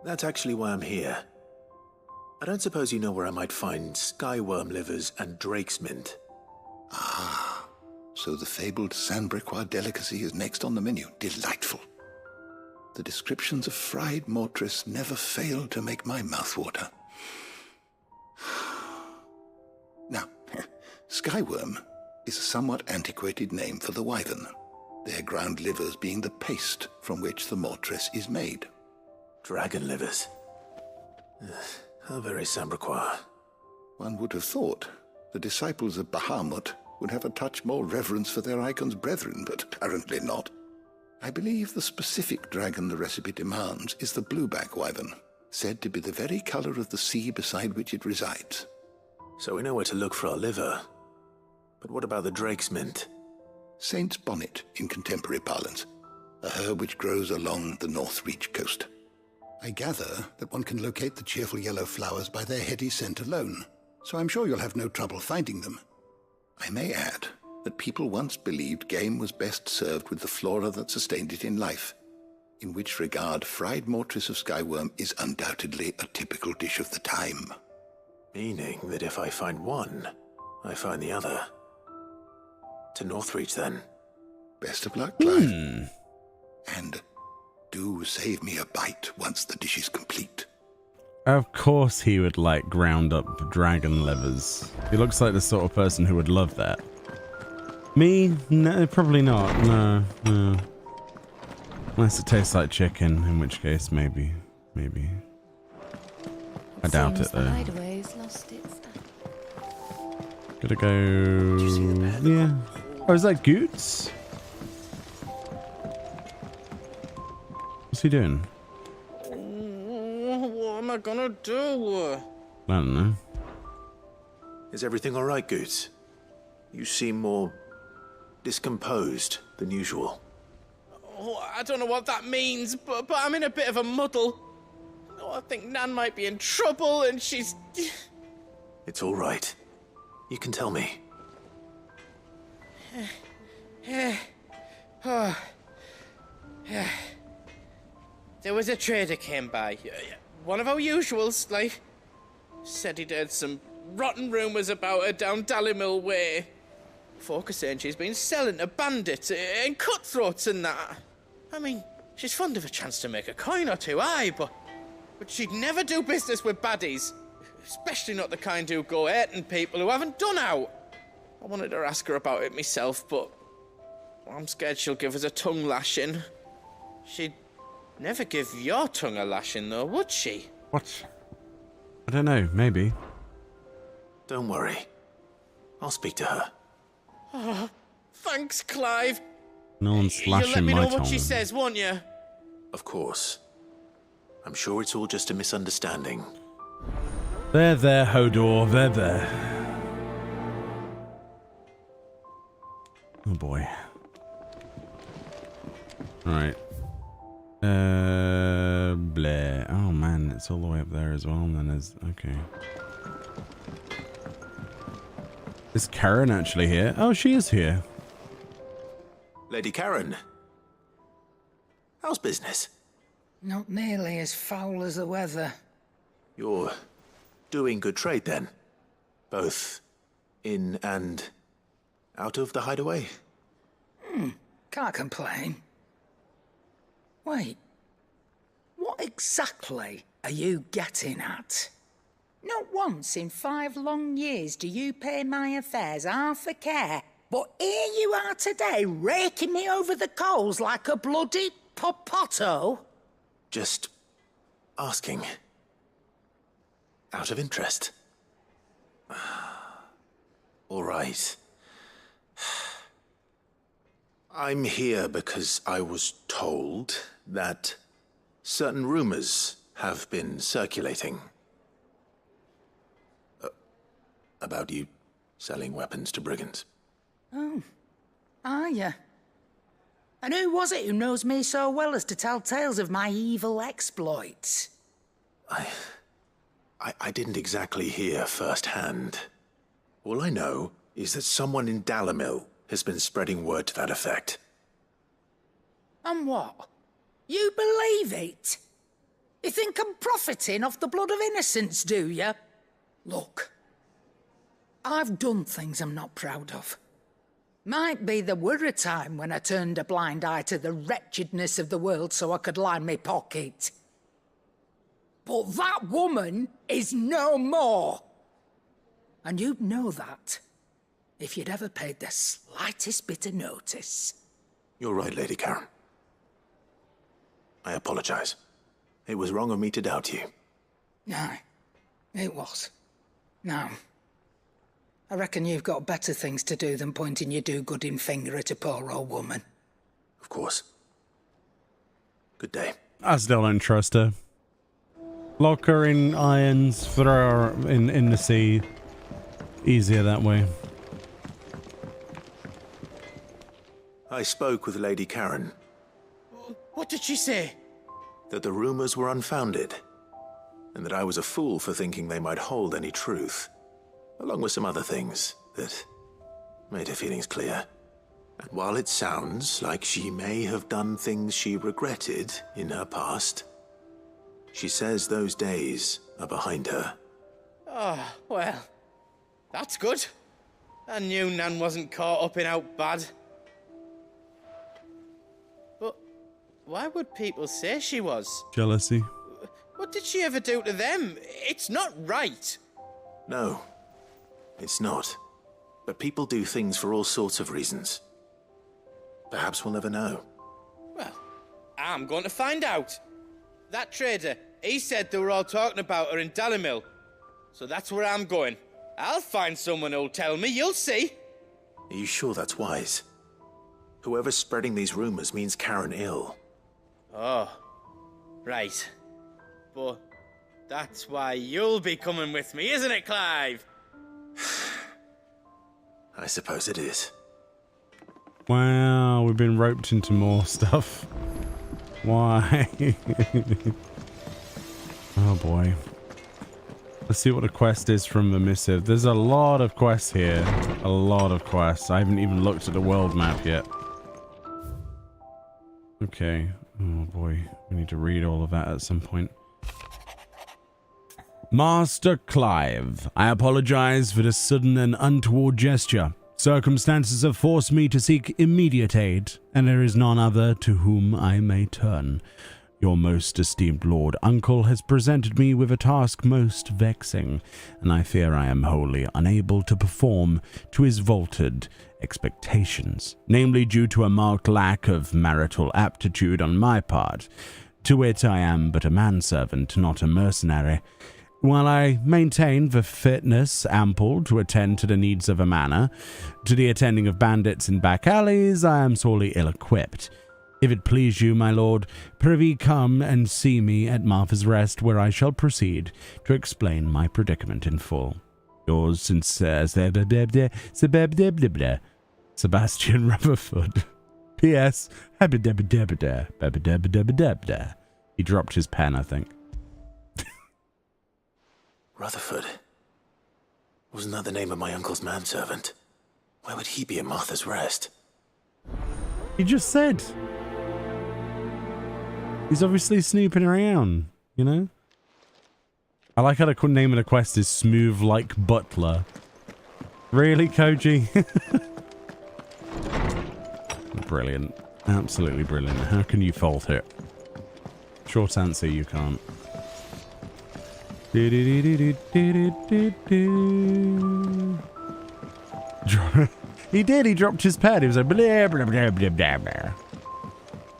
That's actually why I'm here. I don't suppose you know where I might find skyworm livers and drake's mint. Ah, so the fabled Sanbriquois delicacy is next on the menu. Delightful. The descriptions of fried mortress never fail to make my mouth water. Now, Skyworm is a somewhat antiquated name for the wyvern, their ground livers being the paste from which the mortress is made. Dragon livers. How very Sambraquois. One would have thought the disciples of Bahamut would have a touch more reverence for their icon's brethren, but apparently not. I believe the specific dragon the recipe demands is the blueback wyvern, said to be the very color of the sea beside which it resides. So we know where to look for our liver. But what about the drake's mint? Saint's bonnet in contemporary parlance, a herb which grows along the Northreach coast. I gather that one can locate the cheerful yellow flowers by their heady scent alone, so I'm sure you'll have no trouble finding them. I may add that people once believed game was best served with the flora that sustained it in life, in which regard fried mortress of Skyworm is undoubtedly a typical dish of the time. Meaning that if I find one, I find the other. To Northreach, then. Best of luck, Clive. And do save me a bite once the dish is complete. Of course he would like ground up dragon livers. He looks like the sort of person who would love that. Me? No, probably not. No. Unless it tastes like chicken, in which case maybe. I doubt it though. Gotta go. Yeah. Oh, is that Goots? What's he doing? What am I gonna do? I don't know. Is everything all right, Goots? You seem more discomposed than usual. Oh, I don't know what that means, but I'm in a bit of a muddle. Oh, I think Nan might be in trouble, and she's... It's all right. You can tell me. There was a trader came by. One of our usuals, like... Said he'd heard some rotten rumours about her down Dalimil Way. Folk are saying she's been selling to bandits and cutthroats and that. I mean, she's fond of a chance to make a coin or two, aye, but she'd never do business with baddies. Especially not the kind who go hating people who haven't done out. I wanted to ask her about it myself, but I'm scared she'll give us a tongue lashing. She'd never give your tongue a lashing, though, would she? What? I don't know, maybe. Don't worry. I'll speak to her. Oh, thanks, Clive. No one's slashing You'll let me my know tongue. what she says, won't you? Of course. I'm sure it's all just a misunderstanding. There, Hodor, there. Oh boy. Alright. Bleh. Oh man, it's all the way up there as well, and then there's... Okay. Is Karen actually here? Oh, she is here. Lady Karen. How's business? Not nearly as foul as the weather. You're doing good trade then? Both in and out of the hideaway? Can't complain. Wait. What exactly are you getting at? Not once in 5 long years do you pay my affairs half a care, but here you are today raking me over the coals like a bloody popoto? Just asking. Out of interest. All right. I'm here because I was told that certain rumors have been circulating. About you selling weapons to brigands. Oh, are you? And who was it who knows me so well as to tell tales of my evil exploits? I didn't exactly hear firsthand. All I know is that someone in Dalimil has been spreading word to that effect. And what? You believe it? You think I'm profiting off the blood of innocents, do you? Look, I've done things I'm not proud of. Might be there were a time when I turned a blind eye to the wretchedness of the world so I could line my pocket. But that woman is no more. And you'd know that if you'd ever paid the slightest bit of notice. You're right, Lady Karen. I apologize. It was wrong of me to doubt you. No, it was. No. I reckon you've got better things to do than pointing your do-gooding finger at a poor old woman. Of course. Good day. I still don't trust her. Lock her in irons, throw her in the sea. Easier that way. I spoke with Lady Karen. What did she say? That the rumors were unfounded, and that I was a fool for thinking they might hold any truth, along with some other things that made her feelings clear. And while it sounds like she may have done things she regretted in her past, she says those days are behind her. Oh, well, that's good. I knew Nan wasn't caught up in out bad. But why would people say she was? Jealousy. What did she ever do to them? It's not right. No, it's not. But people do things for all sorts of reasons. Perhaps we'll never know. Well, I'm going to find out. That trader, he said they were all talking about her in Dalimil. So that's where I'm going. I'll find someone who'll tell me, you'll see. Are you sure that's wise? Whoever's spreading these rumors means Karen ill. Oh, right. But that's why you'll be coming with me, isn't it, Clive? I suppose it is. Wow, we've been roped into more stuff. Why? Oh boy. Let's see what the quest is from the missive. There's a lot of quests here. A lot of quests. I haven't even looked at the world map yet. Okay. Oh boy. We need to read all of that at some point. Master Clive, I apologize for the sudden and untoward gesture. Circumstances have forced me to seek immediate aid, and there is none other to whom I may turn. Your most esteemed Lord Uncle has presented me with a task most vexing, and I fear I am wholly unable to perform to his vaulted expectations, namely due to a marked lack of marital aptitude on my part. To wit, I am but a manservant, not a mercenary. While I maintain the fitness ample to attend to the needs of a manor, to the attending of bandits in back alleys, I am sorely ill-equipped. If it please you, my lord, prithee come and see me at Martha's Rest, where I shall proceed to explain my predicament in full. Yours sincerely, Sebastian Rutherford. P.S. He dropped his pen, I think. Rutherford? Wasn't that the name of my uncle's manservant? Why would he be at Martha's Rest? He just said. He's obviously snooping around, you know? I like how the name of the quest is Smooth Like Butler. Really, Koji? Brilliant. Absolutely brilliant. How can you fault it? Short answer, you can't. He did. He dropped his pen. He was like, blah, blah, blah, blah, blah, blah.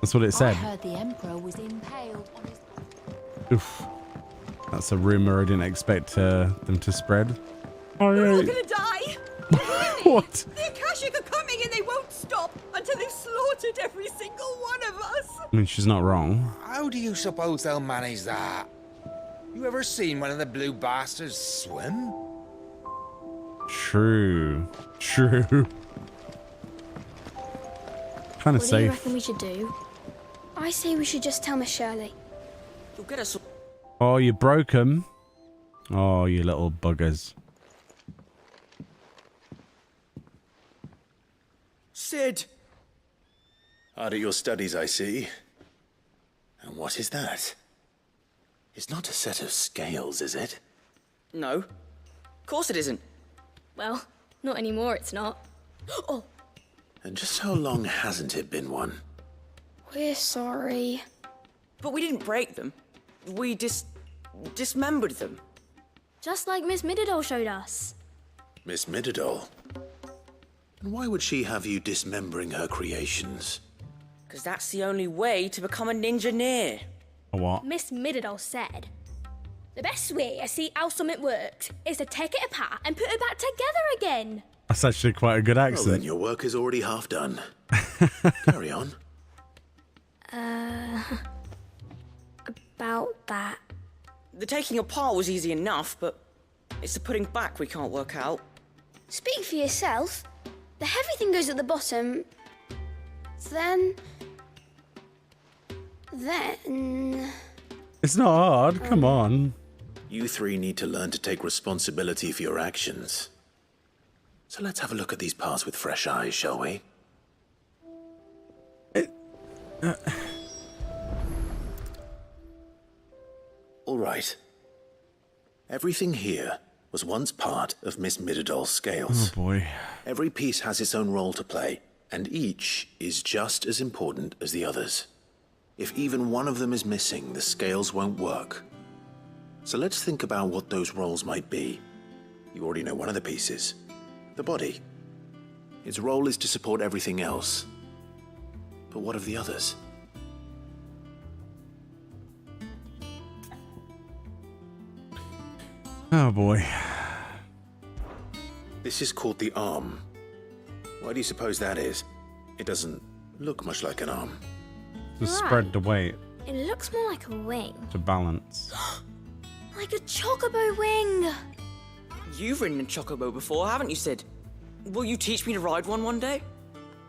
That's what it said. I heard the Emperor was impaled on his... Oof. That's a rumor I didn't expect them to spread. We're all gonna die! What? The Akashic are coming and they won't stop until they've slaughtered every single one of us! I mean, she's not wrong. How do you suppose they'll manage that? You ever seen one of the blue bastards swim? True. True. Kind of What do you safe. reckon we should do? I say we should just tell Miss Shirley. You'll get us... Oh, you broke 'em. Oh, you little buggers. Sid! Hard at your studies, I see. And what is that? It's not a set of scales, is it? No. Of course it isn't. Well, not anymore, it's not. Oh, And just how long hasn't it been one? we're sorry. But we didn't break them. We dismembered them. Just like Miss Mididol showed us. Miss Mididol? And why would she have you dismembering her creations? Because that's the only way to become a ninja-neer. A what? Miss Mididol said, the best way to see how something worked is to take it apart and put it back together again. That's actually quite a good Well, accent. then your work is already half done. Carry on. About that. The taking apart was easy enough, but it's the putting back we can't work out. Speak for yourself. The heavy thing goes at the bottom. Then... It's not hard. Come on. You three need to learn to take responsibility for your actions. So let's have a look at these parts with fresh eyes, shall we? All right. Everything here was once part of Miss Mididol's scales. Oh boy. Every piece has its own role to play, and each is just as important as the others. If even one of them is missing, the scales won't work. So let's think about what those roles might be. You already know one of the pieces. The body. Its role is to support everything else. But what of the others? Oh boy. This is called the arm. Why do you suppose that is? It doesn't look much like an arm. To spread the weight. It looks more like a wing. To balance. Like a chocobo wing. You've ridden a chocobo before, haven't you, Sid? Will you teach me to ride one day?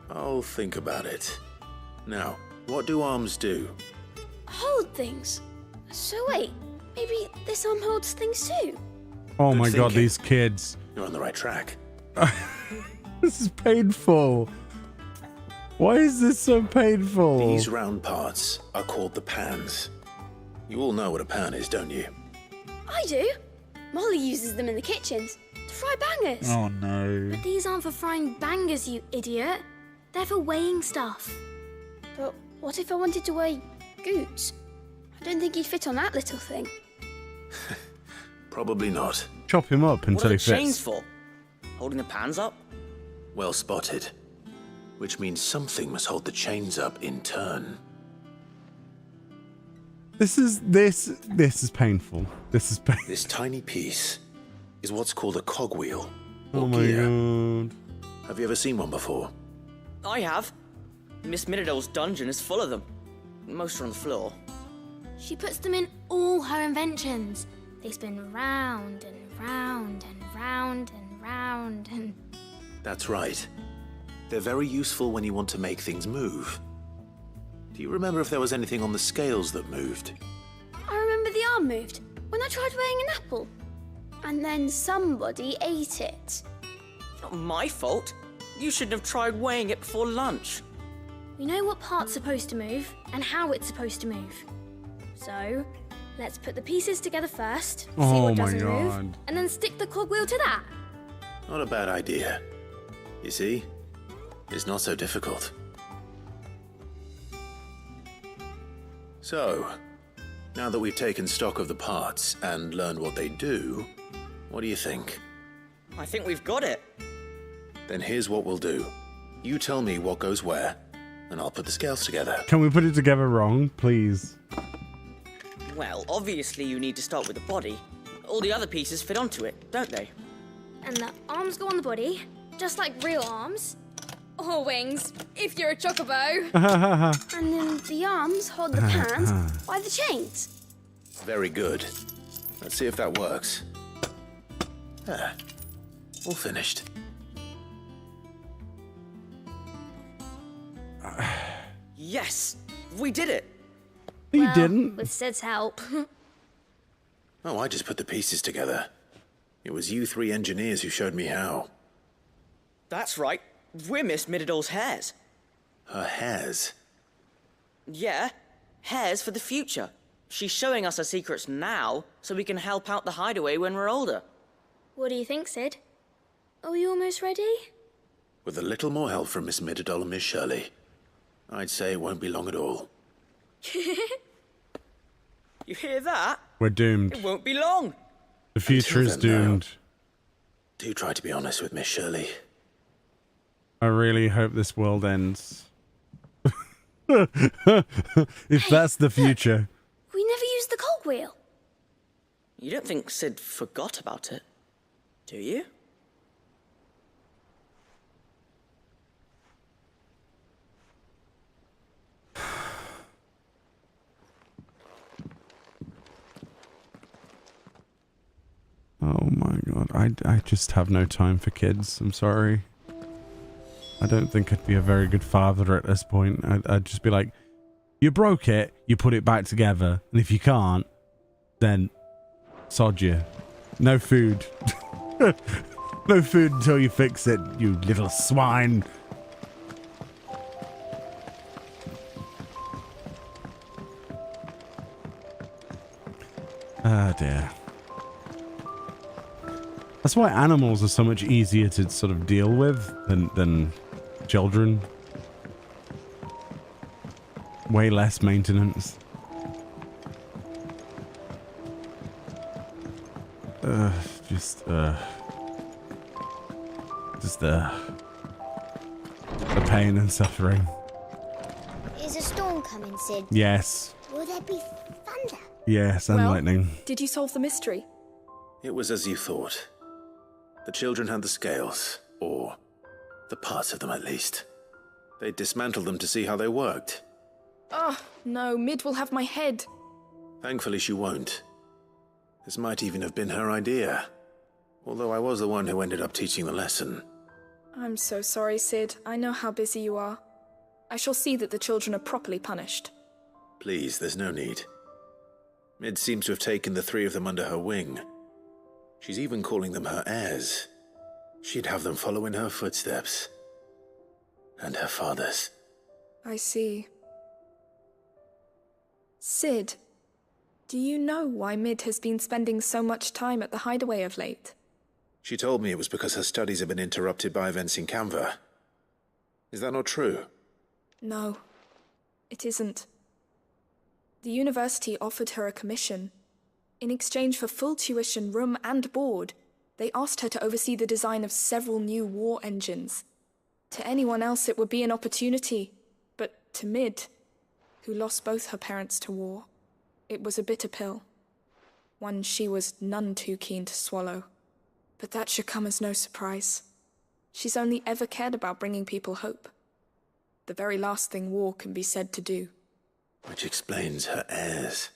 I'll think about it. Now, what do arms do? Hold things. So wait, maybe this arm holds things too? Oh Good my god, thinking. these kids. You're on the right track. This is painful. Why is this so painful? These round parts are called the pans. You all know what a pan is, don't you? I do. Molly uses them in the kitchens to fry bangers. Oh no. But these aren't for frying bangers, you idiot. They're for weighing stuff. But what if I wanted to weigh Goots? I don't think he'd fit on that little thing. Probably not. Chop him up What until are he the chains fits. for? Holding the pans up? Well spotted. Which means something must hold the chains up in turn. This is painful. This is painful. This tiny piece is what's called a cogwheel. Oh or my gear. god. Have you ever seen one before? I have. Miss Mididol's dungeon is full of them. Most are on the floor. She puts them in all her inventions. They spin round and round and round and round and... That's right. They're very useful when you want to make things move. Do you remember if there was anything on the scales that moved? I remember the arm moved when I tried weighing an apple. And then somebody ate it. Not my fault. You shouldn't have tried weighing it before lunch. We know what part's supposed to move and how it's supposed to move. So, let's put the pieces together first, see Oh what my doesn't move, god. and then stick the cogwheel to that. Not a bad idea. You see? It's not so difficult. So, now that we've taken stock of the parts and learned what they do, what do you think? I think we've got it. Then here's what we'll do. You tell me what goes where, and I'll put the scales together. Can we put it together wrong, please? Well, obviously you need to start with the body. All the other pieces fit onto it, don't they? And the arms go on the body, just like real arms. Or wings, if you're a chocobo. And then the arms hold the pans by the chains. Very good. Let's see if that works. Ah, all finished. Yes! We did it! You didn't. With Sid's help. Oh, I just put the pieces together. It was you three engineers who showed me how. That's right. We're Miss Mididol's hairs. Her hairs? Yeah, hairs for the future. She's showing us her secrets now, so we can help out the hideaway when we're older. What do you think, Sid? Are we almost ready? With a little more help from Miss Mididol and Miss Shirley, I'd say it won't be long at all. You hear that? We're doomed. It won't be long. The future is Until then, doomed. Do try to be honest with me, Shirley. I really hope this world ends. If that's the future. We never used the cogwheel. You don't think Sid forgot about it, do you? Oh my god, I just have no time for kids. I'm sorry. I don't think I'd be a very good father at this point. I'd just be like, you broke it, you put it back together. And if you can't, then sod you. No food. No food until you fix it, you little swine. Oh dear. That's why animals are so much easier to sort of deal with than children. Way less maintenance. Just the pain and suffering. Is a storm coming, Sid? Yes. Will there be thunder? Yes, and lightning. Did you solve the mystery? It was as you thought. The children had the scales, or the parts of them at least. They dismantled them to see how they worked. Oh, no, Mid will have my head. Thankfully she won't. This might even have been her idea. Although I was the one who ended up teaching the lesson. I'm so sorry, Sid. I know how busy you are. I shall see that the children are properly punished. Please, there's no need. Mid seems to have taken the three of them under her wing. She's even calling them her heirs. She'd have them follow in her footsteps. And her father's. I see. Sid, do you know why Mid has been spending so much time at the hideaway of late? She told me it was because her studies have been interrupted by events in Canva. Is that not true? No, it isn't. The university offered her a commission. In exchange for full tuition, room and board, they asked her to oversee the design of several new war engines. To anyone else it would be an opportunity, but to Mid, who lost both her parents to war, it was a bitter pill. One she was none too keen to swallow. But that should come as no surprise. She's only ever cared about bringing people hope. The very last thing war can be said to do. Which explains her heirs.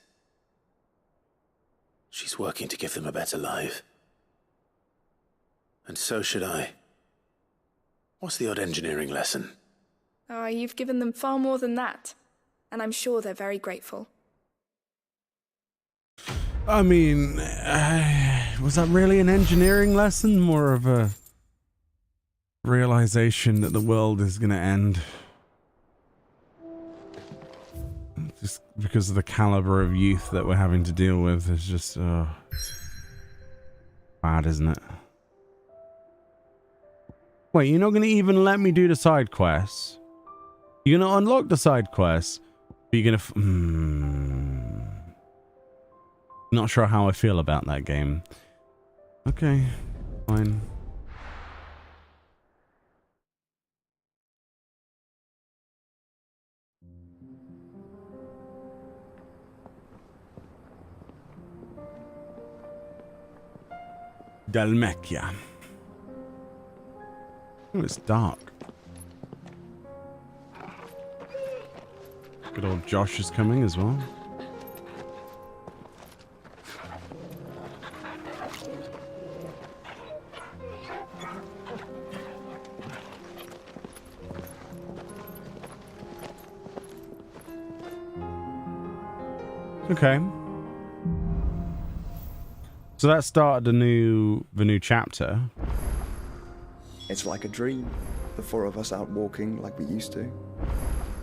She's working to give them a better life. And so should I. What's the odd engineering lesson? Oh, you've given them far more than that. And I'm sure they're very grateful. I mean, was that really an engineering lesson? More of a realization that the world is going to end. Just because of the caliber of youth that we're having to deal with is just bad, isn't it? Wait, you're not going to even let me do the side quests? You're going to unlock the side quests, but you're going to... Not sure how I feel about that game. Okay, fine. Dalmecchia. Oh, it's dark. Good old Josh is coming as well. Okay. So that started the new chapter. It's like a dream. The four of us out walking like we used to.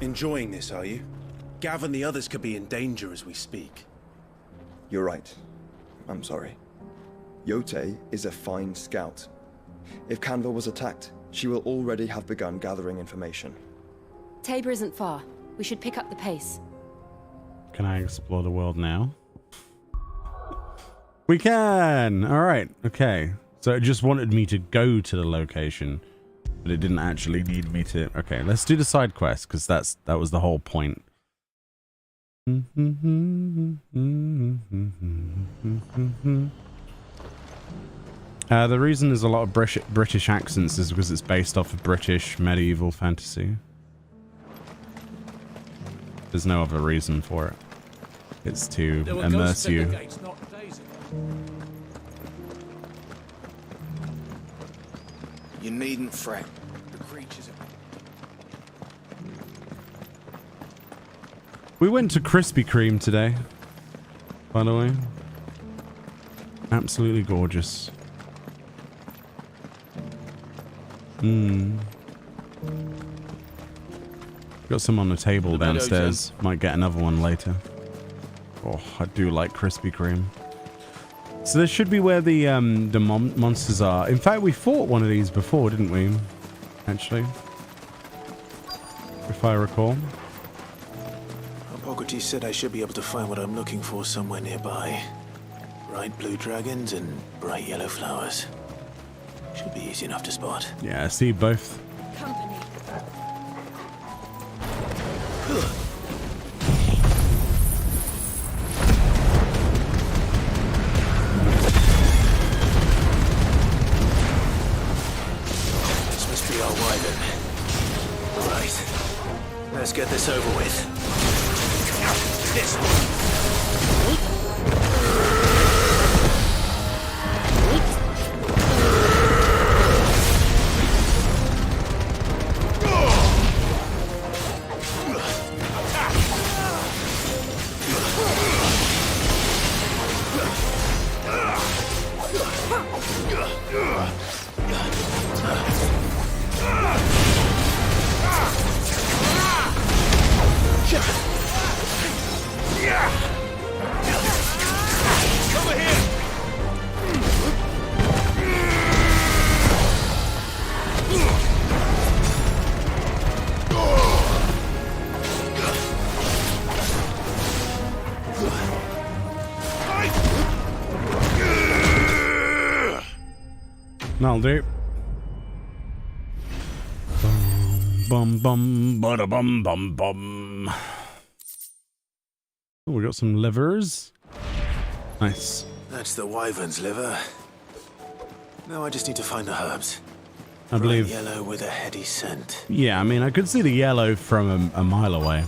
Enjoying this, are you? Gav and the others could be in danger as we speak. You're right. I'm sorry. Yote is a fine scout. If Canva was attacked, she will already have begun gathering information. Tabor isn't far. We should pick up the pace. Can I explore the world now? We can! Alright, okay. So it just wanted me to go to the location, but it didn't actually need me to. Okay, let's do the side quest because that was the whole point. The reason there's a lot of British accents is because it's based off of British medieval fantasy. There's no other reason for it. It's to immerse you. You needn't fret. The creatures are... We went to Krispy Kreme today, by the way. Absolutely gorgeous. Got some on the table downstairs. Might get another one later. Oh, I do like Krispy Kreme. So this should be where the monsters are. In fact, we fought one of these before, didn't we? Actually, if I recall. Hippocrates said I should be able to find what I'm looking for somewhere nearby. Bright blue dragons and bright yellow flowers. Should be easy enough to spot. Yeah, I see both. Company. This must be our wyvern. Right. Let's get this over with. This one. That'll do. Bum bum bada bum bum bum. Oh, we got some livers. Nice. That's the wyvern's liver. Now I just need to find the herbs. I believe. Bright yellow with a heady scent. Yeah, I mean, I could see the yellow from a mile away.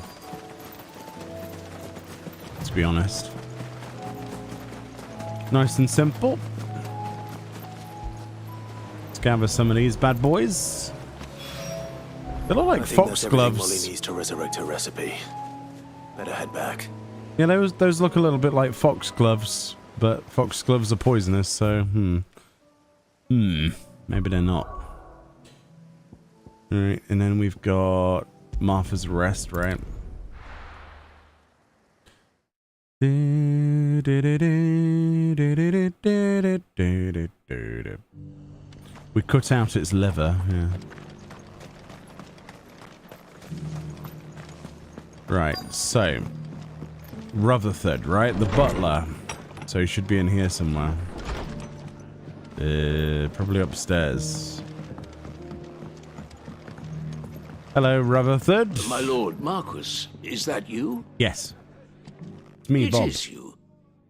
To be honest. Nice and simple. Let's gather some of these bad boys. They look like foxgloves. Molly needs to resurrect her recipe. Better head back. Yeah, those look a little bit like foxgloves, but foxgloves are poisonous, so maybe they're not. All right, and then we've got Martha's Rest, right? We cut out its liver, yeah. Right, so Rutherford, right? The butler. So he should be in here somewhere. Probably upstairs. Hello, Rutherford. My lord Marquis, is that you? Yes. It's me, Bob. It is you.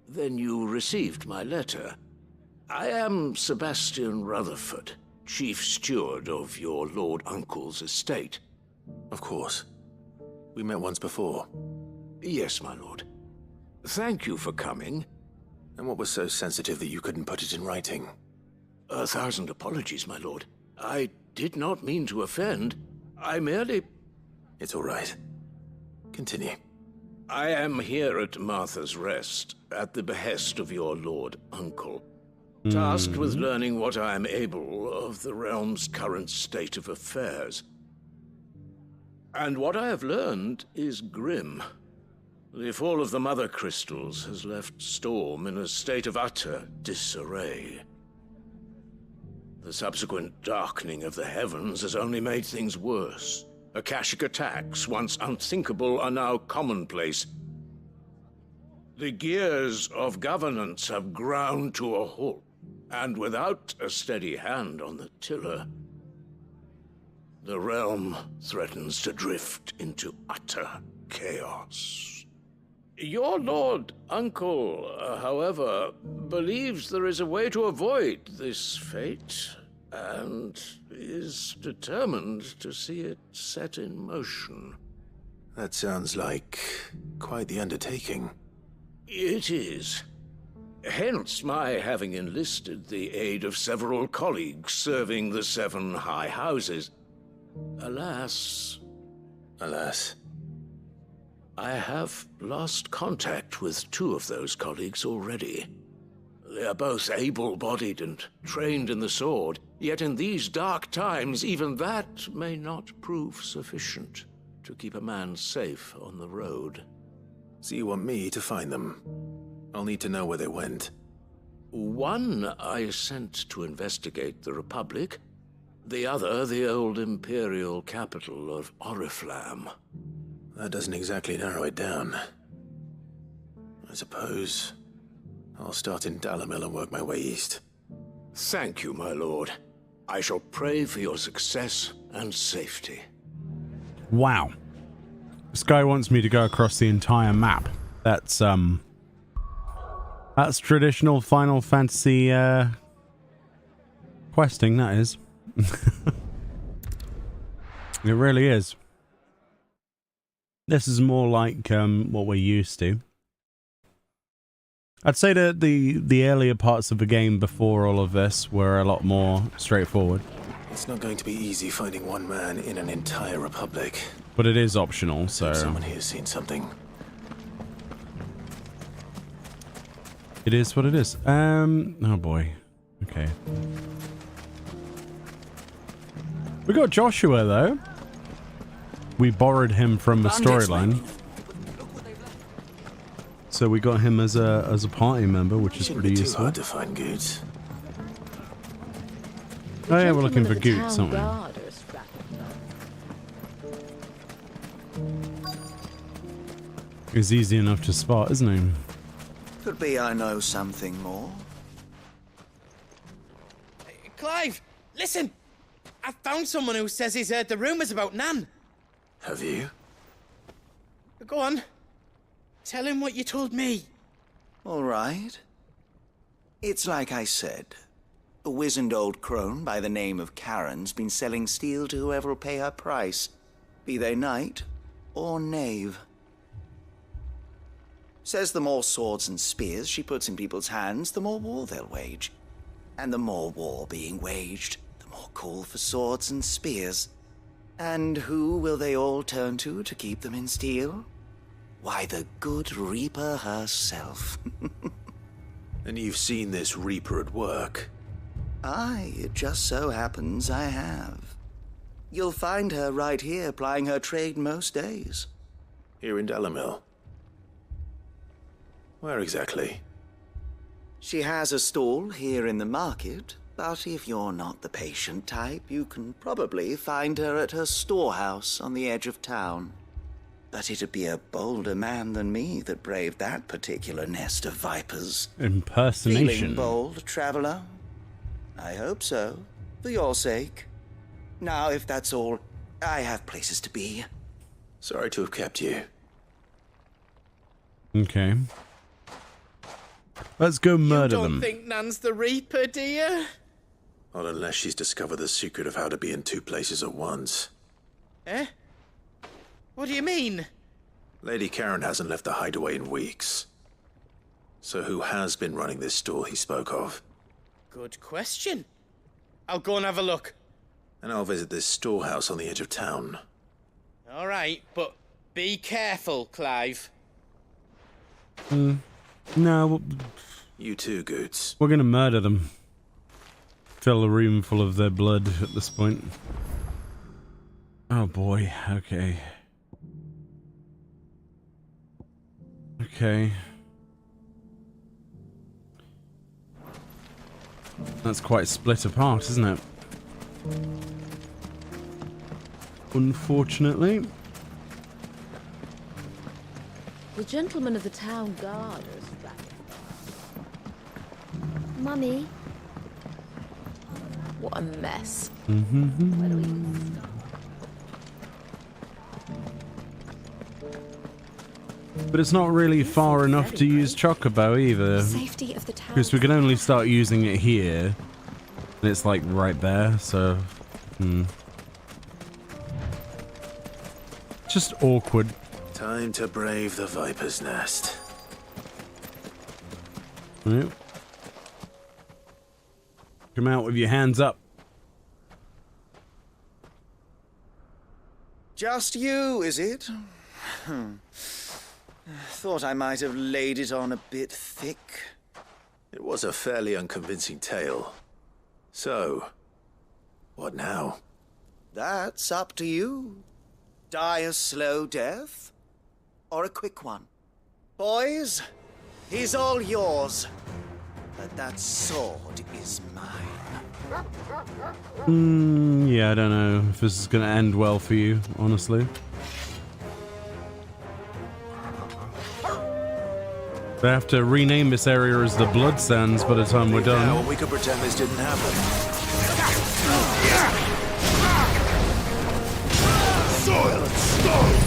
Then you received my letter. I am Sebastian Rutherford, chief steward of your lord uncle's estate. Of course. We met once before. Yes, my lord. Thank you for coming. And what was so sensitive that you couldn't put it in writing? 1,000 apologies, my lord. I did not mean to offend. I merely... It's all right. Continue. I am here at Martha's Rest, at the behest of your lord uncle, tasked with learning what I am able of the realm's current state of affairs. And what I have learned is grim. The fall of the Mother Crystals has left Storm in a state of utter disarray. The subsequent darkening of the heavens has only made things worse. Akashic attacks, once unthinkable, are now commonplace. The gears of governance have ground to a halt. And without a steady hand on the tiller, the realm threatens to drift into utter chaos. Your Lord Uncle, however, believes there is a way to avoid this fate, and is determined to see it set in motion. That sounds like quite the undertaking. It is. Hence my having enlisted the aid of several colleagues serving the 7 high houses. Alas, I have lost contact with 2 of those colleagues already. They are both able-bodied and trained in the sword, yet in these dark times even that may not prove sufficient to keep a man safe on the road. So you want me to find them? I'll need to know where they went. One I sent to investigate the Republic, the other the old Imperial capital of Oriflamme. That doesn't exactly narrow it down. I suppose I'll start in Dalimil and work my way east. Thank you, my lord. I shall pray for your success and safety. Wow. This guy wants me to go across the entire map. That's traditional Final Fantasy questing, that is. It really is. This is more like what we're used to. I'd say that the earlier parts of the game before all of this were a lot more straightforward. It's not going to be easy finding one man in an entire republic. But it is optional, so... Someone here's seen something. It is what it is. Oh boy. Okay. We got Joshua, though. We borrowed him from the storyline. So we got him as a party member, which is pretty useful. Hard to find goods. Oh yeah, we're looking for goods, aren't we? He's easy enough to spot, isn't he? Could be I know something more. Clive, listen! I found someone who says he's heard the rumours about Nan. Have you? Go on. Tell him what you told me. All right. It's like I said. A wizened old crone by the name of Karen's been selling steel to whoever will pay her price, be they knight or knave. Says the more swords and spears she puts in people's hands, the more war they'll wage. And the more war being waged, the more call for swords and spears. And who will they all turn to keep them in steel? Why, the good Reaper herself. And you've seen this Reaper at work? Aye, it just so happens I have. You'll find her right here plying her trade most days. Here in Dalimil? Where exactly? She has a stall here in the market, but if you're not the patient type, you can probably find her at her storehouse on the edge of town. But it'd be a bolder man than me that braved that particular nest of vipers. Impersonation. Feeling bold, traveler? I hope so, for your sake. Now, if that's all, I have places to be. Sorry to have kept you. Okay. Let's go murder them. You don't think Nan's the Reaper, do you? Not unless she's discovered the secret of how to be in 2 places at once. Eh? What do you mean? Lady Karen hasn't left the hideaway in weeks. So who has been running this store he spoke of? Good question. I'll go and have a look. And I'll visit this storehouse on the edge of town. All right, but be careful, Clive. No. You too, Goots. We're gonna murder them. Fill a room full of their blood at this point. Oh boy, okay. Okay. That's quite split apart, isn't it? Unfortunately. The gentleman of the town guard is Mummy, What a mess. Mm-hmm. Where do we even start? But it's not really far enough to use Chocobo either. Safety of the tower. Because we can only start using it here. And it's like right there, so... Just awkward. Time to brave the Viper's Nest. Yep. Come out with your hands up. Just you, is it? Thought I might have laid it on a bit thick. It was a fairly unconvincing tale. So, what now? That's up to you. Die a slow death, or a quick one. Boys, he's all yours. But that sword is mine. Yeah, I don't know if this is going to end well for you, honestly. They have to rename this area as the Blood Sands by the time we're done. Now, we could pretend this didn't happen. Soil and stone!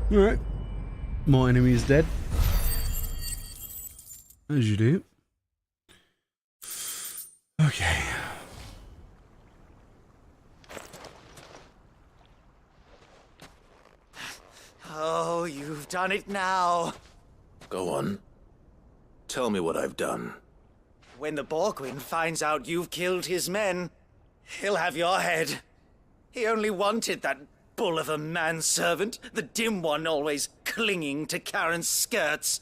Alright. More enemies dead. As you do. Okay. Oh, you've done it now. Go on. Tell me what I've done. When the Borgwyn finds out you've killed his men, he'll have your head. He only wanted that bull of a manservant, the dim one always clinging to Karen's skirts.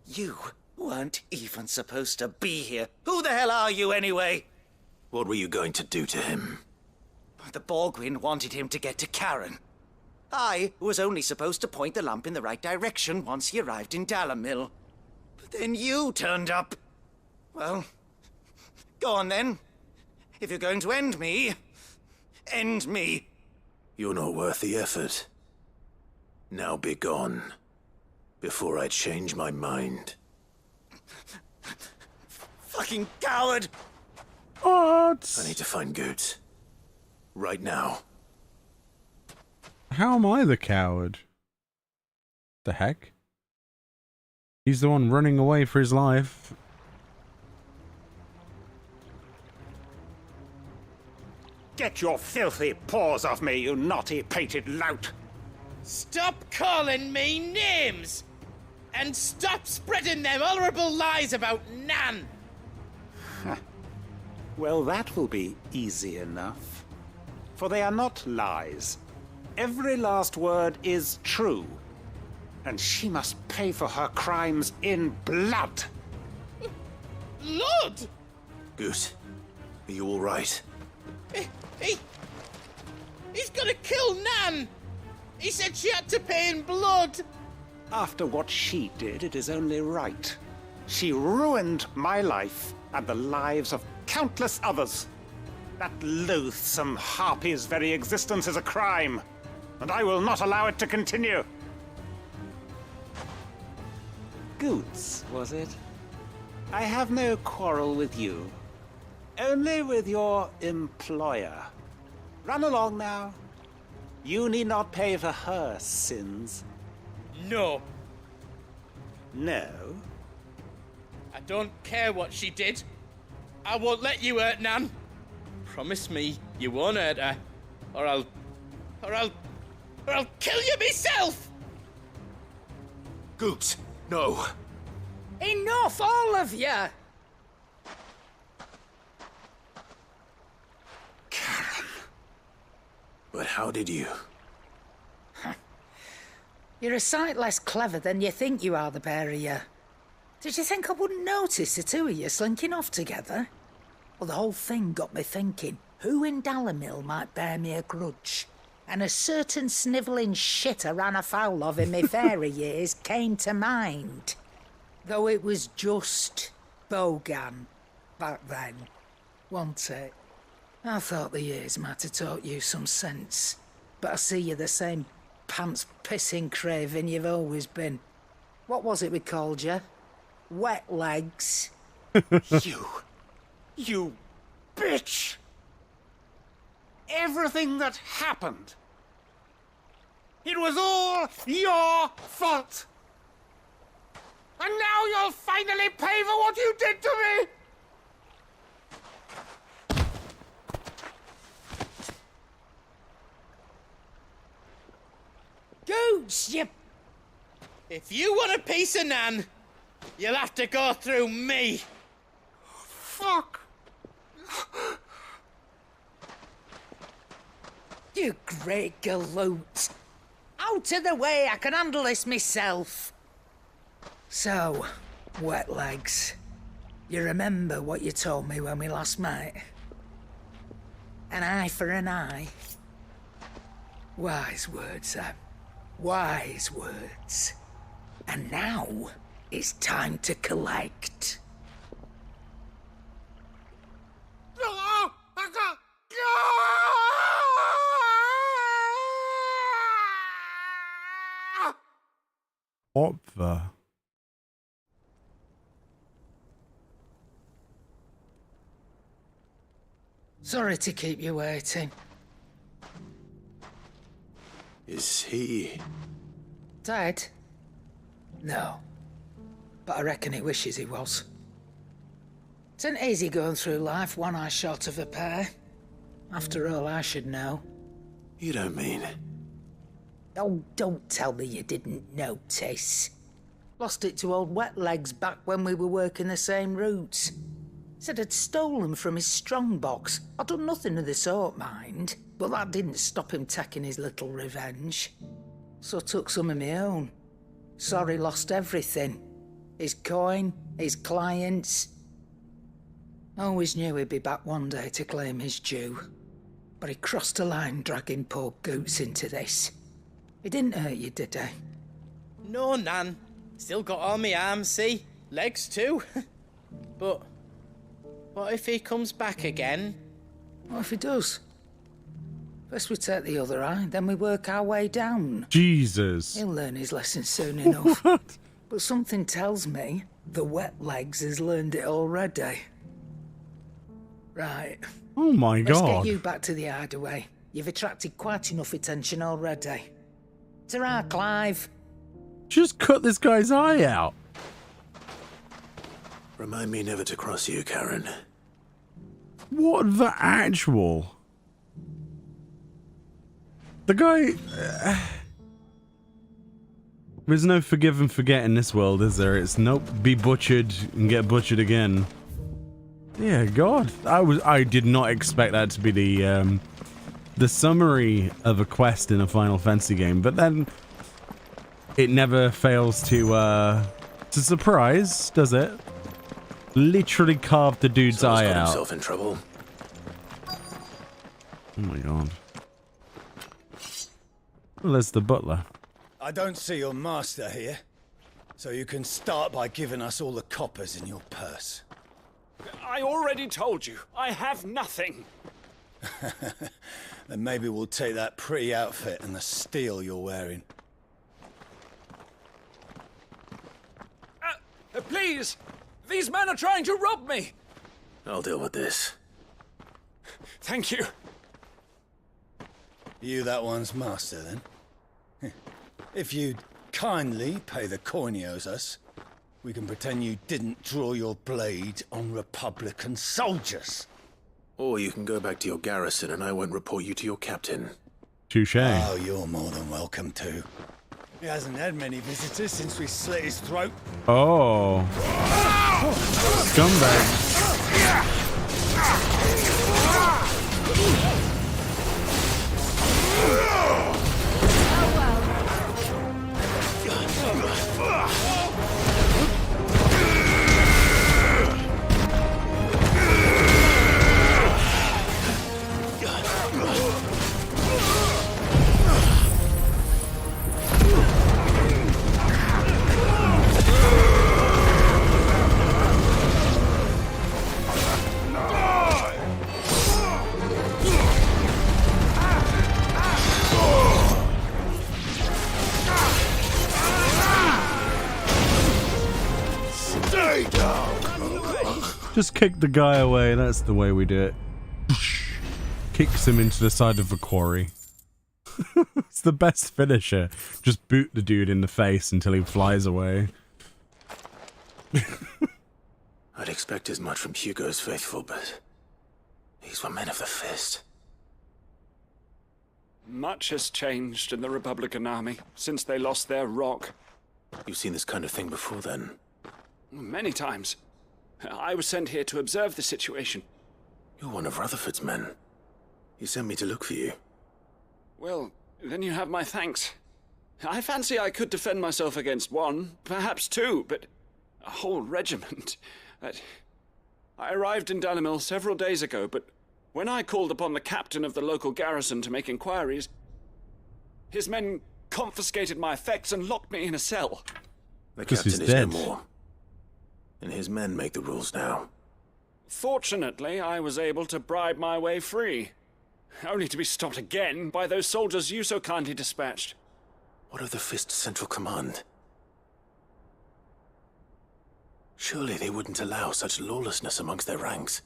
You weren't even supposed to be here. Who the hell are you anyway? What were you going to do to him? The Borgwyn wanted him to get to Karen. I was only supposed to point the lamp in the right direction once he arrived in Dalamil. But then you turned up. Well, go on then. If you're going to end me, end me. You're not worth the effort. Now be gone, before I change my mind. Fucking coward! What? I need to find Goots. Right now. How am I the coward? The heck? He's the one running away for his life. Get your filthy paws off me, you naughty-pated lout! Stop calling me names! And stop spreading them horrible lies about Nan! Well, that will be easy enough. For they are not lies. Every last word is true. And she must pay for her crimes in blood. Blood? Goose, are you all right? He's gonna kill Nan! He said she had to pay in blood! After what she did, it is only right. She ruined my life and the lives of countless others. That loathsome harpy's very existence is a crime. and I will not allow it to continue. Goots, was it? I have no quarrel with you. Only with your employer. Run along now. You need not pay for her sins. No. No? I don't care what she did. I won't let you hurt Nan. Promise me you won't hurt her, or I'll kill you myself! Goots, no. Enough, all of you! But how did you? You're a sight less clever than you think you are, the pair of you. Did you think I wouldn't notice the two of you slinking off together? Well, the whole thing got me thinking, who in Dalimil might bear me a grudge? And a certain snivelling shit I ran afoul of in my fairy years came to mind. Though it was just Bogan back then, wasn't it? I thought the years might have taught you some sense, but I see you're the same pants-pissing craven you've always been. What was it we called you? Wet legs? You bitch! Everything that happened, it was all your fault! And now you'll finally pay for what you did to me! Goots, you... If you want a piece of Nan, you'll have to go through me. Fuck! You great galoot. Out of the way, I can handle this myself. So, wet legs, you remember what you told me when we last met? An eye for an eye. Wise words, Sam. Wise words. And now, it's time to collect. What the? Sorry to keep you waiting. Is he... Dead? No. But I reckon he wishes he was. It isn't easy going through life one eye short of a pair. After all, I should know. You don't mean... Oh, don't tell me you didn't notice. Lost it to old Wet Legs back when we were working the same routes. Said I'd stolen from his strongbox. I'd done nothing of the sort, mind. But that didn't stop him taking his little revenge. So I took some of my own. Sorry, lost everything. His coin, his clients. Always knew he'd be back one day to claim his due. But he crossed a line dragging poor Goots into this. He didn't hurt you, did he? No, Nan. Still got all my arms, see? Legs too. But what if he comes back again? What if he does? First we take the other eye, then we work our way down. Jesus. He'll learn his lesson soon enough. What? But something tells me the Wet Legs has learned it already. Right. Oh my Let's God. get you back to the hideaway. You've attracted quite enough attention already. Ta-ra, Clive. Just cut this guy's eye out. Remind me never to cross you, Karen. What the actual? The guy... There's no forgive and forget in this world, is there? It's nope, be butchered and get butchered again. Yeah, God. I did not expect that to be the summary of a quest in a Final Fantasy game, but then it never fails to surprise, does it? Literally carved the dude's eye got out. himself in trouble. Oh my God. Well, there's the butler. I don't see your master here, so you can start by giving us all the coppers in your purse. I already told you, I have nothing. Then maybe we'll take that pretty outfit and the steel you're wearing. Please! These men are trying to rob me! I'll deal with this. Thank you. You that one's master, then? If you'd kindly pay the coin he owes us, we can pretend you didn't draw your blade on Republican soldiers. Or you can go back to your garrison and I won't report you to your captain. Touche. Oh, you're more than welcome to. He hasn't had many visitors since we slit his throat. Oh. Scumbag. Just kick the guy away, that's the way we do it. Kicks him into the side of the quarry. It's the best finisher. Just boot the dude in the face until he flies away. I'd expect as much from Hugo's faithful, but these were men of the fist. Much has changed in the Republican army since they lost their rock. You've seen this kind of thing before, then? Many times. I was sent here to observe the situation. You're one of Rutherford's men. He sent me to look for you. Well, then you have my thanks. I fancy I could defend myself against one, perhaps two, but a whole regiment. I arrived in Dalimil several days ago, but when I called upon the captain of the local garrison to make inquiries, his men confiscated my effects and locked me in a cell. The captain is no more. And his men make the rules now. Fortunately, I was able to bribe my way free. Only to be stopped again by those soldiers you so kindly dispatched. What of the Fist's central command? Surely they wouldn't allow such lawlessness amongst their ranks.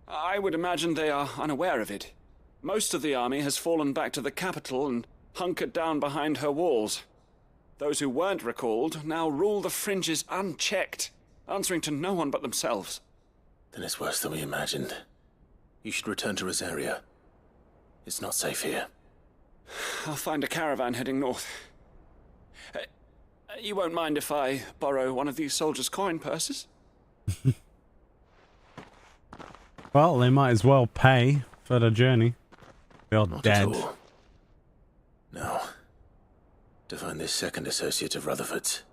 I would imagine they are unaware of it. Most of the army has fallen back to the capital and hunkered down behind her walls. Those who weren't recalled now rule the fringes unchecked, answering to no one but themselves. Then it's worse than we imagined. You should return to Rosaria. It's not safe here. I'll find a caravan heading north. You won't mind if I borrow one of these soldiers' coin purses? Well, they might as well pay for the journey. They're dead. At all. No. To find this second associate of Rutherford's.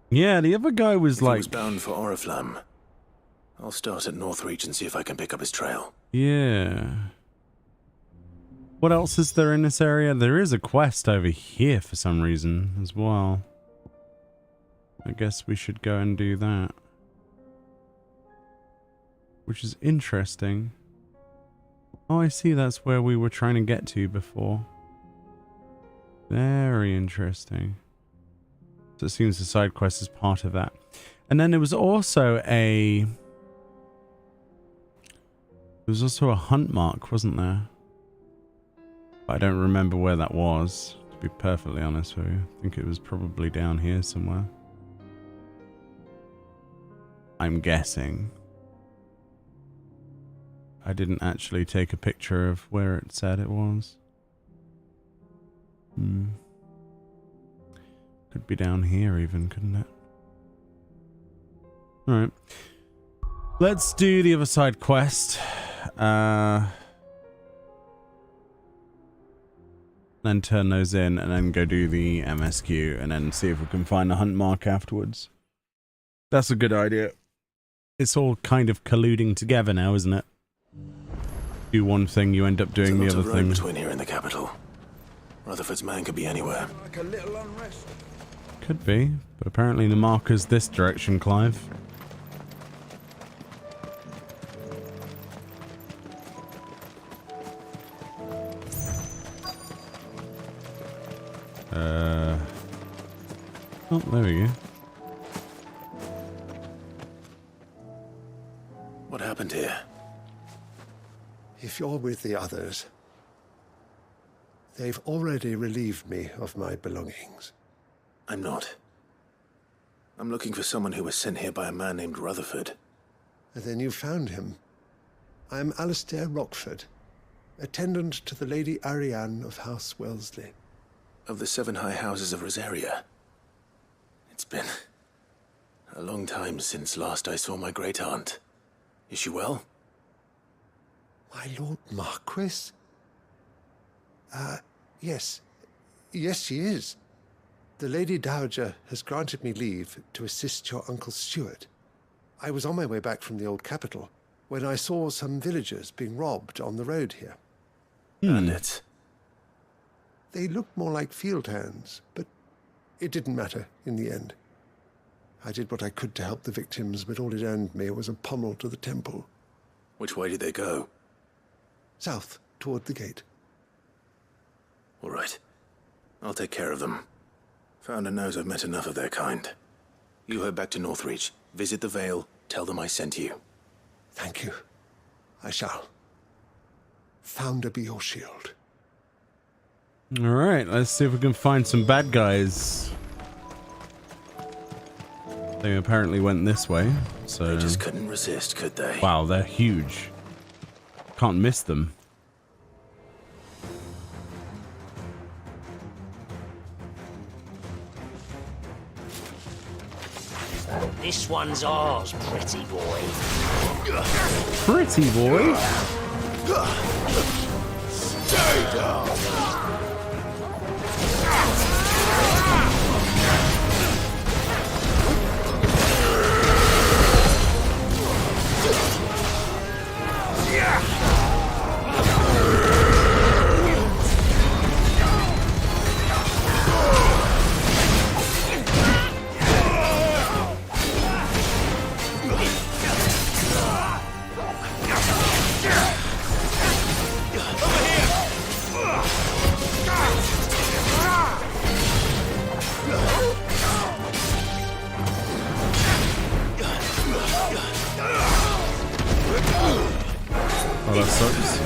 Yeah, the other guy was like... He was bound for Oriflamme. I'll start at Northreach and see if I can pick up his trail. Yeah. What else is there in this area? There is a quest over here for some reason as well. I guess we should go and do that. Which is interesting. Oh, I see, that's where we were trying to get to before. Very interesting. So it seems the side quest is part of that. And then there was also a... There was also a hunt mark, wasn't there? But I don't remember where that was, to be perfectly honest with you. I think it was probably down here somewhere. I'm guessing. I didn't actually take a picture of where it said it was. Could be down here even, couldn't it? Alright. Let's do the other side quest. Then turn those in and then go do the MSQ and then see if we can find the hunt mark afterwards. That's a good idea. It's all kind of colluding together now, isn't it? Do one thing, you end up doing the other thing. Between here and the capital. Rutherford's man could be anywhere. Like a little unrest. Could be, but apparently the marker's this direction, Clive. Oh, there we go. What happened here? If you're with the others, they've already relieved me of my belongings. I'm not. I'm looking for someone who was sent here by a man named Rutherford. Then you found him. I am Alistair Rockford, attendant to the Lady Ariane of House Wellesley. Of the 7 high houses of Rosaria. It's been a long time since last I saw my great-aunt. Is she well? My Lord Marquis? Yes. Yes, she is. The Lady Dowager has granted me leave to assist your Uncle Stuart. I was on my way back from the old capital when I saw some villagers being robbed on the road here. Bandits? They looked more like field hands, but it didn't matter in the end. I did what I could to help the victims, but all it earned me was a pommel to the temple. Which way did they go? South, toward the gate. All right. I'll take care of them. Founder knows I've met enough of their kind. You head back to Northreach, visit the Vale, tell them I sent you. Thank you. I shall. Founder be your shield. Alright, let's see if we can find some bad guys. They apparently went this way, so... They just couldn't resist, could they? Wow, they're huge. Can't miss them. This one's ours, pretty boy. Pretty boy? Stay down. Oh, that sucks.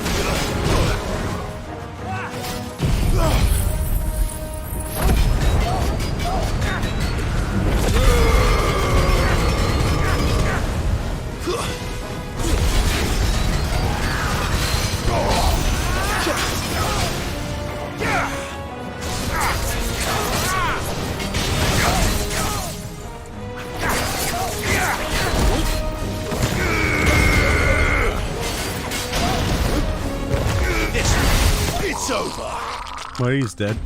Well, he's dead.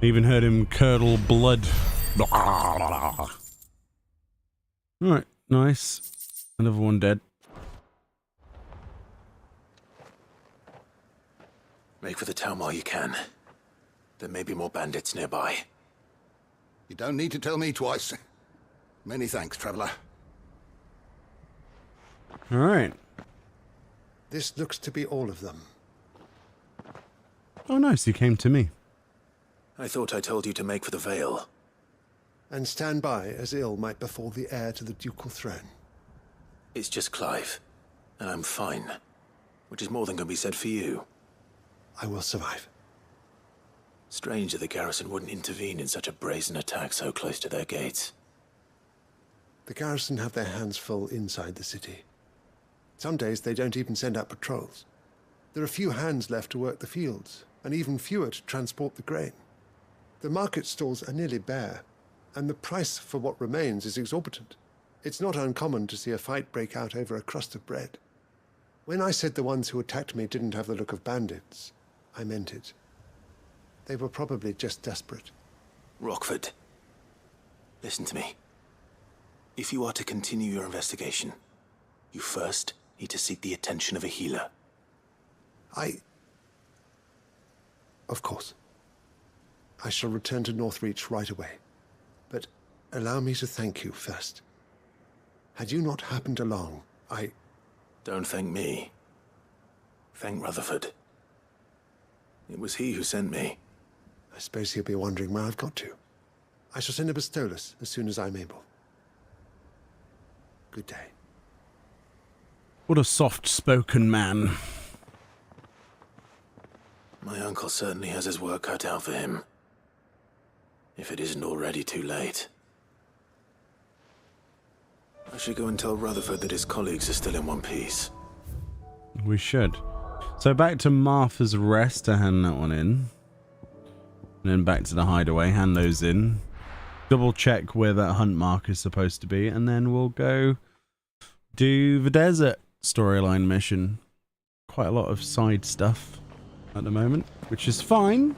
I even heard him curdle blood. Alright, nice. Another one dead. Make for the town while you can. There may be more bandits nearby. You don't need to tell me twice. Many thanks, traveler. Alright. This looks to be all of them. Oh, nice. He came to me. I thought I told you to make for the Vale. And stand by as ill might befall the heir to the ducal throne. It's just Clive, and I'm fine. Which is more than can be said for you. I will survive. Strange that the garrison wouldn't intervene in such a brazen attack so close to their gates. The garrison have their hands full inside the city. Some days they don't even send out patrols. There are few hands left to work the fields, and even fewer to transport the grain. The market stalls are nearly bare, and the price for what remains is exorbitant. It's not uncommon to see a fight break out over a crust of bread. When I said the ones who attacked me didn't have the look of bandits, I meant it. They were probably just desperate. Rockford, listen to me. If you are to continue your investigation, you first need to seek the attention of a healer. Of course. I shall return to Northreach right away. But allow me to thank you first. Had you not happened along, Don't thank me. Thank Rutherford. It was he who sent me. I suppose he'll be wondering where I've got to. I shall send a Bistolus as soon as I'm able. Good day. What a soft-spoken man. My uncle certainly has his work cut out for him. If it isn't already too late. I should go and tell Rutherford that his colleagues are still in one piece. We should. So back to Martha's Rest to hand that one in. And then back to the hideaway, hand those in. Double check where that hunt mark is supposed to be. And then we'll go do the desert storyline mission. Quite a lot of side stuff at the moment, which is fine,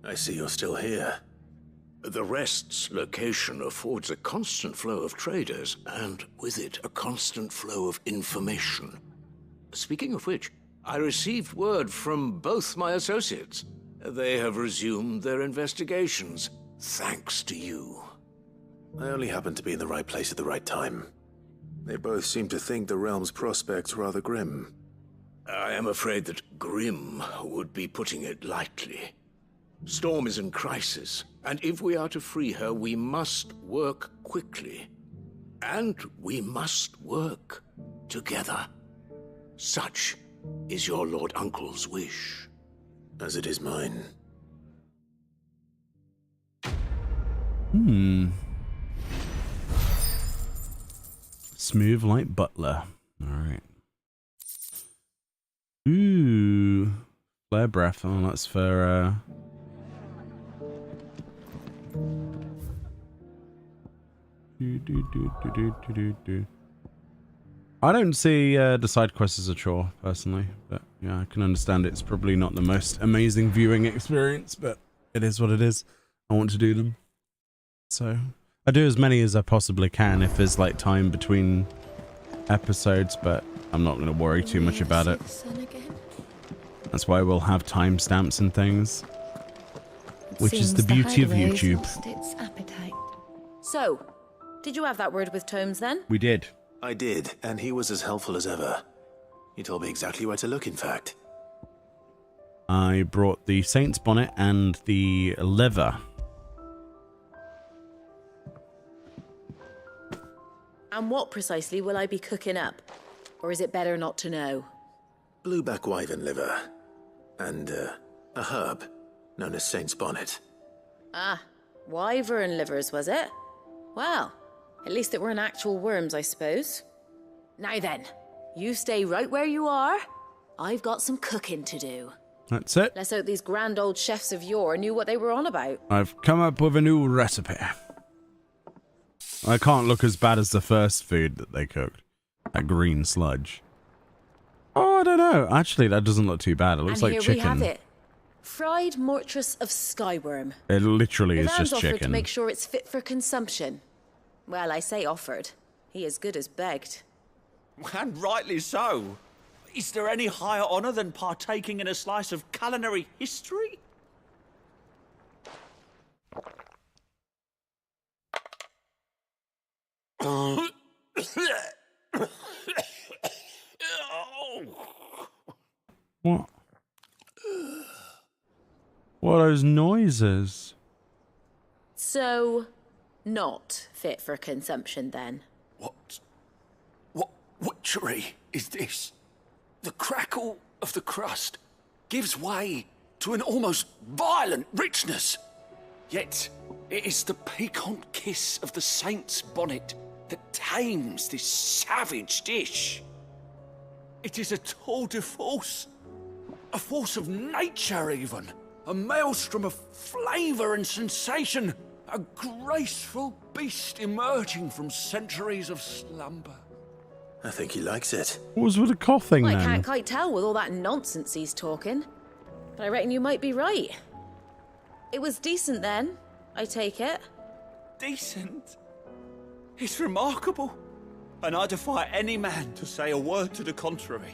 I see you're still here. The Rest's location affords a constant flow of traders, and with it, a constant flow of information. Speaking of which, I received word from both my associates. They have resumed their investigations, thanks to you. I only happened to be in the right place at the right time. They both seem to think the realm's prospects rather grim. I am afraid that grim would be putting it lightly. Storm is in crisis, and if we are to free her, we must work quickly. And we must work together. Such is your Lord Uncle's wish. As it is mine. Smooth like butler. Alright. Ooh. Flare breath. Oh, that's for I don't see the side quests as a chore, personally, but yeah, I can understand it's probably not the most amazing viewing experience, but it is what it is. I want to do them. So, I do as many as I possibly can if there's like time between episodes, but I'm not going to worry too much about it. That's why we'll have timestamps and things, which is the beauty of YouTube. Its appetite. So, did you have that word with Tomes then? We did. I did, and he was as helpful as ever. He told me exactly where to look, in fact. I brought the Saint's Bonnet and the leather. And what precisely will I be cooking up? Or is it better not to know? Blueback wyvern liver. And, a herb known as Saint's Bonnet. Ah, wyvern livers, was it? Well, at least it weren't actual worms, I suppose. Now then, you stay right where you are. I've got some cooking to do. That's it. Let's hope these grand old chefs of yore knew what they were on about. I've come up with a new recipe. I can't look as bad as the first food that they cooked. That green sludge. Oh, I don't know. Actually, that doesn't look too bad. It looks like chicken. And here we have it. Fried mortress of skyworm. It literally is just offered chicken. To make sure it's fit for consumption. Well, I say offered. He as good as begged. And rightly so. Is there any higher honor than partaking in a slice of culinary history? What? What are those noises? So, not fit for consumption then? What witchery is this? The crackle of the crust gives way to an almost violent richness. Yet, it is the piquant kiss of the Saint's Bonnet that tames this savage dish. It is a tour de force, a force of nature even, a maelstrom of flavour and sensation, a graceful beast emerging from centuries of slumber. I think he likes it. What was with the coughing Well, I then? can't quite tell with all that nonsense he's talking. But I reckon you might be right. It was decent then, I take it. Decent? It's remarkable. And I defy any man to say a word to the contrary.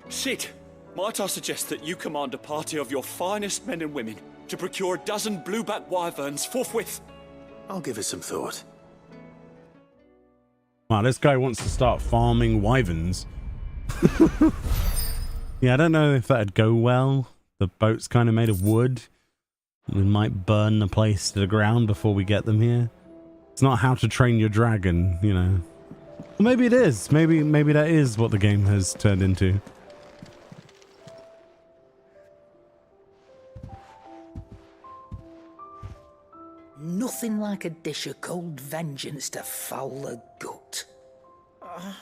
Sid, might I suggest that you command a party of your finest men and women to procure a dozen blueback wyverns forthwith. I'll give it some thought. Wow, this guy wants to start farming wyverns. Yeah, I don't know if that'd go well. The boat's kind of made of wood. We might burn the place to the ground before we get them here. It's not How to Train Your Dragon, you know. Well, maybe it is. Maybe that is what the game has turned into. Nothing like a dish of cold vengeance to foul the gut.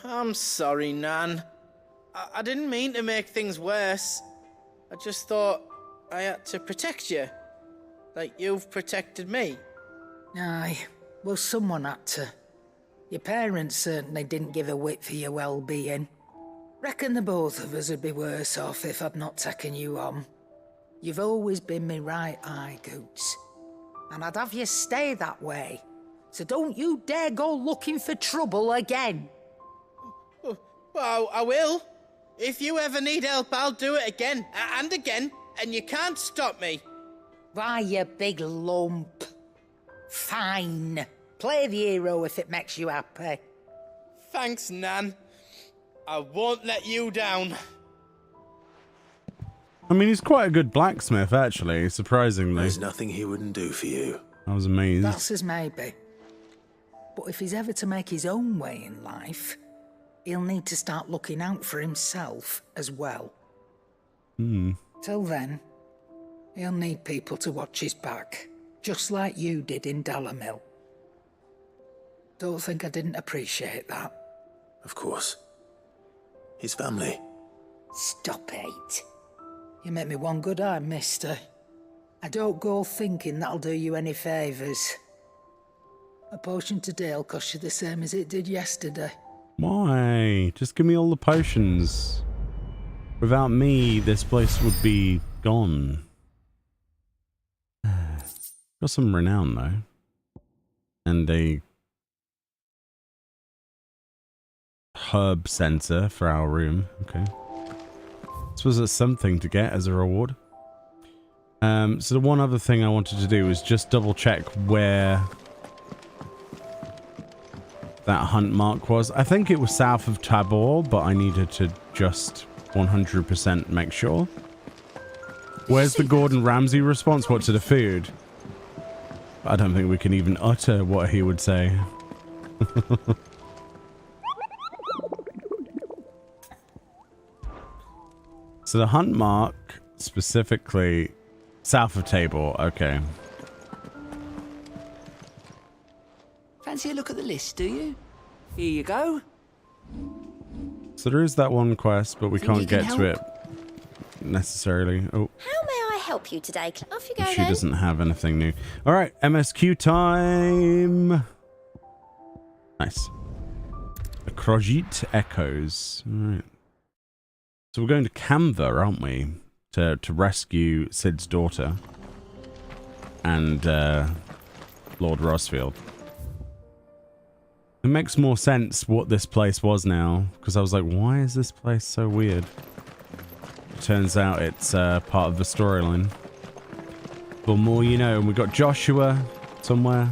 I'm sorry, Nan. I didn't mean to make things worse. I just thought I had to protect you. Like you've protected me. Aye, well, someone had to. Your parents certainly didn't give a whit for your well-being. Reckon the both of us would be worse off if I'd not taken you on. You've always been me right eye, Goots. And I'd have you stay that way. So don't you dare go looking for trouble again. Well, I will. If you ever need help, I'll do it again and again, and you can't stop me. Why, you big lump. Fine. Play the hero if it makes you happy. Thanks, Nan. I won't let you down. I mean, he's quite a good blacksmith, actually, surprisingly. There's nothing he wouldn't do for you. I was amazed. That's as maybe. But if he's ever to make his own way in life, he'll need to start looking out for himself as well. Till then, he'll need people to watch his back, just like you did in Dalamil. Don't think I didn't appreciate that. Of course. His family. Stop it. You make me one good eye, mister. I don't go thinking that'll do you any favours. A potion today'll cost you the same as it did yesterday. Why? Just give me all the potions. Without me, this place would be gone. Got some renown, though. And a herb sensor for our room. Okay. This was something to get as a reward. So the one other thing I wanted to do was just double check where that hunt mark was. I think it was south of Tabor, but I needed to just 100% make sure. Where's the Gordon Ramsay response? What to the food? I don't think we can even utter what he would say. So the hunt mark, specifically south of Tabor, okay. Fancy a look at the list, do you? Here you go. So there is that one quest, but we can't get to it necessarily. Oh. How may I help you today? Off you go, She doesn't have anything new. All right, MSQ time. Nice. The Krojit Echoes. All right. So we're going to Canva, aren't we? To rescue Sid's daughter and Lord Rosfield. It makes more sense what this place was now, because I was like, why is this place so weird? Turns out it's part of the storyline. But more you know. And we got Joshua somewhere.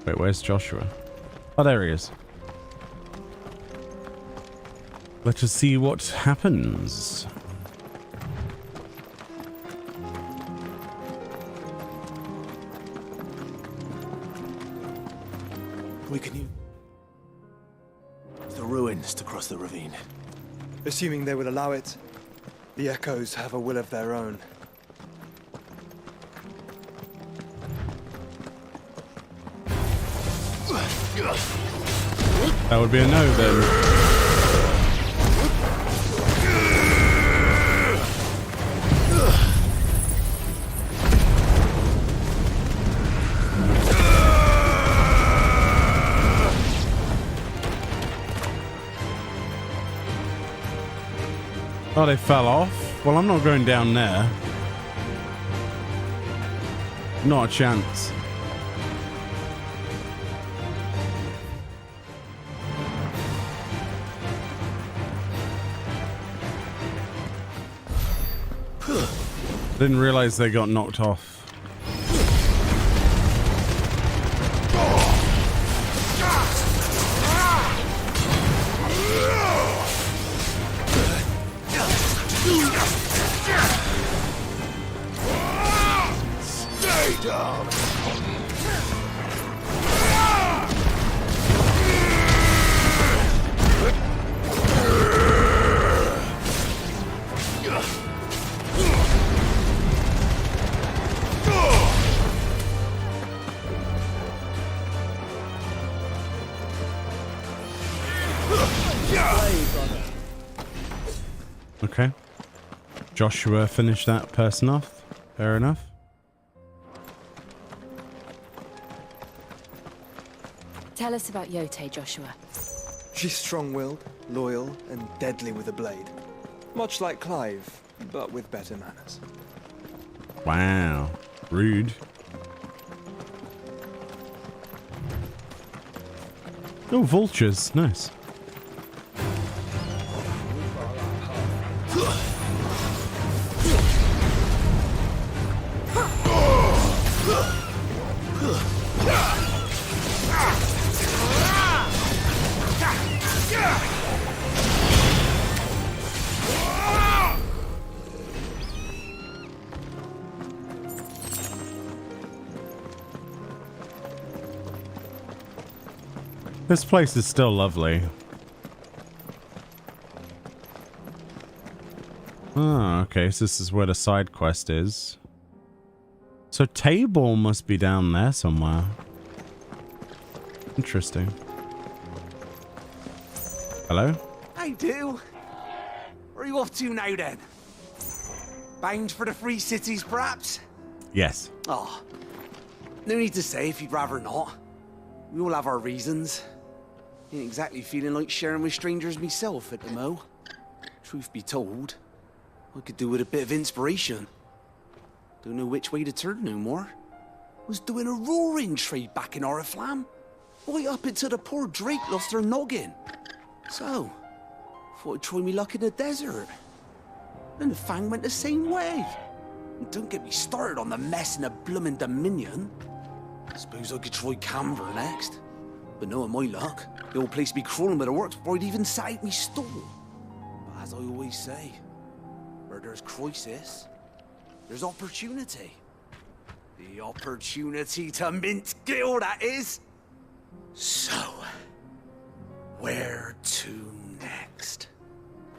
Wait, where's Joshua? Oh, there he is. Let us see what happens. We can use the ruins to cross the ravine. Assuming they would allow it, the Echoes have a will of their own. That would be a no then. Oh, they fell off? Well, I'm not going down there. Not a chance. Didn't realize they got knocked off. Stay down. Okay. Joshua finished that person off. Fair enough. Tell us about Yote, Joshua. She's strong-willed, loyal, and deadly with a blade. Much like Clive, but with better manners. Wow. Rude. Oh, vultures. Nice. This place is still lovely. Ah, okay, so this is where the side quest is. So Tabor must be down there somewhere. Interesting. Hello? Hey, Duel. Where are you off to now, then? Bound for the Free Cities, perhaps? Yes. Oh, no need to say if you'd rather not. We all have our reasons. Ain't exactly feeling like sharing with strangers myself at the mo. Truth be told, I could do with a bit of inspiration. Don't know which way to turn no more. Was doing a roaring trade back in Oriflamme. Right up until the poor Drake lost her noggin. So, thought I'd try me luck in the desert. And the Fang went the same way. And don't get me started on the mess in the bloomin' Dominion. Suppose I could try Canberra next. But knowing my luck, the old place be crawling with the works before I'd even set out me stall. But as I always say, where there's crisis, there's opportunity. The opportunity to mint Gil, that is. So, where to next?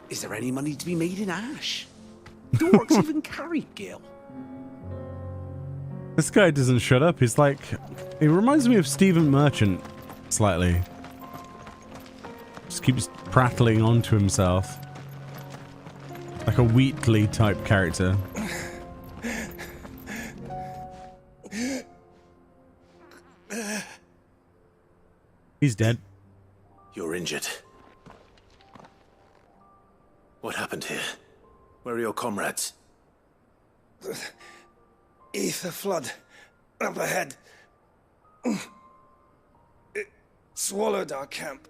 Is there any money to be made in Ash? Do orcs even carry Gil? This guy doesn't shut up. He's like... He reminds me of Stephen Merchant, slightly. Just keeps prattling on to himself. Like a Wheatley type character. He's dead. You're injured. What happened here? Where are your comrades? Ether flood up ahead. It swallowed our camp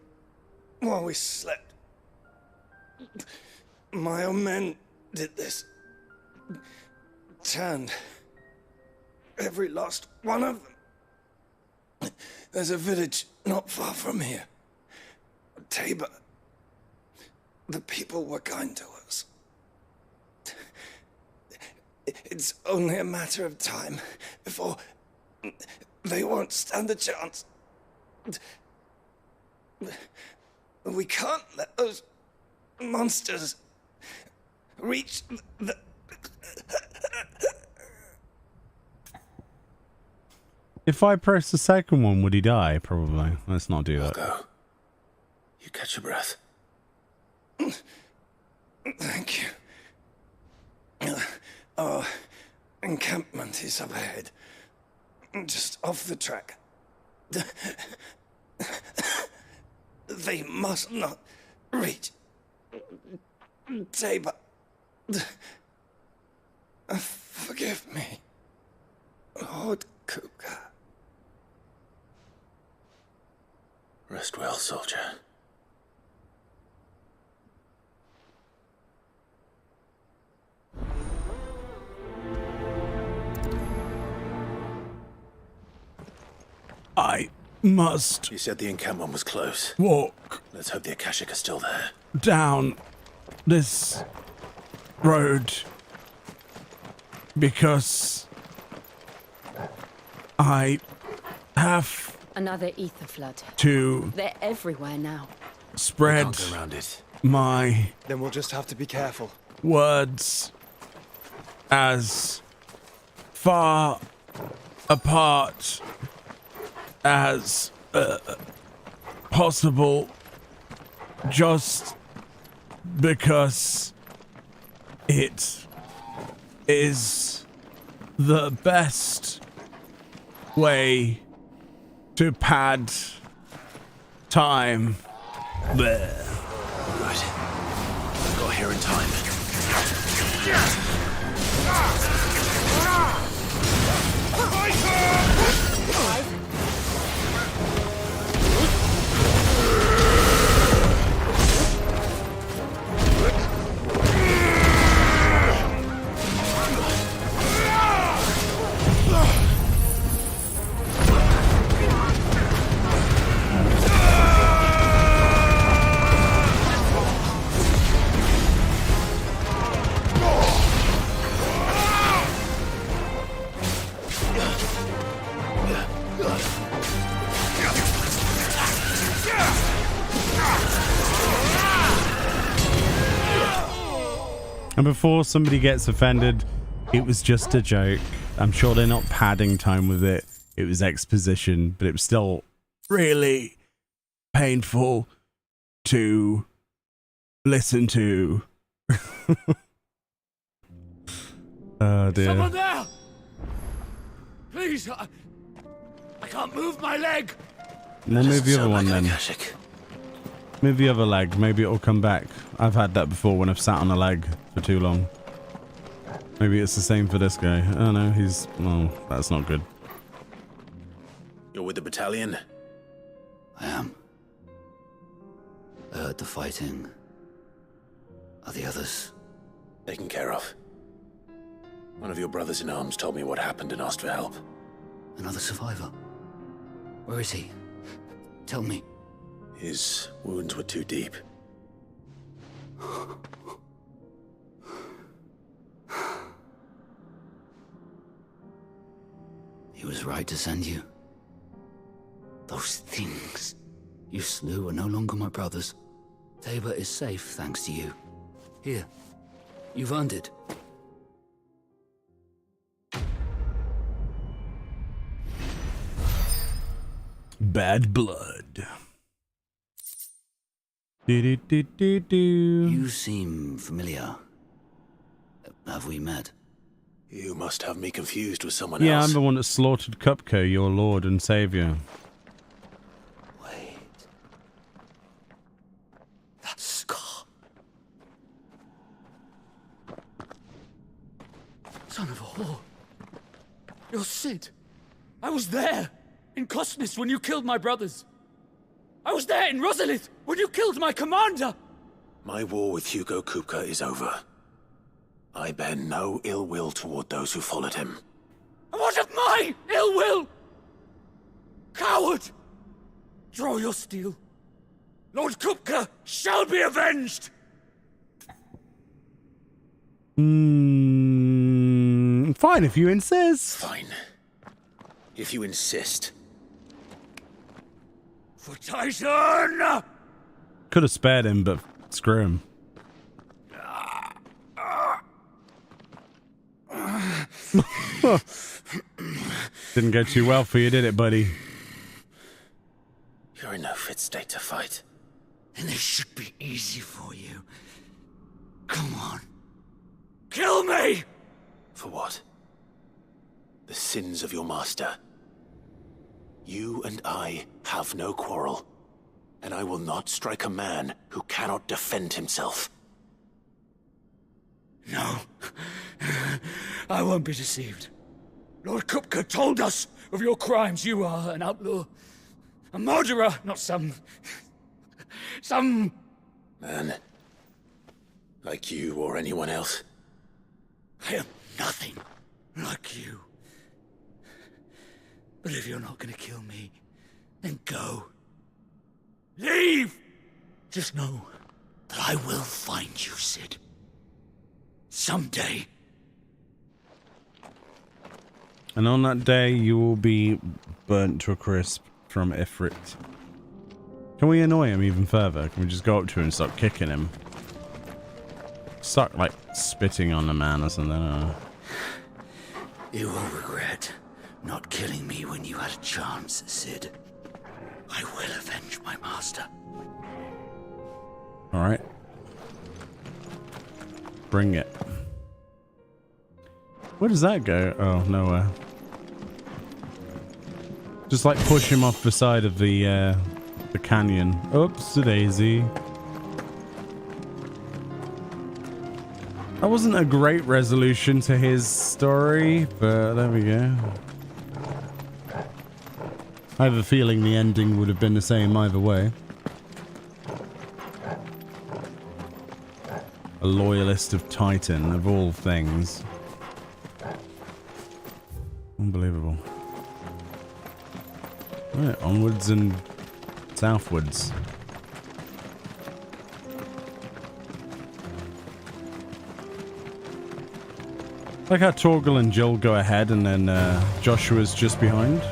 while we slept. My own men did this. Turned every last one of them. There's a village not far from here. Tabor. The people were kind to us. It's only a matter of time before they won't stand a chance. We can't let those monsters reach the... If I press the second one, would he die? Probably. Let's not do that. Go. You catch your breath. Thank you. Our encampment is up ahead. Just off the track. They must not reach Tabor. Forgive me, Lord Cougar. Rest well, soldier. must You said the encampment was close. walk Let's hope the akashic are still there. down this road because I have Another ether flood. to They're everywhere now. spread We can't go around it. my Then we'll just have to be careful. words as far apart as possible, just because it is the best way to pad time. Bleh. Right. I got here in time. And before somebody gets offended, it was just a joke. I'm sure they're not padding time with it. It was exposition, but it was still really painful to listen to. Oh dear. Someone there! Please, I can't move my leg. We'll move the other one then. Move the other leg. Maybe it'll come back. I've had that before when I've sat on a leg for too long. Maybe it's the same for this guy. Oh no, he's... Oh, that's not good. You're with the battalion? I am. I heard the fighting. Are the others? Taken care of. One of your brothers in arms told me what happened and asked for help. Another survivor? Where is he? Tell me. His wounds were too deep. He was right to send you. Those things you slew are no longer my brothers. Tabor is safe thanks to you. Here, you've earned it. Bad blood. You seem familiar. Have we met? You must have me confused with someone Yeah, else. I'm the one that slaughtered Cupco, your lord and savior. That scar. Son of a whore. You're Sid. I was there in Cosnes when you killed my brothers. I was there in Rosalith when you killed my commander. My war with Hugo Kupka is over. I bear no ill will toward those who followed him. And what of my ill will? Coward! Draw your steel. Lord Kupka shall be avenged! Fine, if you insist. Fine. If you insist. For Titan! Could have spared him, but screw him. Didn't go too well for you, did it, buddy? You're in no fit state to fight. And this should be easy for you. Come on. Kill me! For what? The sins of your master. You and I have no quarrel, and I will not strike a man who cannot defend himself. No. I won't be deceived. Lord Kupka told us of your crimes. You are an outlaw. A murderer, not some Man. Like you or anyone else. I am nothing like you. But if you're not gonna kill me, then go. Leave! Just know that I will find you, Cid. Someday. And on that day, you will be burnt to a crisp from Ifrit. Can we annoy him even further? Can we just go up to him and start kicking him? Start, like, spitting on the man or something, I don't know. You will regret not killing me when you had a chance, Cid. I will avenge my master. Alright. Bring it. Where does that go? Oh, nowhere. Just like push him off the side of the canyon. Oops, a daisy. That wasn't a great resolution to his story, but there we go. I have a feeling the ending would have been the same either way. A loyalist of Titan, of all things. Unbelievable. Right, onwards and southwards. Like how Torgal and Jill go ahead and then Joshua's just behind.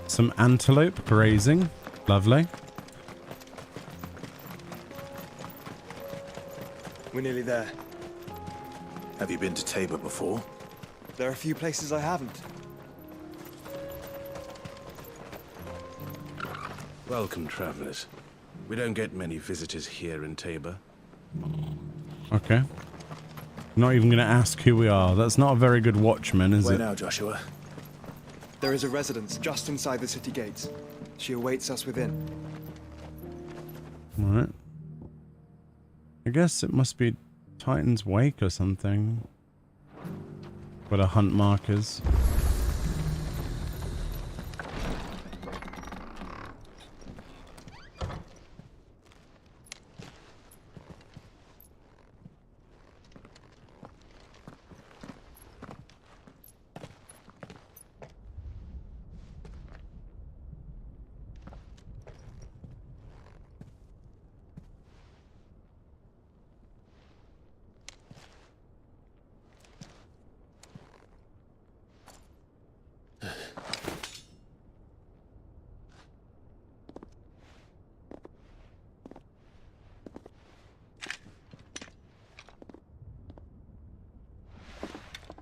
Some antelope grazing. Lovely. We're nearly there. Have you been to Tabor before? There are a few places I haven't. Welcome, travelers. We don't get many visitors here in Tabor. Okay. Not even going to ask who we are. That's not a very good watchman, is it? Where now, Joshua? There is a residence just inside the city gates. She awaits us within. Alright. I guess it must be Titan's Wake or something. What a hunt markers.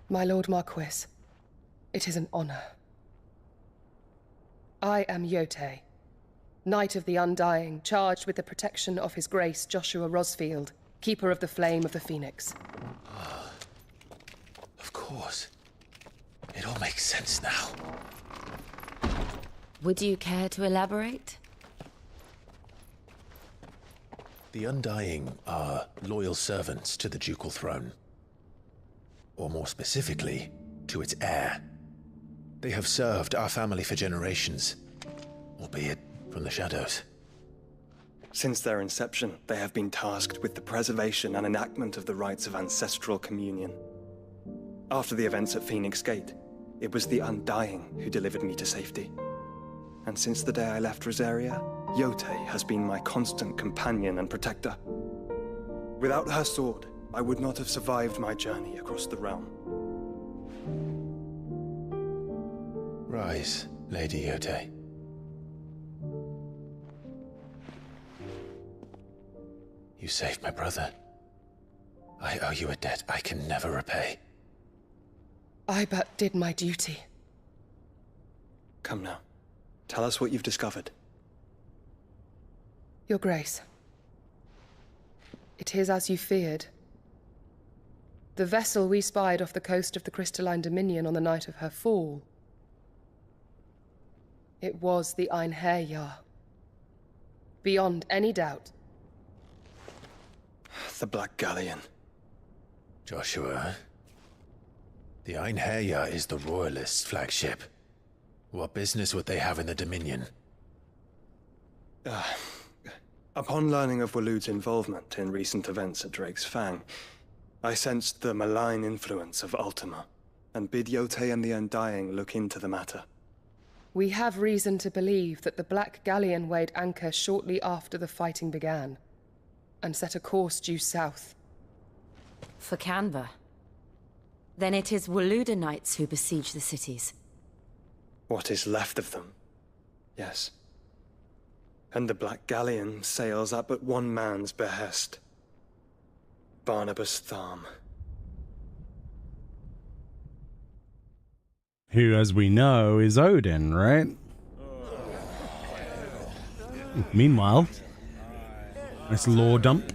My Lord Marquis, it is an honor. I am Yote, Knight of the Undying, charged with the protection of His Grace Joshua Rosfield, Keeper of the Flame of the Phoenix. Of course. It all makes sense now. Would you care to elaborate? The Undying are loyal servants to the ducal throne. Or more specifically, to its heir. They have served our family for generations, albeit from the shadows. Since their inception, they have been tasked with the preservation and enactment of the rites of ancestral communion. After the events at Phoenix Gate, it was the Undying who delivered me to safety. And since the day I left Rosaria, Yote has been my constant companion and protector. Without her sword, I would not have survived my journey across the realm. Rise, Lady Yote. You saved my brother. I owe you a debt I can never repay. I but did my duty. Come now. Tell us what you've discovered. Your Grace. It is as you feared. The vessel we spied off the coast of the Crystalline Dominion on the night of her fall. It was the Einherjar. Beyond any doubt. The Black Galleon. Joshua, the Einherjar is the Royalists' flagship. What business would they have in the Dominion? Upon learning of Waloed's involvement in recent events at Drake's Fang, I sensed the malign influence of Ultima, and bid Yote and the Undying look into the matter. We have reason to believe that the Black Galleon weighed anchor shortly after the fighting began, and set a course due south. For Canva. Then it is Waloed knights who besiege the cities. What is left of them, yes. And the Black Galleon sails at but one man's behest. Barnabas Tharm. Who, as we know, is Odin, right? Meanwhile, this lore dump.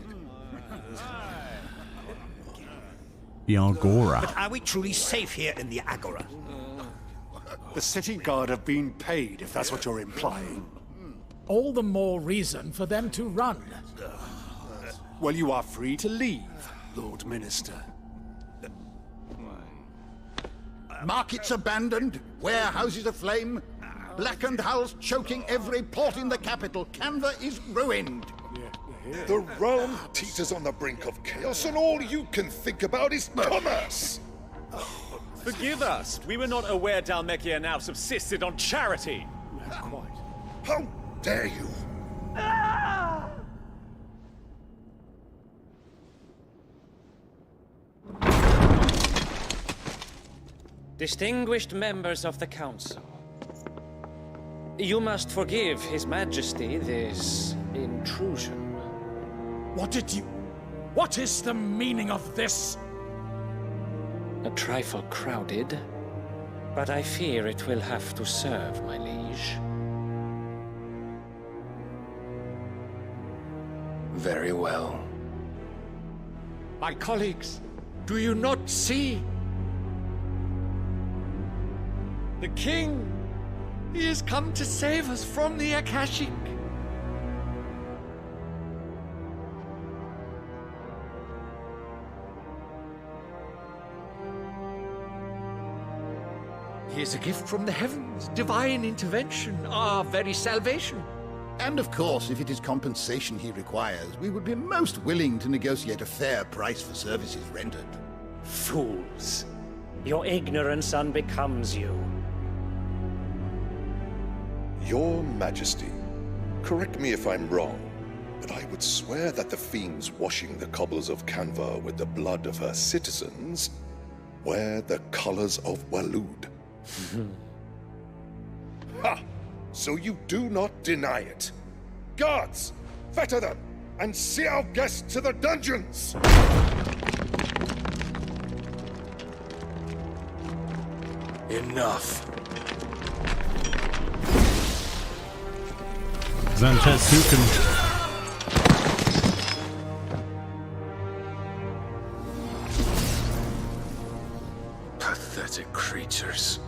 The Agora. But are we truly safe here in the Agora? The city guard have been paid, if that's what you're implying. All the more reason for them to run. Well, you are free to leave, Lord Minister. Markets abandoned, warehouses aflame, blackened hulls choking every port in the capital. Canva is ruined. The realm teeters on the brink of chaos, and all you can think about is commerce. Forgive us. We were not aware Dhalmekia now subsisted on charity. How dare you? Distinguished members of the Council, you must forgive His Majesty this intrusion. What is the meaning of this? A trifle crowded, but I fear it will have to serve, my liege. Very well. My colleagues, do you not see? The king! He has come to save us from the Akashic! He is a gift from the heavens, divine intervention, our very salvation. And of course, if it is compensation he requires, we would be most willing to negotiate a fair price for services rendered. Fools. Your ignorance unbecomes you. Your Majesty, correct me if I'm wrong, but I would swear that the fiends washing the cobbles of Canva with the blood of her citizens wear the colors of Waloed. Ha! So you do not deny it. Guards, fetter them, and see our guests to the dungeons! Enough. Sanchez Sukin. Pathetic creatures.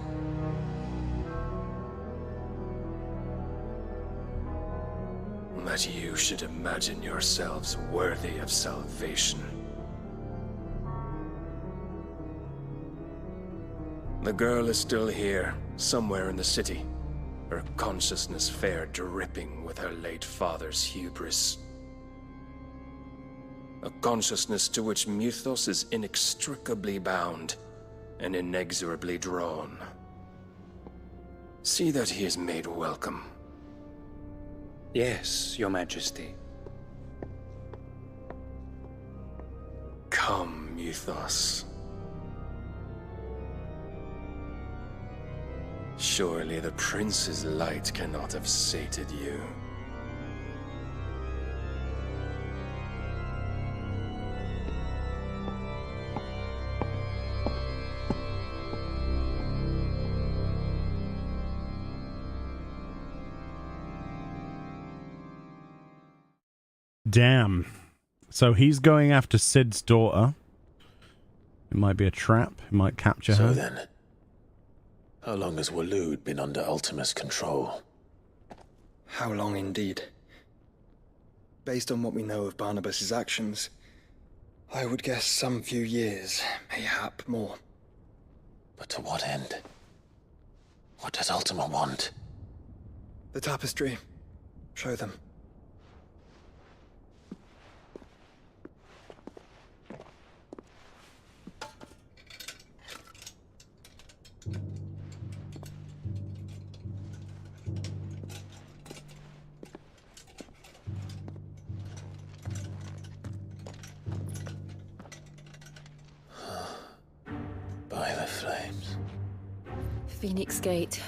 That you should imagine yourselves worthy of salvation. The girl is still here, somewhere in the city. Her consciousness fair dripping with her late father's hubris. A consciousness to which Mythos is inextricably bound and inexorably drawn. See that he is made welcome. Yes, Your Majesty. Come, Mythos. Surely the prince's light cannot have sated you. Damn. So he's going after Sid's daughter. It might be a trap. It might capture her. So then, how long has Waloed been under Ultima's control? How long indeed? Based on what we know of Barnabas's actions, I would guess some few years, mayhap more. But to what end? What does Ultima want? The tapestry. Show them. By the flames. Phoenix Gate,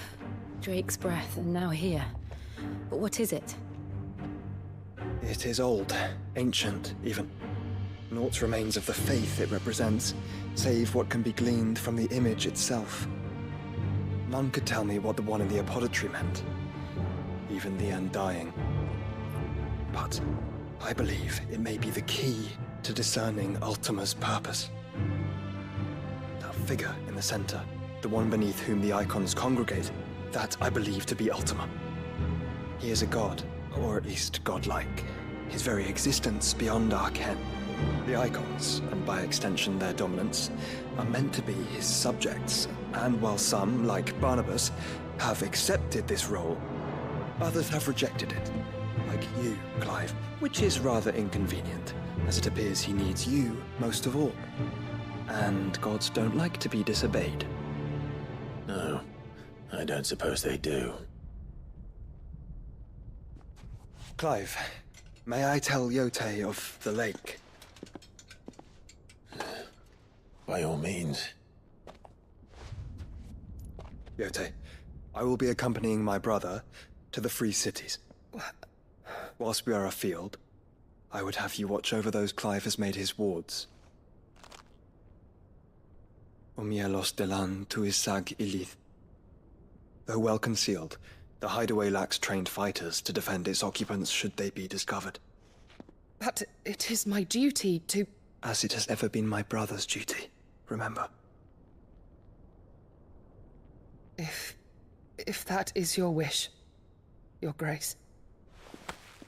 Drake's Breath, and now here. But what is it? It is old, ancient, even. Naught remains of the faith it represents, save what can be gleaned from the image itself. None could tell me what the one in the apothecary meant, even the Undying. But I believe it may be the key to discerning Ultima's purpose. That figure in the center, the one beneath whom the icons congregate, that I believe to be Ultima. He is a god, or at least godlike, his very existence beyond our ken. The icons, and by extension their dominance, are meant to be his subjects, and while some, like Barnabas, have accepted this role, others have rejected it, like you, Clive, which is rather inconvenient, as it appears he needs you most of all. And gods don't like to be disobeyed. No, I don't suppose they do. Clive, may I tell Yote of the lake? By all means. Yote, I will be accompanying my brother to the Free Cities. Whilst we are afield, I would have you watch over those Clive has made his wards. Omielos delan tuisag ilith. Though well concealed, the hideaway lacks trained fighters to defend its occupants should they be discovered. But it is my duty to... As it has ever been my brother's duty, remember. If that is your wish, Your Grace.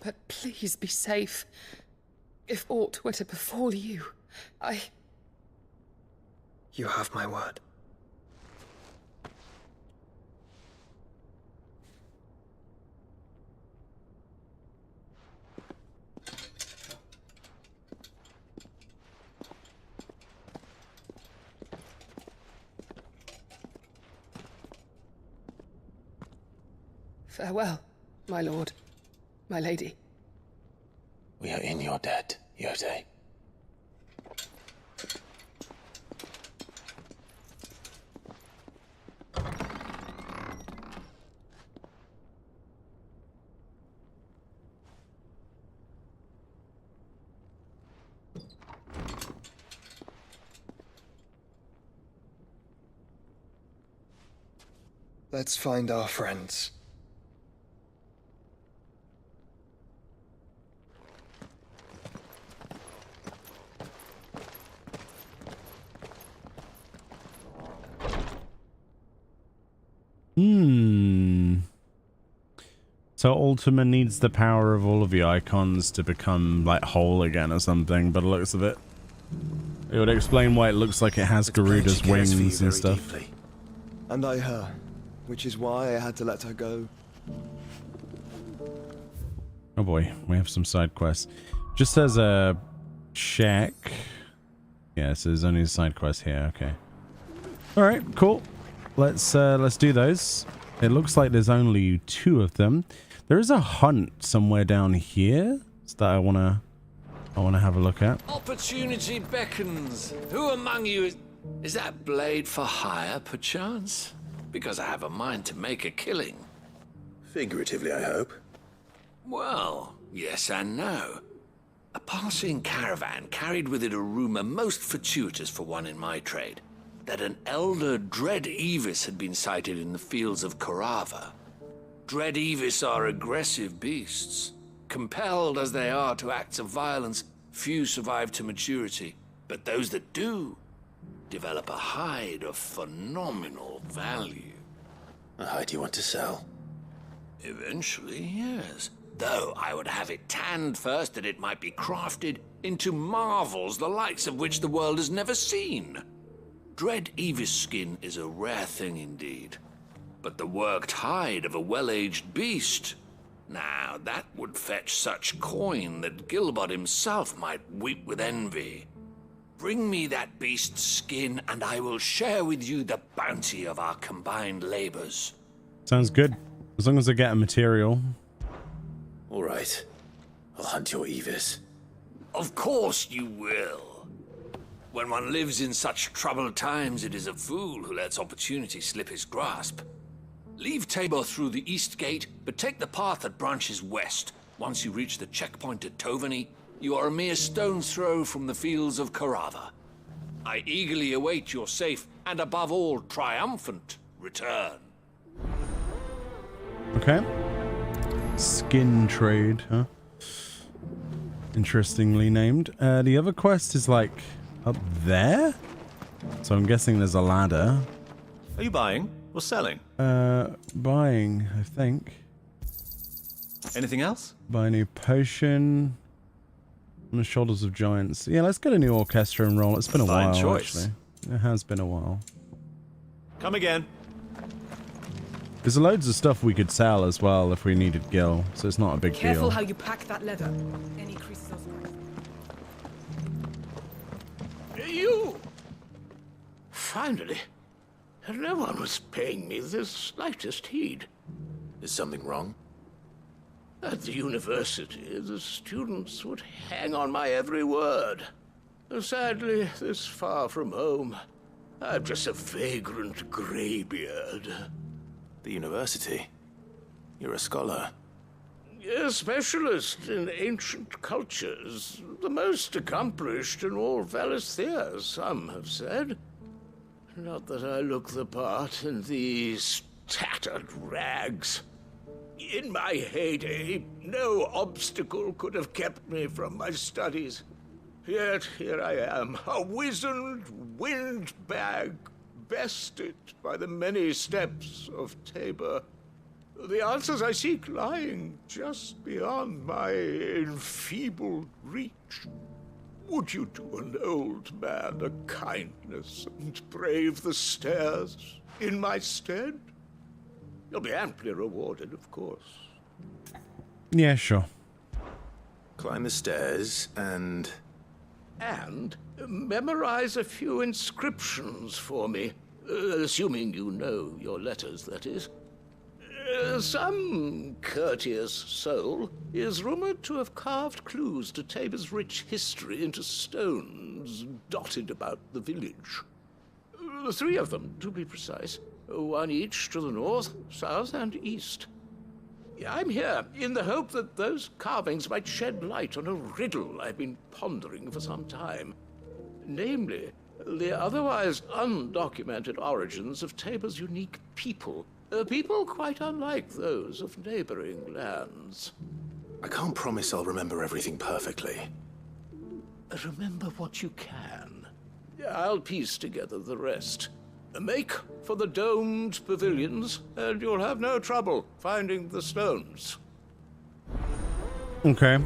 But please be safe. If aught were to befall you, You have my word. Farewell, my lord, my lady. We are in your debt, Yote. Let's find our friends. So Ultima needs the power of all of the icons to become like whole again or something, but it looks of it. It would explain why it looks like it has Garuda's wings and stuff. Deeply. And I her, which is why I had to let her go. Oh boy, we have some side quests. Just as a check. Yeah, so there's only a side quest here, okay. Alright, cool. Let's do those. It looks like there's only 2 of them. There is a hunt somewhere down here that I wanna have a look at. Opportunity beckons. Who among you is that blade for hire, perchance? Because I have a mind to make a killing. Figuratively, I hope. Well, yes and no. A passing caravan carried with it a rumor most fortuitous for one in my trade, that an elder Dread Evis had been sighted in the fields of Korava. Dread Evis are aggressive beasts. Compelled as they are to acts of violence, few survive to maturity, but those that do develop a hide of phenomenal value. A hide you want to sell? Eventually, yes. Though I would have it tanned first that it might be crafted into marvels the likes of which the world has never seen. Dread Evis skin is a rare thing indeed. But the worked hide of a well-aged beast, now that would fetch such coin that Gilbert himself might weep with envy. Bring me that beast's skin and I will share with you the bounty of our combined labors. Sounds good. As long as I get a material. All right. I'll hunt your Evis. Of course you will. When one lives in such troubled times, it is a fool who lets opportunity slip his grasp. Leave Tabor through the east gate, but take the path that branches west. Once you reach the checkpoint at Tovani, you are a mere stone's throw from the fields of Karava. I eagerly await your safe, and above all, triumphant return. Okay. Skin trade, huh? Interestingly named. The other quest is like up there? So I'm guessing there's a ladder. Are you buying or selling? Buying, I think. Anything else? Buy a new potion. On the shoulders of giants. Yeah, let's get a new orchestra and roll. It's been a while, choice. actually. It has been a while. Come again. There's loads of stuff we could sell as well if we needed gil, so it's not a big Careful deal. how you pack that leather. Any creases or scratches. You! Finally. No one was paying me the slightest heed. Is something wrong? At the university, the students would hang on my every word. Sadly, this far from home, I'm just a vagrant graybeard. The university? You're a scholar. A specialist in ancient cultures. The most accomplished in all Valisthea, some have said. Not that I look the part in these tattered rags. In my heyday, no obstacle could have kept me from my studies. Yet here I am, a wizened windbag, bested by the many steps of Tabor. The answers I seek lying just beyond my enfeebled reach. Would you do an old man a kindness and brave the stairs in my stead? You'll be amply rewarded, of course. Yeah, sure. Climb the stairs and... And memorize a few inscriptions for me. Assuming you know your letters, that is. Some courteous soul is rumored to have carved clues to Tabor's rich history into stones dotted about the village. 3 of them, to be precise. 1 each to the north, south, and east. I'm here in the hope that those carvings might shed light on a riddle I've been pondering for some time. Namely, the otherwise undocumented origins of Tabor's unique people. People quite unlike those of neighboring lands. I can't promise I'll remember everything perfectly. Remember what you can. I'll piece together the rest. Make for the domed pavilions, and you'll have no trouble finding the stones. Okay.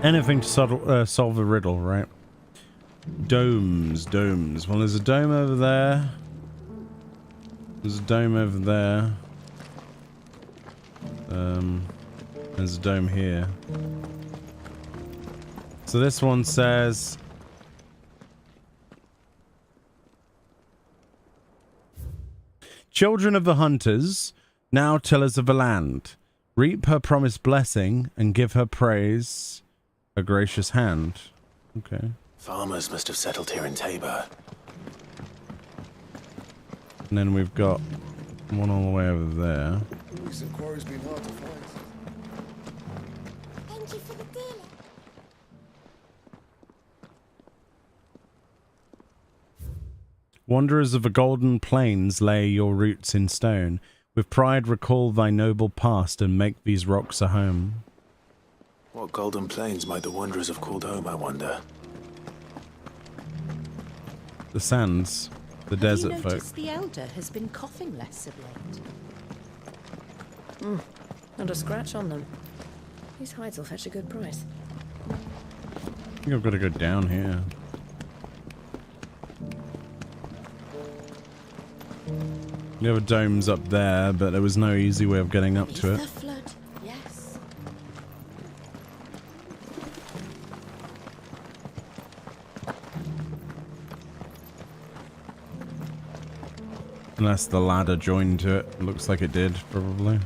Anything to solve the riddle, right? Domes. Well, there's a dome over there. There's a dome over there. There's a dome here. So this one says... Children of the hunters, now tillers of the land, reap her promised blessing and give her praise a gracious hand. Okay. Farmers must have settled here in Tabor. And then we've got one all the way over there. Recent quarry's been hard to find. Thank you for the dealer. Wanderers of the golden plains, lay your roots in stone. With pride recall thy noble past and make these rocks a home. What golden plains might the wanderers have called home, I wonder? the sands, the desert Have you folk. noticed the elder has been coughing less of late? Not a scratch on them. These hides will fetch a good price. I think I've got to go down here. The other dome's up there, but there was no easy way of getting up to it. The flood, yes. Unless the ladder joined to it. Looks like it did, probably.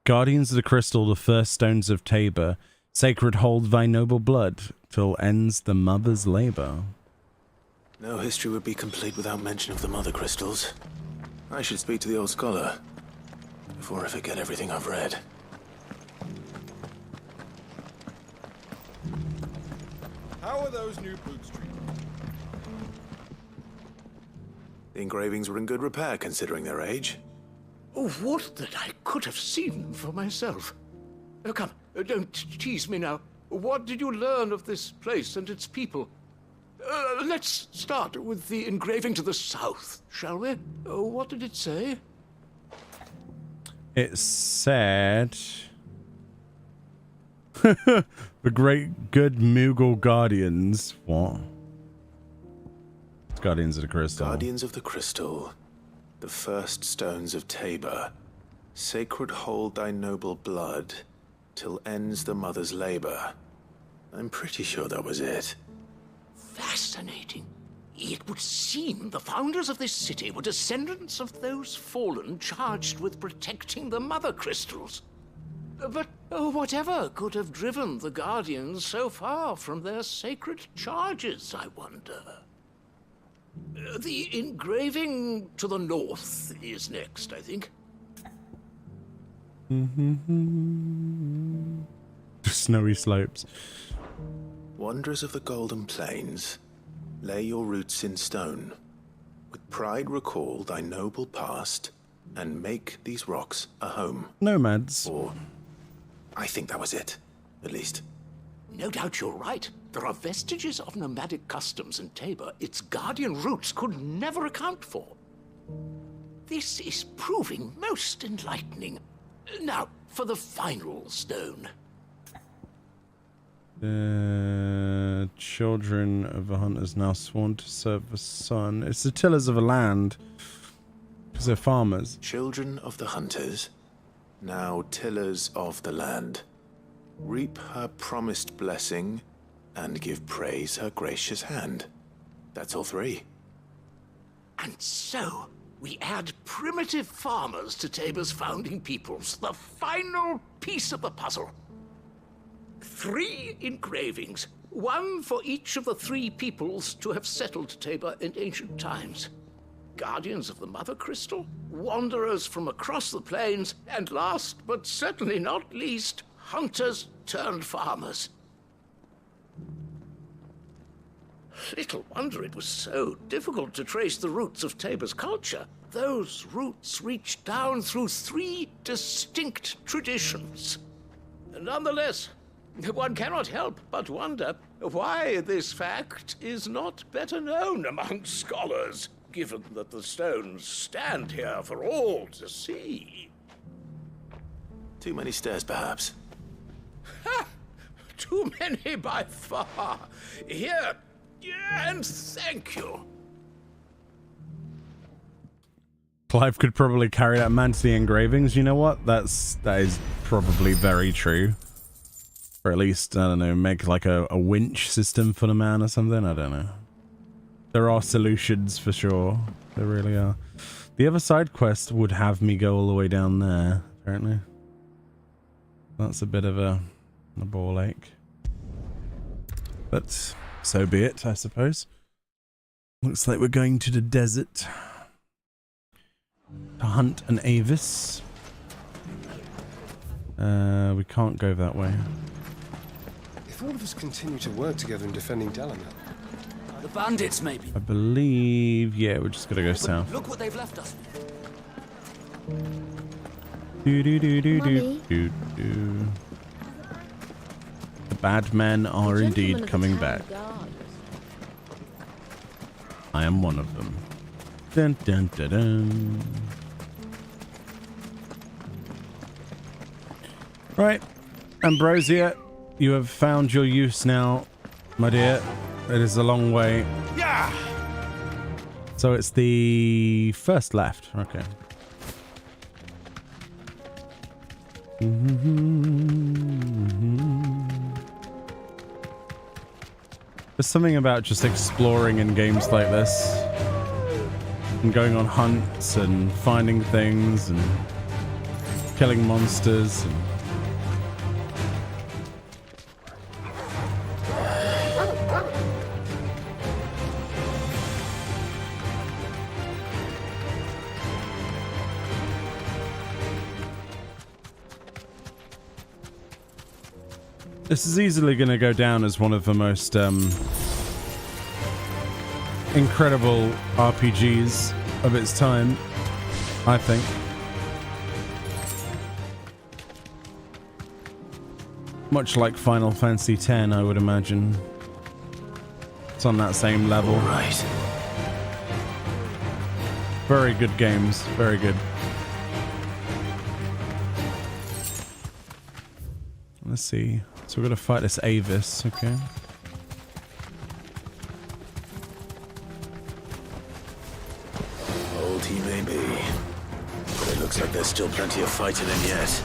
Guardians of the Crystal, the first stones of Tabor. Sacred hold thy noble blood, till ends the mother's labor. No history would be complete without mention of the mother crystals. I should speak to the old scholar before I forget everything I've read. How are those new boots treated? The engravings were in good repair considering their age. Oh, what that I could have seen for myself. Oh, come, don't tease me now. What did you learn of this place and its people? Let's start with the engraving to the south, shall we? What did it say? It said... the great good Moogle Guardians. What? It's Guardians of the Crystal. Guardians of the Crystal. The first stones of Tabor. Sacred hold thy noble blood, till ends the mother's labor. I'm pretty sure that was it. Fascinating. It would seem the founders of this city were descendants of those fallen charged with protecting the mother crystals. But whatever could have driven the Guardians so far from their sacred charges, I wonder? The engraving to the north is next, I think. Snowy slopes. Wanderers of the Golden Plains, lay your roots in stone. With pride recall thy noble past, and make these rocks a home. Nomads. Or, I think that was it, at least. No doubt you're right. There are vestiges of nomadic customs in Tabor its guardian roots could never account for. This is proving most enlightening. Now, for the final stone. The children of the hunters now sworn to serve the sun. It's the tillers of the land. Because they're farmers. Children of the hunters, now tillers of the land. Reap her promised blessing, and give praise her gracious hand. That's all three. And so, we add primitive farmers to Tabor's founding peoples, the final piece of the puzzle. 3 engravings, one for each of the 3 peoples to have settled Tabor in ancient times. Guardians of the Mother Crystal, wanderers from across the plains, and last but certainly not least, hunters turned farmers. Little wonder it was so difficult to trace the roots of Tabor's culture. Those roots reach down through 3 distinct traditions. Nonetheless, one cannot help but wonder why this fact is not better known among scholars, given that the stones stand here for all to see. Too many stairs, perhaps. Ha! Too many by far. Here, and thank you. Clive could probably carry that man to the engravings. You know what? That is probably very true. Or at least, I don't know, make like a winch system for the man or something. I don't know. There are solutions for sure. There really are. The other side quest would have me go all the way down there, apparently. That's a bit of a ball ache. But so be it, I suppose. Looks like we're going to the desert to hunt an Avis. We can't go that way. If all of us continue to work together in defending Delano. The bandits, maybe. I believe, yeah, we're just gonna go south. Look what they've left us. Do do do do do do do. Bad men are indeed coming back. I am one of them. Dun, dun, dun, dun. Right, Ambrosia, you have found your use now, my dear. It is a long way. Yeah. So it's the first left. Okay. There's something about just exploring in games like this and going on hunts and finding things and killing monsters and this is easily going to go down as one of the most incredible RPGs of its time, I think. Much like Final Fantasy X, I would imagine. It's on that same level. Right. Very good games. Very good. Let's see. So we're going to fight this Avis, okay? Old he may be, but it looks like there's still plenty of fight in him yet.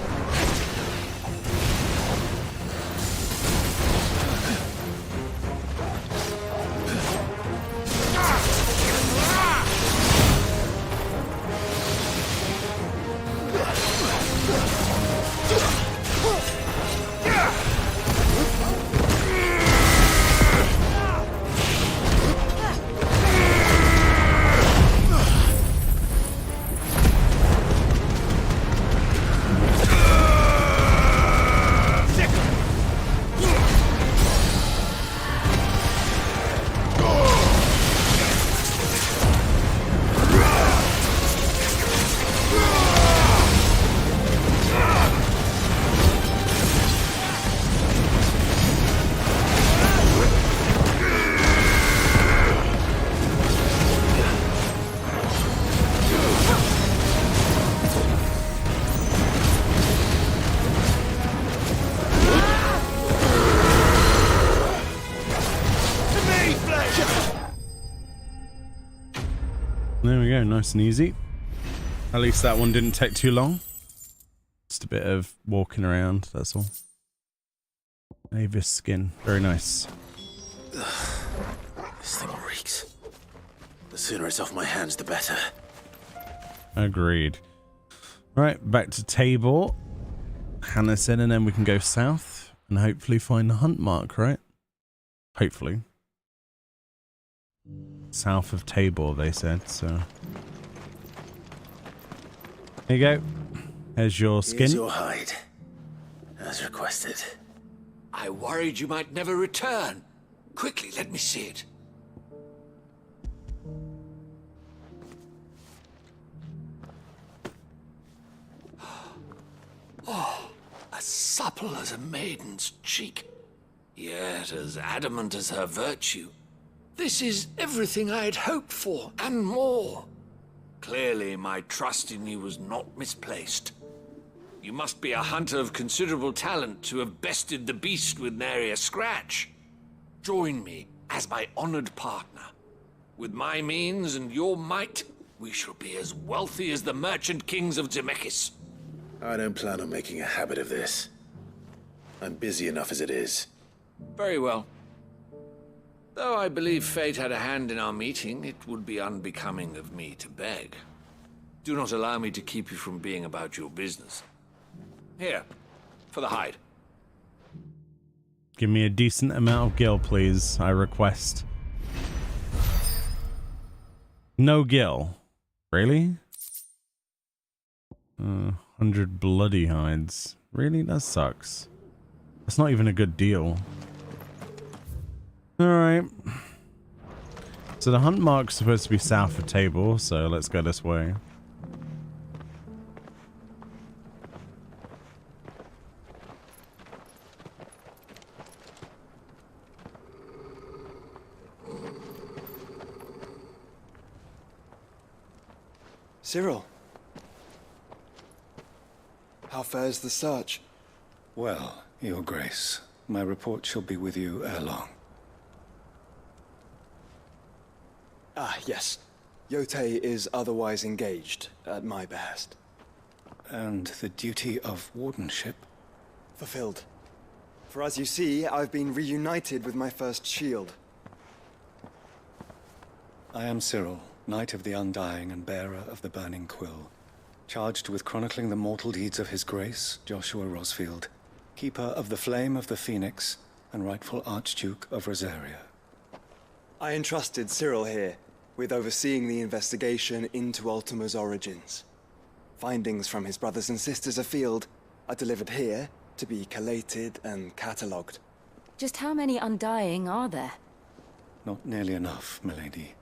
Nice and easy. At least that one didn't take too long. Just a bit of walking around, that's all. Avis skin. Very nice. This thing reeks. The sooner it's off my hands, the better. Agreed. Right, back to Tabor. Hannah's in, and then we can go south and hopefully find the hunt mark, right? Hopefully. South of Tabor, they said, so. There you go. There's your skin. Here's your hide, as requested. I worried you might never return. Quickly, let me see it. Oh, as supple as a maiden's cheek, yet as adamant as her virtue. This is everything I had hoped for, and more. Clearly, my trust in you was not misplaced. You must be a hunter of considerable talent to have bested the beast with nary a scratch. Join me as my honored partner. With my means and your might, we shall be as wealthy as the merchant kings of Zemeckis. I don't plan on making a habit of this. I'm busy enough as it is. Very well. Though I believe fate had a hand in our meeting, it would be unbecoming of me to beg. Do not allow me to keep you from being about your business. Here, for the hide. Give me a decent amount of gil, please. I request. No gil. Really? 100 bloody hides. Really? That sucks. That's not even a good deal. Alright. So the hunt mark's supposed to be south of Tabor, so let's go this way. Cyril. How fares the search? Well, Your Grace, my report shall be with you ere long. Ah, yes. Yote is otherwise engaged, at my behest. And the duty of wardenship? Fulfilled. For as you see, I've been reunited with my first shield. I am Cyril, Knight of the Undying and bearer of the Burning Quill, charged with chronicling the mortal deeds of His Grace, Joshua Rosfield, Keeper of the Flame of the Phoenix and rightful Archduke of Rosaria. I entrusted Cyril here with overseeing the investigation into Ultima's origins. Findings from his brothers and sisters afield are delivered here to be collated and catalogued. Just how many Undying are there? Not nearly enough, milady.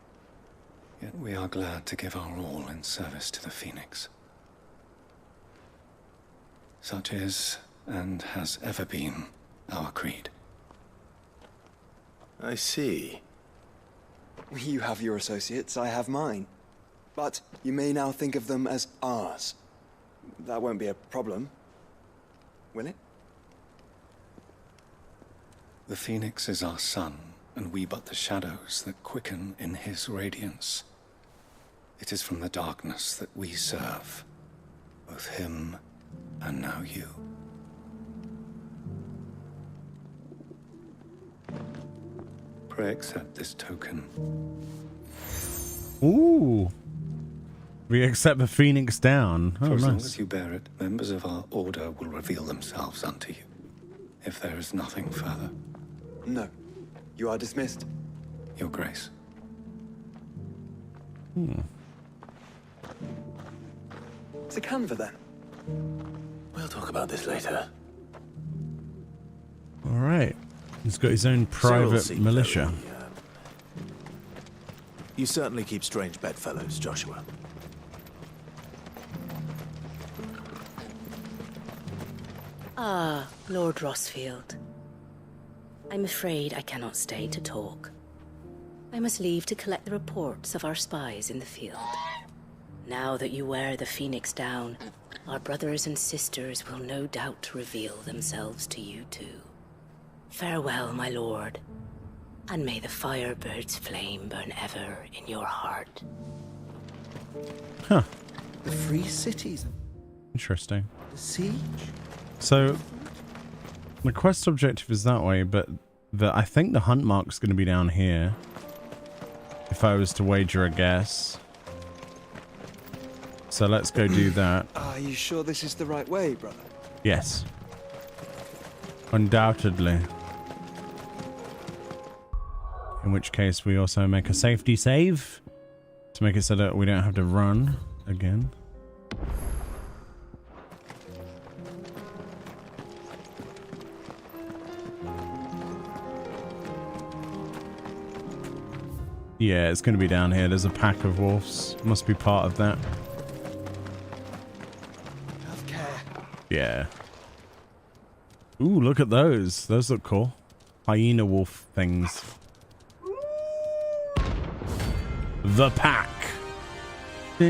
Yet we are glad to give our all in service to the Phoenix. Such is, and has ever been, our creed. I see. You have your associates, I have mine. But you may now think of them as ours. That won't be a problem, will it? The Phoenix is our sun, and we but the shadows that quicken in his radiance. It is from the darkness that we serve, both him and now you. Pray accept this token. Ooh. We accept the Phoenix down. Oh, For as nice. long as you bear it, members of our order will reveal themselves unto you. If there is nothing further. No. You are dismissed. Your Grace. To Canva, then. We'll talk about this later. All right. He's got his own private seemed militia. very, You certainly keep strange bedfellows, Joshua. Ah, Lord Rosfield. I'm afraid I cannot stay to talk. I must leave to collect the reports of our spies in the field. Now that you wear the Phoenix down, our brothers and sisters will no doubt reveal themselves to you too. Farewell, my lord, and may the Firebird's flame burn ever in your heart. Huh. The free cities. Interesting. The siege. So, the quest objective is that way, but I think the hunt mark's going to be down here. If I was to wager a guess. So let's go do that. Are you sure this is the right way, brother? Yes. Undoubtedly. In which case we also make a safety save to make it so that we don't have to run again. Yeah, it's going to be down here. There's a pack of wolves. Must be part of that. Have care. Yeah. Ooh, look at those. Those look cool. Hyena wolf things. The pack. You're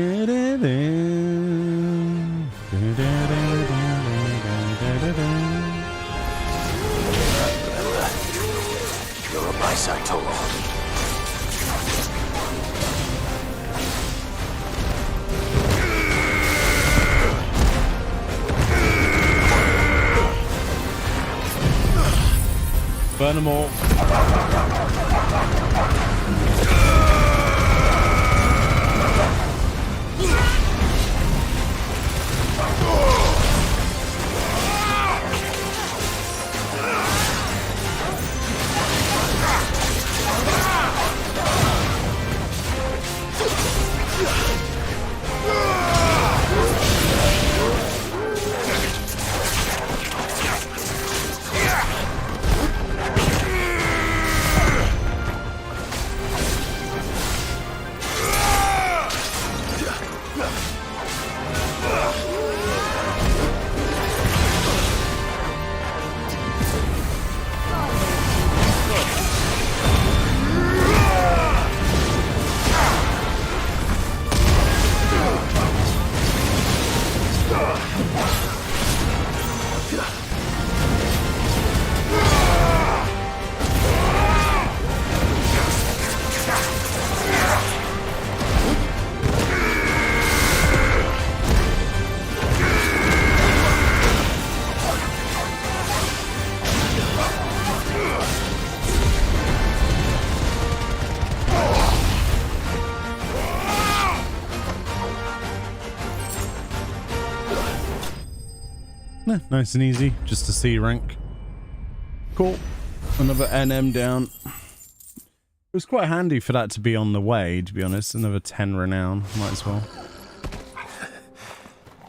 on my side, Tabor. Burn them all. Nice and easy, just a C rank. Cool. Another NM down. It was quite handy for that to be on the way, to be honest. Another 10 renown, might as well.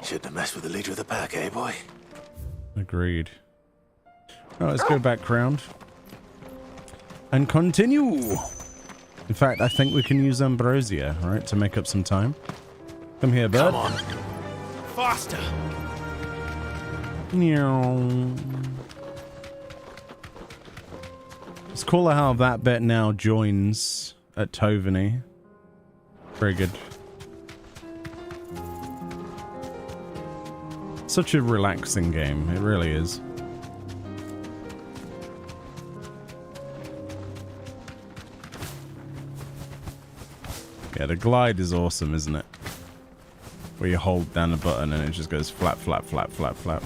Shouldn't have messed with the leader of the pack, eh, boy? Agreed. Alright, let's go back round. And continue! In fact, I think we can use Ambrosia, right, to make up some time. Come here, bud. Come on. Faster! It's cool how that bit now joins at Tovany. Very good. Such a relaxing game, it really is. Yeah, the glide is awesome, isn't it? Where you hold down a button and it just goes flap, flap, flap, flap, flap.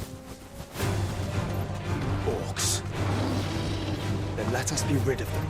Orcs. Then let us be rid of them.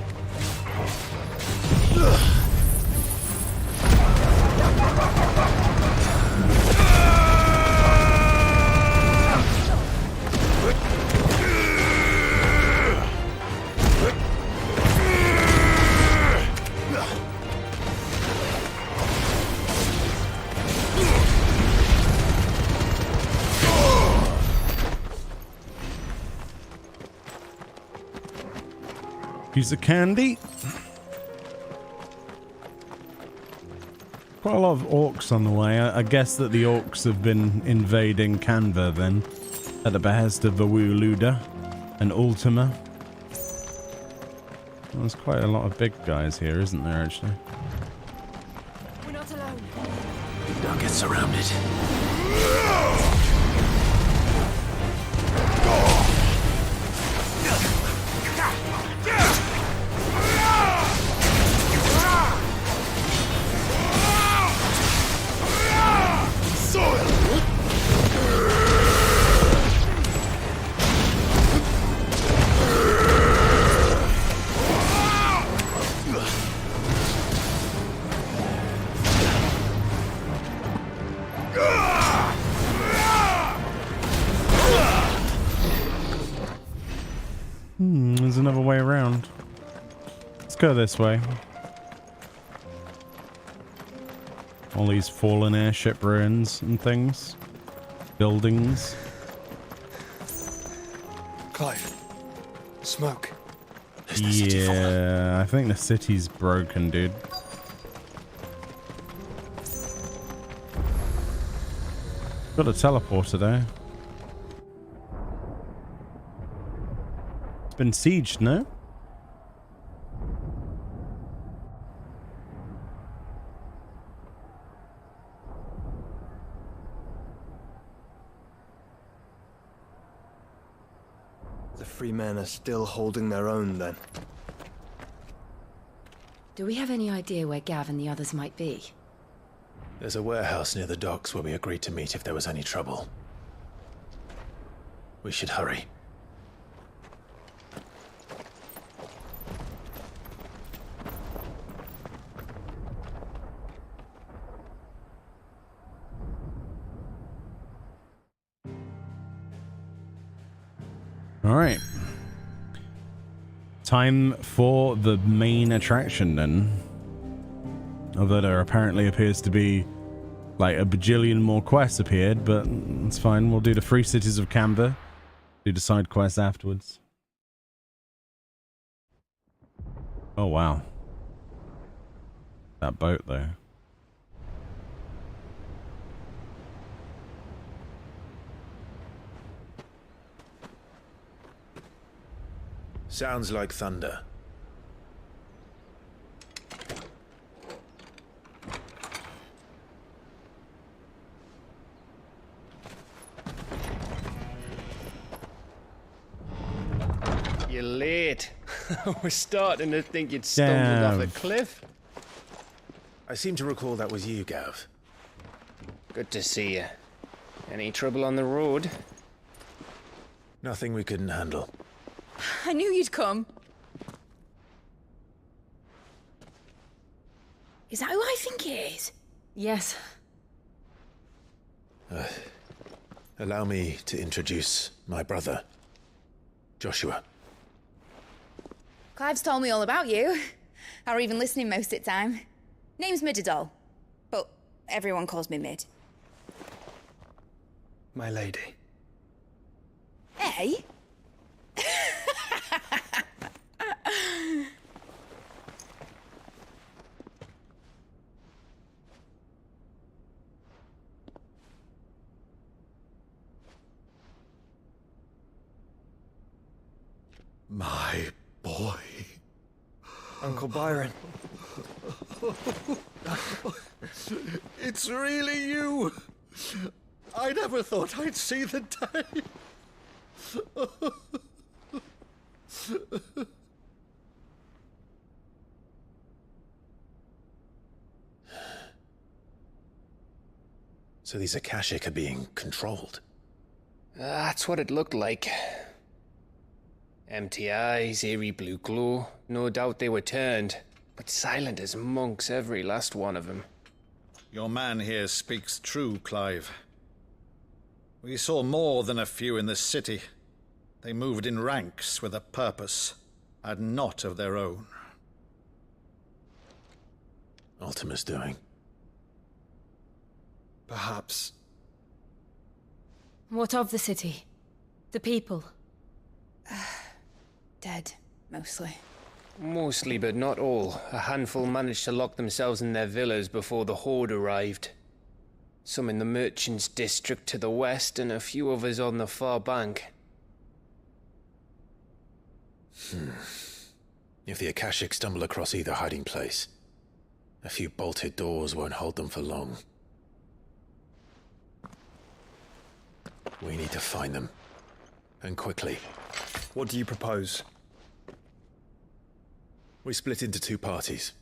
Piece of candy. Quite a lot of orcs on the way. I guess that the orcs have been invading Canva then, at the behest of Luda and Ultima. There's quite a lot of big guys here, isn't there, actually? We're not alone. Don't get surrounded. There's another way around. Let's go this way. All these fallen airship ruins and things. Buildings. Clive. Smoke. Yeah, I think the city's broken, dude. Got a teleporter there. It's been sieged, no? The free men are still holding their own, then. Do we have any idea where Gav and the others might be? There's a warehouse near the docks where we agreed to meet if there was any trouble. We should hurry. All right. Time for the main attraction then. Although there apparently appears to be like a bajillion more quests appeared, but it's fine. We'll do the Free Cities of Canva. Do the side quests afterwards. Oh, wow. That boat though. Sounds like thunder. You're late. We're starting to think you'd stumbled off a cliff. I seem to recall that was you, Gav. Good to see you. Any trouble on the road? Nothing we couldn't handle. I knew you'd come. Is that who I think it is? Yes. Allow me to introduce my brother, Joshua. Clive's told me all about you. Or even listening most of the time. Name's Midadol, but everyone calls me Mid. My lady. Eh? My boy. Uncle Byron. It's really you. I never thought I'd see the day. So these akashic are being controlled? That's what it looked like. Empty eyes, eerie blue glow. No doubt they were turned, but silent as monks, every last one of them. Your man here speaks true, Clive. We saw more than a few in the city. They moved in ranks with a purpose, and not of their own. Ultima's doing. Perhaps. What of the city? The people? Dead, mostly. Mostly, but not all. A handful managed to lock themselves in their villas before the Horde arrived. Some in the merchants' district to the west, and a few others on the far bank. If the akashic stumble across either hiding place, a few bolted doors won't hold them for long. We need to find them. And quickly. What do you propose? We split into two parties.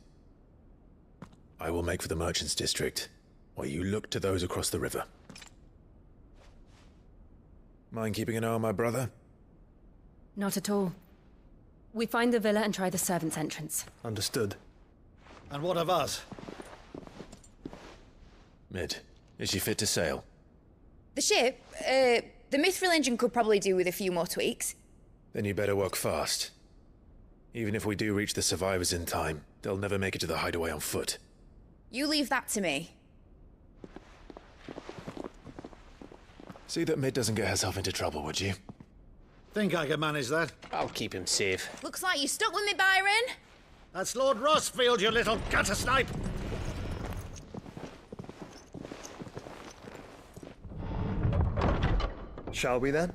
I will make for the merchants' district, while you look to those across the river. Mind keeping an eye on my brother? Not at all. We find the villa and try the servants' entrance. Understood. And what of us? Mid, is she fit to sail? The ship, the Mithril engine could probably do with a few more tweaks. Then you better work fast. Even if we do reach the survivors in time, they'll never make it to the hideaway on foot. You leave that to me. See that Mid doesn't get herself into trouble, would you? Think I can manage that? I'll keep him safe. Looks like you stuck with me, Byron. That's Lord Rossfield, you little gutter snipe! Shall we then?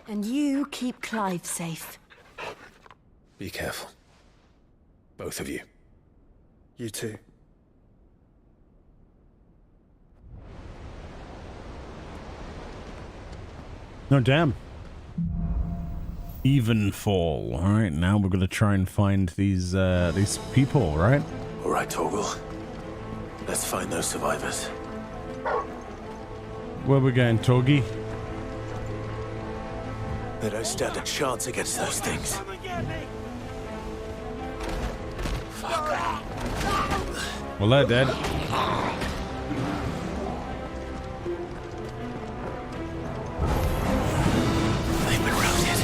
And you keep Clive safe. Be careful. Both of you. You too. No, damn. Evenfall. All right, now we're gonna try and find these people, right? All right, Torgal. Let's find those survivors. Where we going, Torgi? They don't stand a chance against those things. Fuck. Well, they're dead. They've been routed.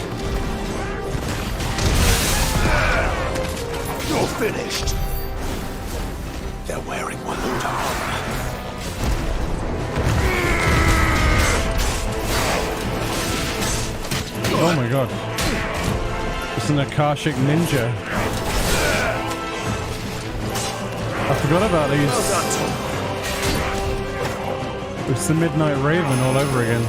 You're finished. They're wearing one load armor. Oh my god. It's an Akashic ninja. I forgot about these. It's the Midnight Raven all over again.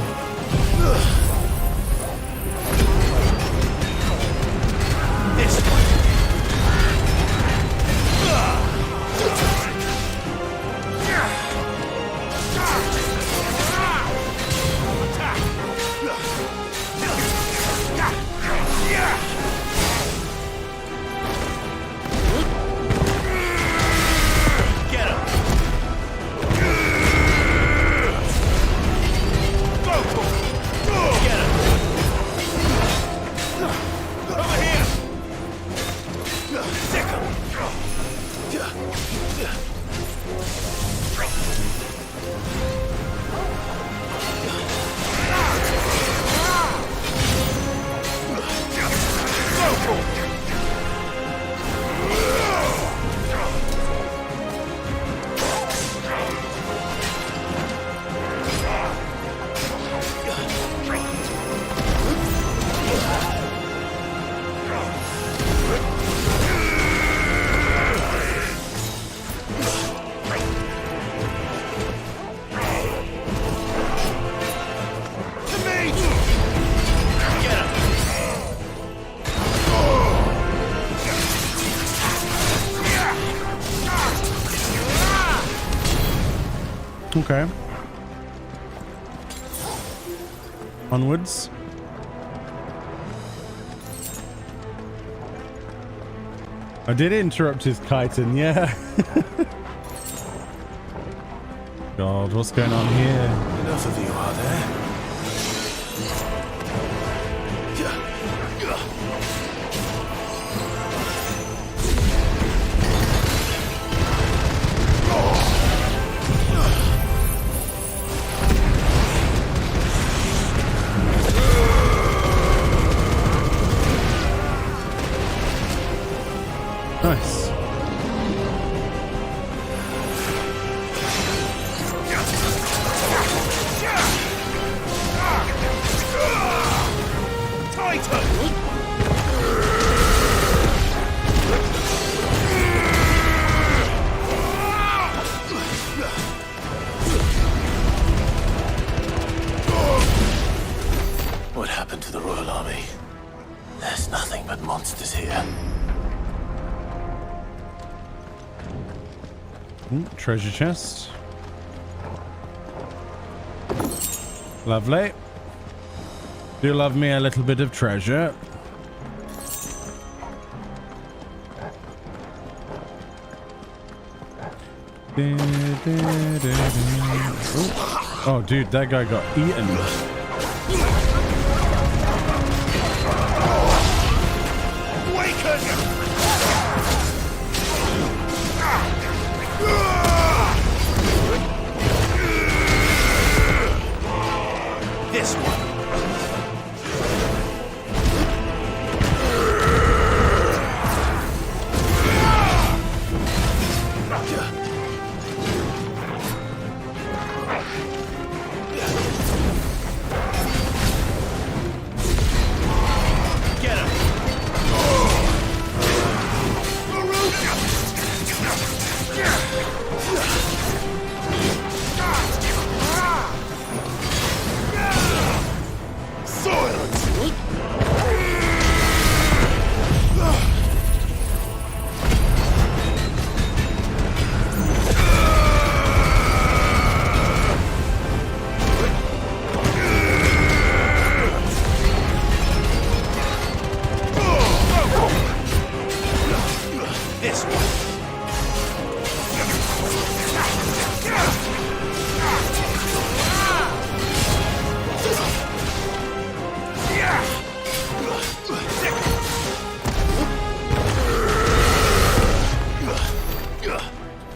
Okay. Onwards. I did interrupt his chitin, yeah. God, what's going on here? Enough of you, are there? Nice. What happened to the Royal Army? There's nothing but monsters here. Treasure chest. Lovely. Do love me a little bit of treasure. Oh, dude, that guy got eaten. This one. Get him.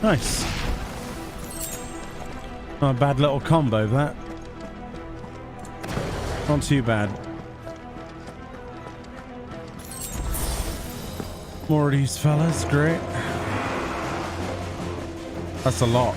Nice. Not a bad little combo, that. Not too bad. More of these fellas, great. That's a lot.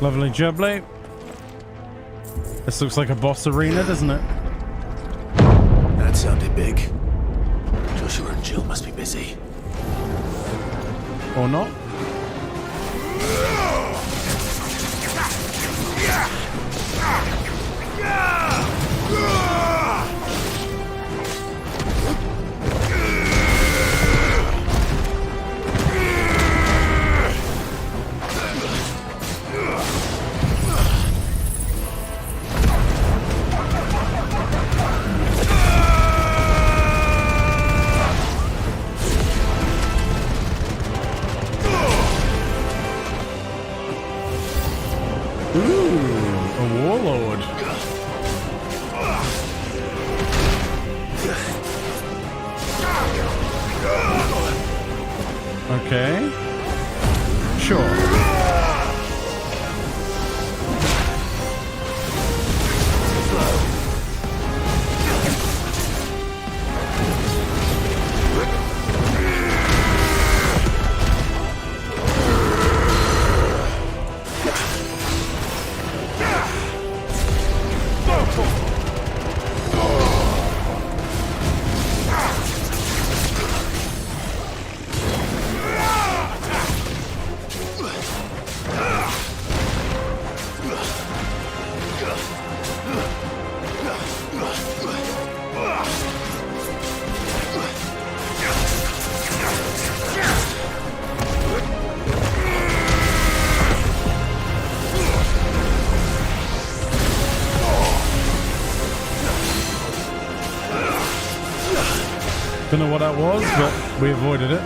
Lovely jubbly. This looks like a boss arena, doesn't it? That sounded big. Joshua and Jill must be busy. Or not. Ooh, a warlord. Okay. Sure. Don't know what that was, but we avoided it.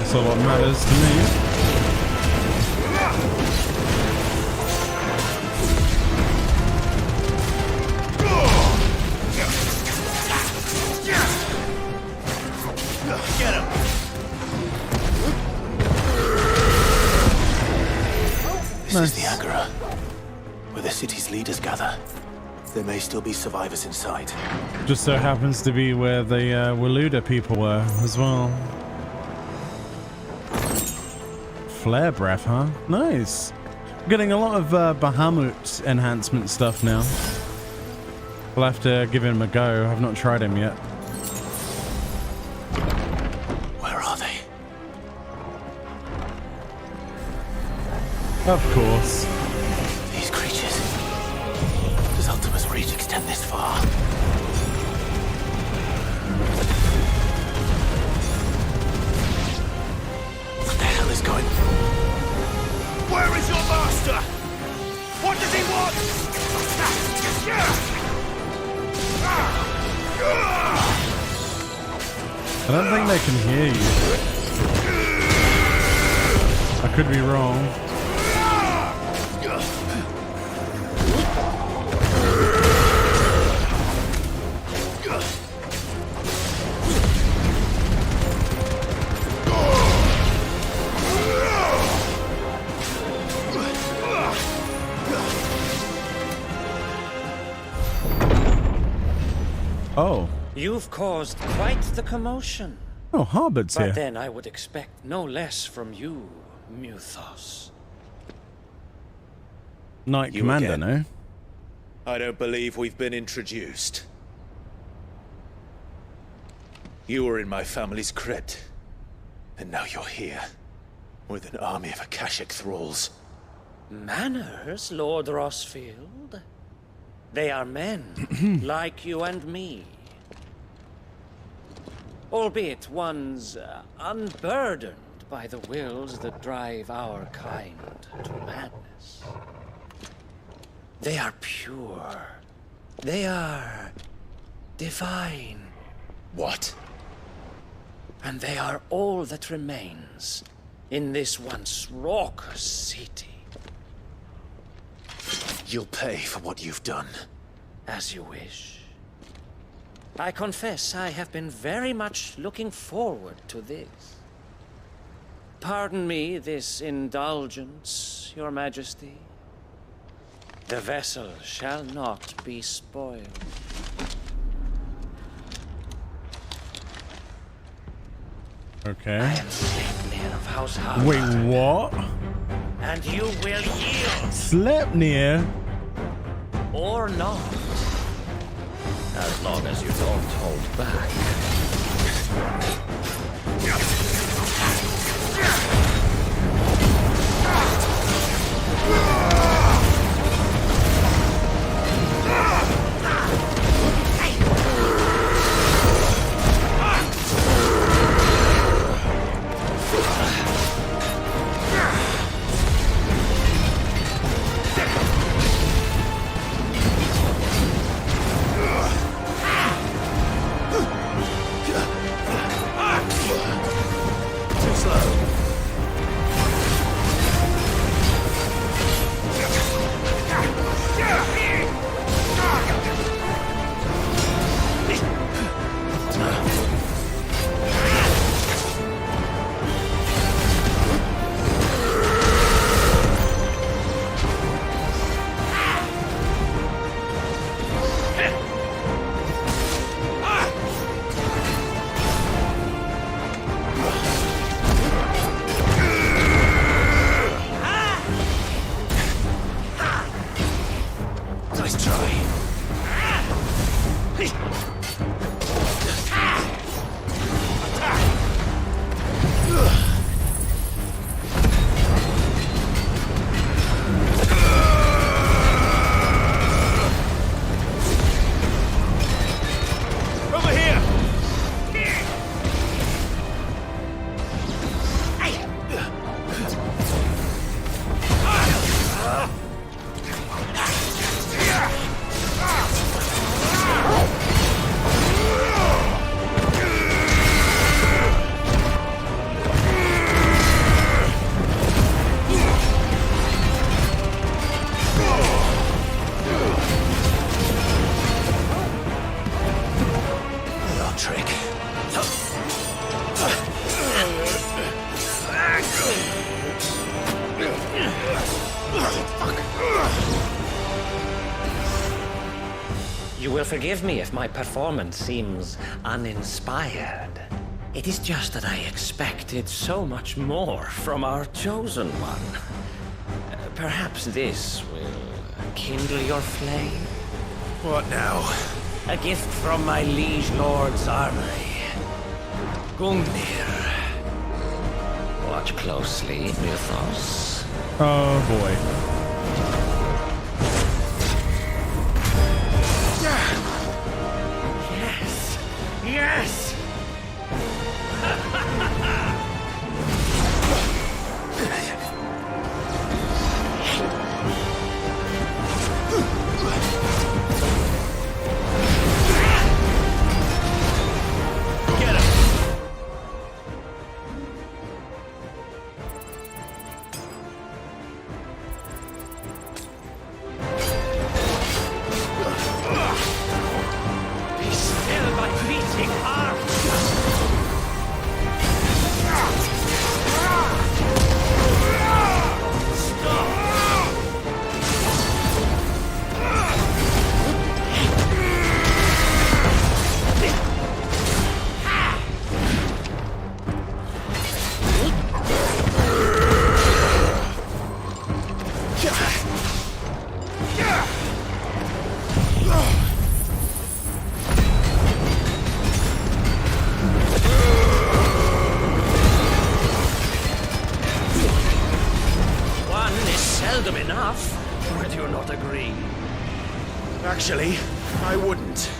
That's all that matters to me. Get him! This is the Agora, where the city's leaders gather. There may still be survivors inside. Just so happens to be where the Waluda people were as well. Flare breath, huh? Nice. I'm getting a lot of Bahamut enhancement stuff now. We'll have to give him a go. I've not tried him yet. Where are they? Of course. These creatures. Does Ultima's reach extend this far? What the hell is going on? Where is your master? What does he want? I don't think they can hear you. I could be wrong. Oh. You've caused quite the commotion. Oh, Harbert's here. But then I would expect no less from you, Muthos. Knight You Commander, again? no? I don't believe we've been introduced. You were in my family's crypt, and now you're here, with an army of akashic thralls. Manners, Lord Rosfield? They are men, like you and me. Albeit one's unburdened by the wills that drive our kind to madness. They are pure. They are divine. What? And they are all that remains in this once raucous city. You'll pay for what you've done. As you wish. I confess I have been very much looking forward to this. Pardon me this indulgence, Your Majesty. The vessel shall not be spoiled. Okay. I am Sleipnir of House Harvard. Wait, what? And you will yield. Sleipnir? Or not. As long as you don't hold back. will forgive me if my performance seems uninspired. It is just that I expected so much more from our chosen one. Perhaps this will kindle your flame? What now? A gift from my liege lord's armory. Gungnir. Watch closely, Mythos. Oh boy. Yes! Yes! Get him! Be still, my beating heart! One is seldom enough. Would you not agree? Actually, I wouldn't.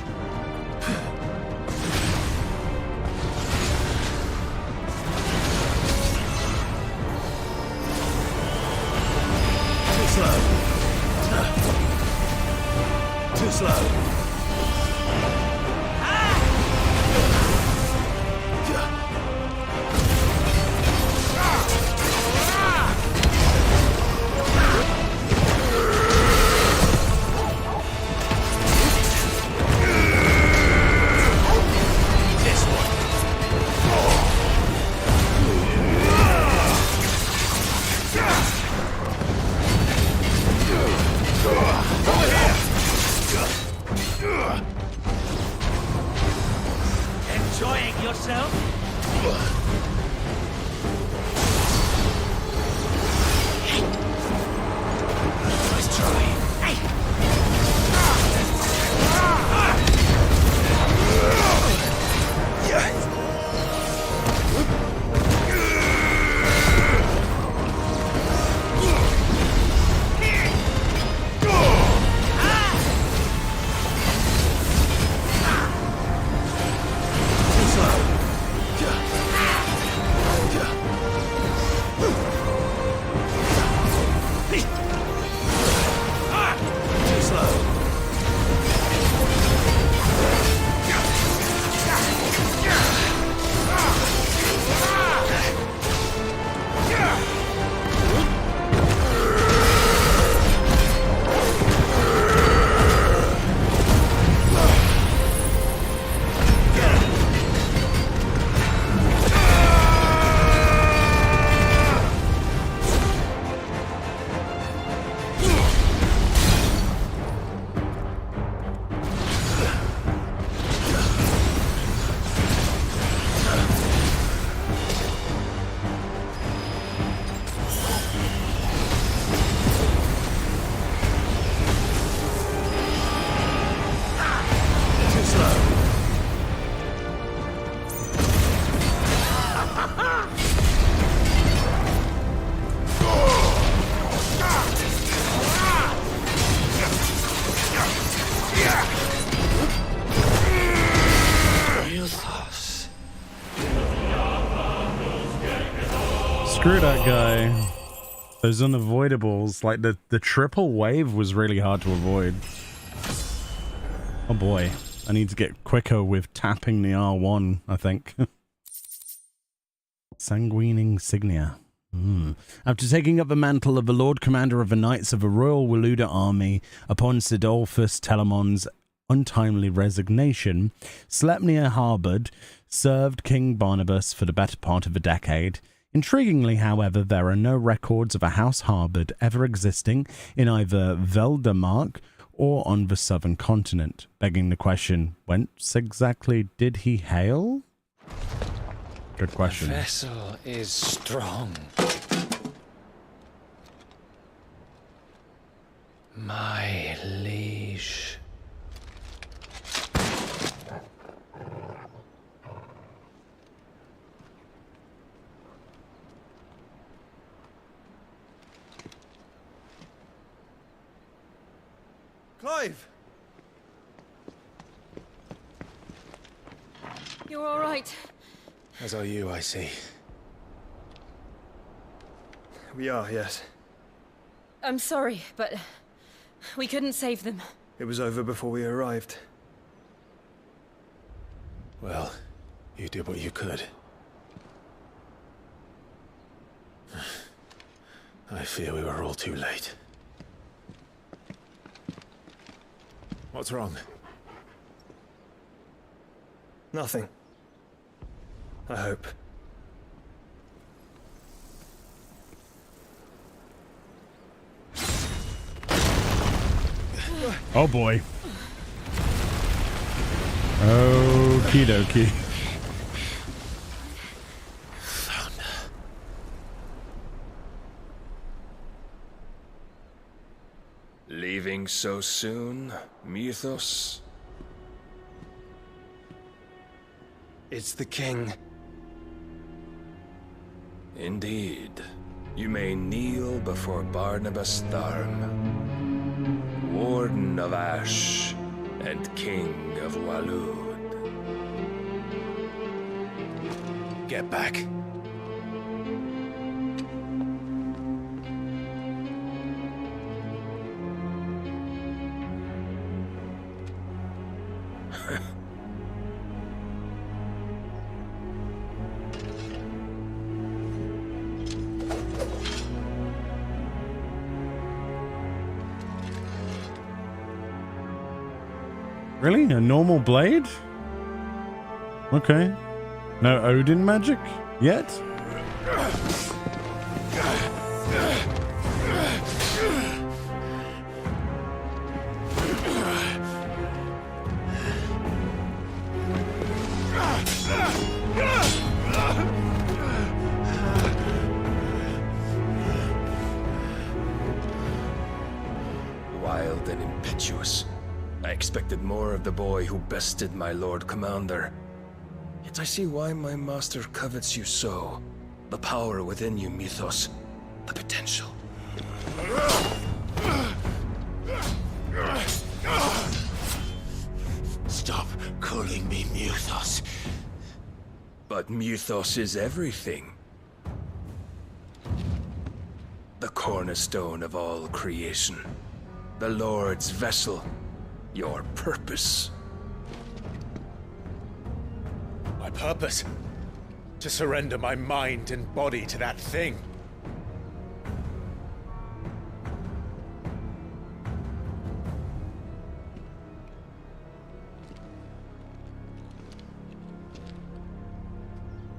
Too slow. Too slow. Enjoying yourself? Nice try. Screw that guy. Those unavoidables, like the triple wave was really hard to avoid. Oh boy, I need to get quicker with tapping the R1, I think. Sanguine insignia. After taking up the mantle of the Lord Commander of the Knights of the Royal Waluda Army upon Sidolphus Telemon's untimely resignation, Sleipnir Harbord served King Barnabas for the better part of a decade. Intriguingly, however, there are no records of a House Harbord ever existing in either Veldermark or on the southern continent, begging the question, whence exactly did he hail? Good question. The vessel is strong. My liege. Clive! You're all right. As are you, I see. We are, yes. I'm sorry, but we couldn't save them. It was over before we arrived. Well, you did what you could. I fear we were all too late. What's wrong? Nothing. I hope. Oh boy. Okie dokie. Leaving so soon, Mythos? It's the king. Indeed. You may kneel before Barnabas Tharm, Warden of Ash and King of Walud. Get back. Really? A normal blade? Okay. No Odin magic yet? Wild and impetuous. I expected more of the boy who bested my Lord Commander. Yet I see why my master covets you so. The power within you, Mythos. The potential. Stop calling me Mythos. But Mythos is everything. The cornerstone of all creation. The Lord's vessel. Your purpose. My purpose? To surrender my mind and body to that thing.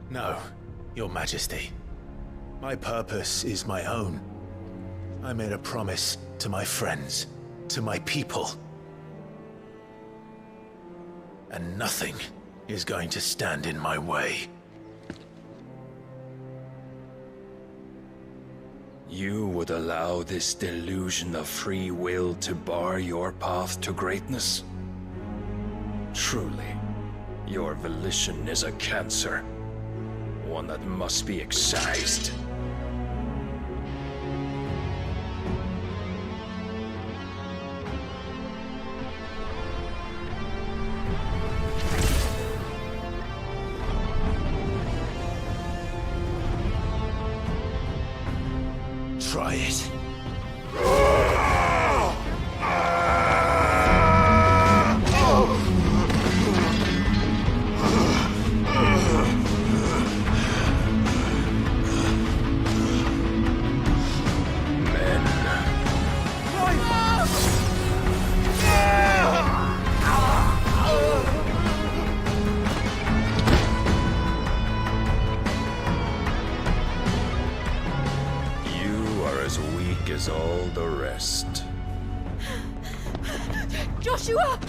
No, Your Majesty. My purpose is my own. I made a promise to my friends, to my people. And nothing is going to stand in my way. You would allow this delusion of free will to bar your path to greatness? Truly, your volition is a cancer. One that must be excised. Try it. As all the rest. Joshua!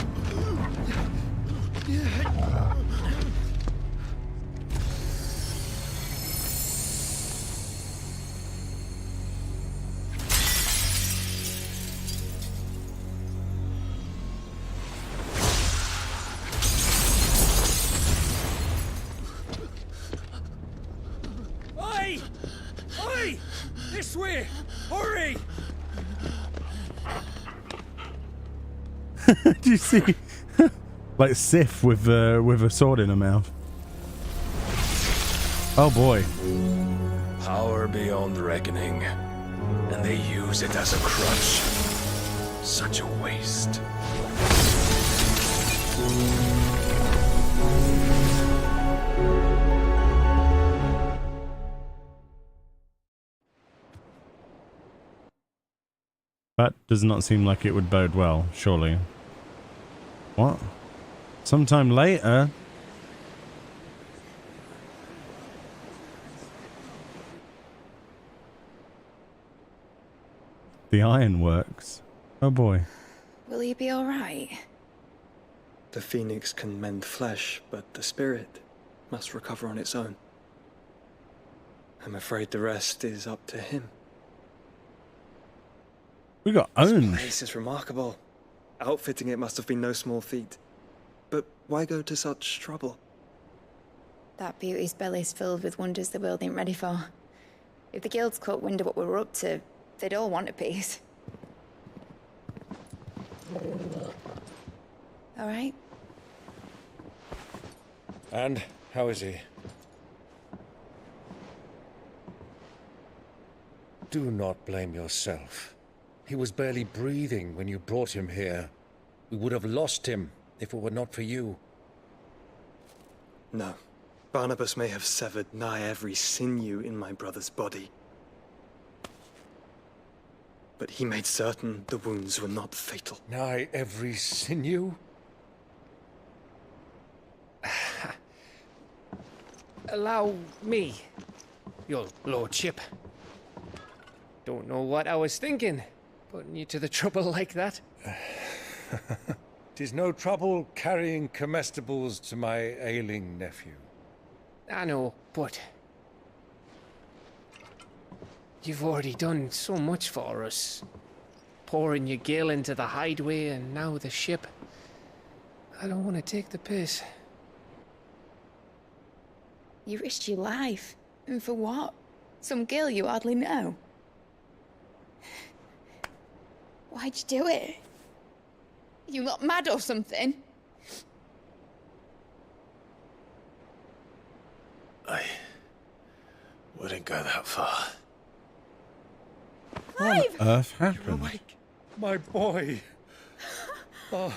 Oi! Oi! This way! Hurry! Do you see? Like Sif with a sword in her mouth. Oh boy. Power beyond reckoning. And they use it as a crutch. Such a waste. That does not seem like it would bode well, surely. What? Sometime later? The ironworks. Oh boy. Will he be alright? The phoenix can mend flesh, but the spirit must recover on its own. I'm afraid the rest is up to him. We got This owned. place is remarkable. Outfitting it must have been no small feat. But why go to such trouble? That beauty's belly's filled with wonders the world ain't ready for. If the guilds caught wind of what we were up to, they'd all want a piece. All right? And how is he? Do not blame yourself. He was barely breathing when you brought him here. We would have lost him if it were not for you. No. Barnabas may have severed nigh every sinew in my brother's body. But he made certain the wounds were not fatal. Nigh every sinew? Allow me, your lordship. Don't know what I was thinking, putting you to the trouble like that. 'Tis no trouble carrying comestibles to my ailing nephew. I know, but you've already done so much for us. Pouring your gale into the hideaway and now the ship. I don't want to take the piss. You risked your life. And for what? Some girl you hardly know. Why'd you do it? You not mad or something? I wouldn't go that far. What on earth happened? My boy. Oh.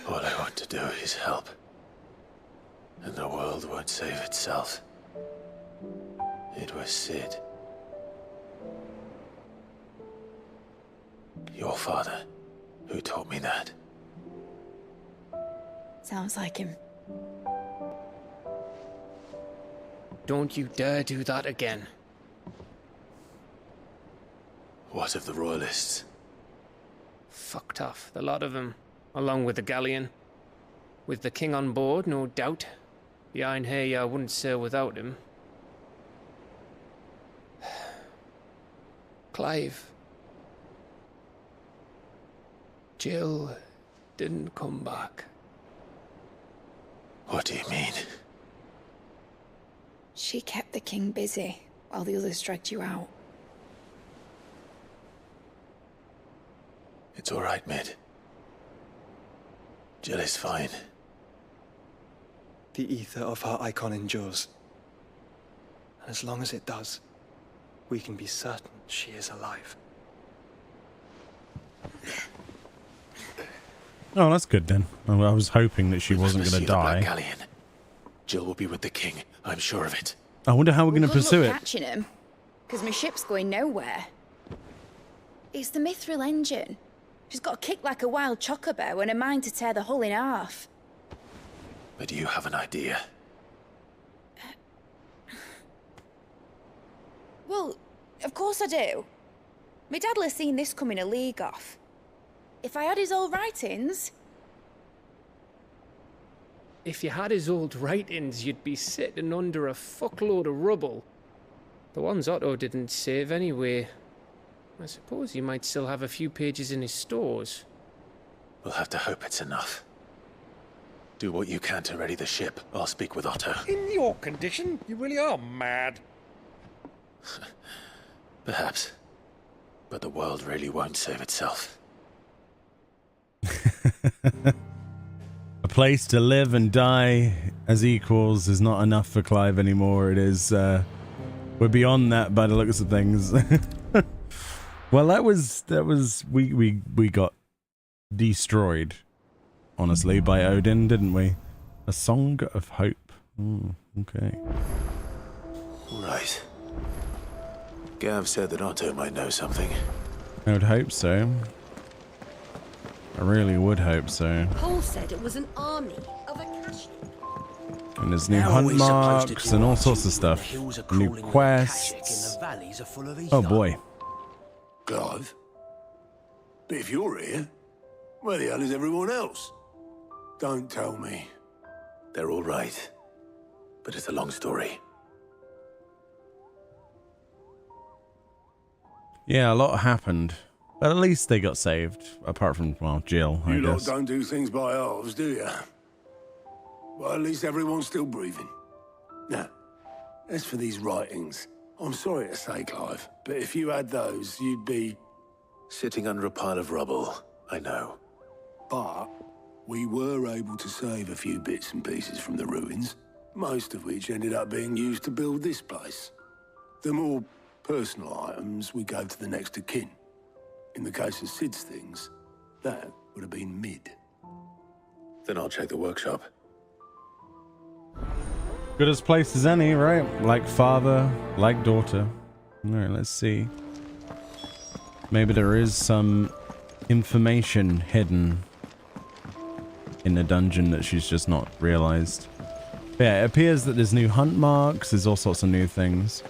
All I want to do is help. And the world won't save itself. It was Sid. Your father, who taught me that. Sounds like him. Don't you dare do that again. What of the royalists? Fucked off, the lot of them, along with the galleon. With the king on board, no doubt. Behind here, I wouldn't sail without him. Clive. Jill didn't come back. What do you mean? She kept the king busy while the others dragged you out. It's all right, Mid. Jill is fine. The ether of her icon endures. And as long as it does, we can be certain she is alive. Oh, that's good then. I was hoping that she wasn't going to die. Galleon. Jill will be with the king, I'm sure of it. I wonder how we're going to Good luck pursue it. catching him, because my ship's going nowhere. It's the Mithril engine. She's got a kick like a wild chocobo and a mind to tear the hull in half. But do you have an idea? Well, of course I do. My dad'll have seen this coming a league off. If I had his old writings... If you had his old writings, you'd be sitting under a fuckload of rubble. The ones Otto didn't save anyway. I suppose he might still have a few pages in his stores. We'll have to hope it's enough. Do what you can to ready the ship. I'll speak with Otto. In your condition, you really are mad. Perhaps. But the world really won't save itself. A place to live and die as equals is not enough for Clive anymore. It is, we're beyond that by the looks of things. Well, we got destroyed, honestly, by Odin, didn't we? A song of hope. Okay. Right. Gav said that Otto might know something. I would hope so. I really would hope so. Paul said it was an army of akashic. And there's new hunt marks and all sorts of stuff. New quests. Oh boy. Clive? But if you're here, where the hell is everyone else? Don't tell me. They're all right. But it's a long story. Yeah, a lot happened. But at least they got saved. Apart from, well, Jill, I guess. You lot don't do things by halves, do you? Well, at least everyone's still breathing. Now, as for these writings, I'm sorry to say, Clive, but if you had those, you'd be... Sitting under a pile of rubble, I know. But we were able to save a few bits and pieces from the ruins, most of which ended up being used to build this place. The more personal items we gave to the next of kin. In the case of Sid's things, that would have been mid. Then I'll check the workshop. Good as place as any, right? Like father, like daughter. Alright, let's see. Maybe there is some information hidden in the dungeon that she's just not realized. But yeah, it appears that there's new hunt marks, there's all sorts of new things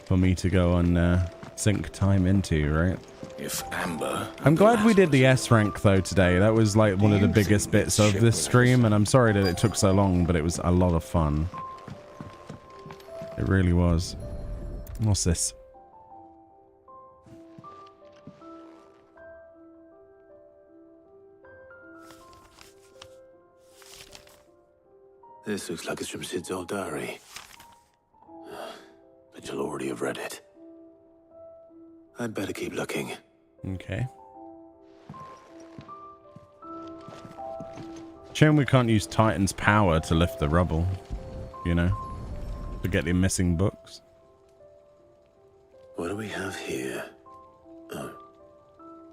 for me to go and sink time into, right? If Amber... I'm glad we did the S rank though today. That was like one of the biggest bits of this stream, and I'm sorry that it took so long, but it was a lot of fun. It really was. What's this? This looks like it's from Sid's old diary. But you'll already have read it. I'd better keep looking. Okay. Shame we can't use Titan's power to lift the rubble, you know, to get the missing books. What do we have here? Oh,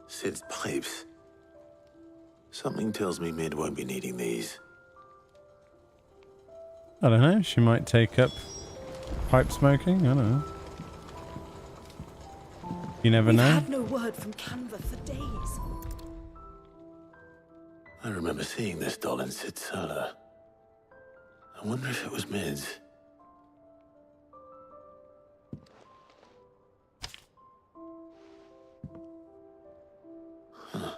Sid's pipes. Something tells me Mid won't be needing these. I don't know, she might take up pipe smoking, I don't know. You never know. We've had no word from Canva for days. I remember seeing this doll in Sid's cellar. I wonder if it was Mid's. Huh.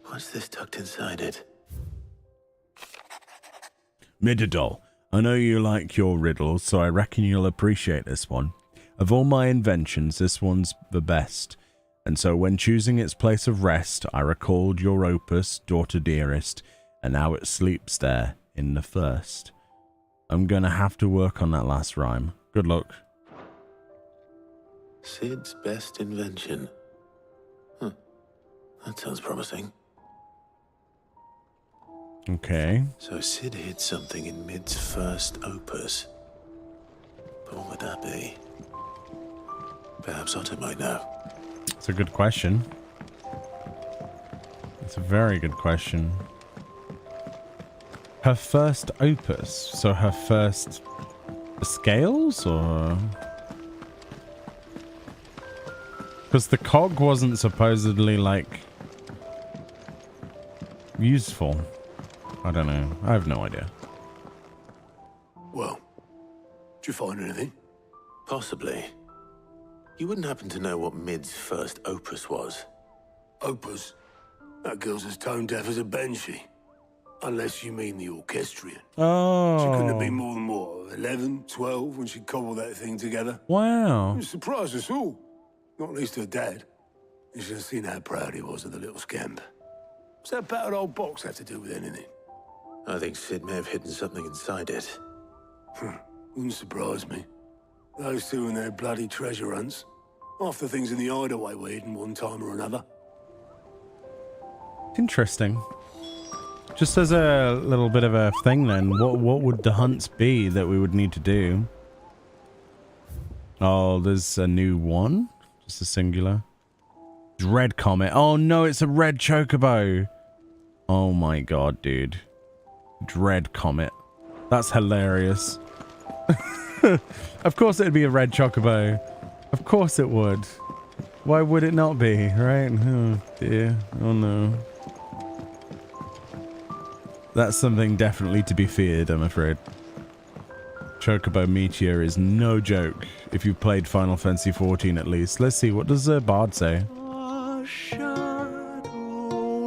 What's this tucked inside it? Midadol, I know you like your riddles, so I reckon you'll appreciate this one. Of all my inventions, this one's the best. And so when choosing its place of rest, I recalled your opus, Daughter Dearest, and now it sleeps there in the first. I'm gonna have to work on that last rhyme. Good luck. Sid's best invention. Huh. That sounds promising. Okay. So Sid hid something in Mid's first opus. But what would that be? Perhaps Otto might know. It's a good question. It's a very good question. Her first opus, so her first scales, or... Because the cog wasn't supposedly, like, useful. I don't know. I have no idea. Well, did you find anything? Possibly. You wouldn't happen to know what Mid's first opus was? Opus. That girl's as tone deaf as a banshee. Unless you mean the orchestrion. Oh. She couldn't have been more than, what, 11, 12 when she cobbled that thing together? Wow. It surprised us all. Not least her dad. You should have seen how proud he was of the little scamp. What's that battered old box have to do with anything? I think Sid may have hidden something inside it. Wouldn't surprise me. Those two and their bloody treasure hunts. Half the things in the hideaway were hidden one time or another. Interesting. Just as a little bit of a thing then, what would the hunts be that we would need to do? Oh, there's a new one? Just a singular. Red comet. Oh no, it's a red chocobo. Oh my god, dude. Dread comet. That's hilarious. Of course it'd be a red chocobo. Of course it would. Why would it not be, right? Oh dear. Oh no. That's something definitely to be feared, I'm afraid. Chocobo Meteor is no joke, if you've played Final Fantasy XIV at least. Let's see, what does Bard say? A shadow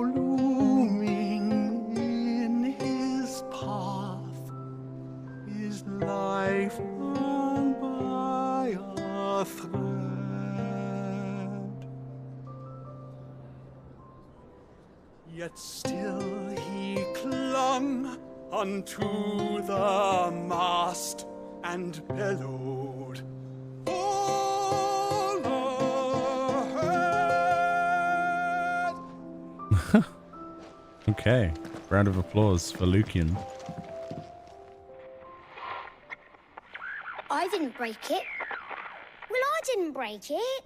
looming in his path, his life hung by a thread. Yet still he clung unto the mast and bellowed, all ahead. Okay, round of applause for Lucian. I didn't break it. Well, I didn't break it.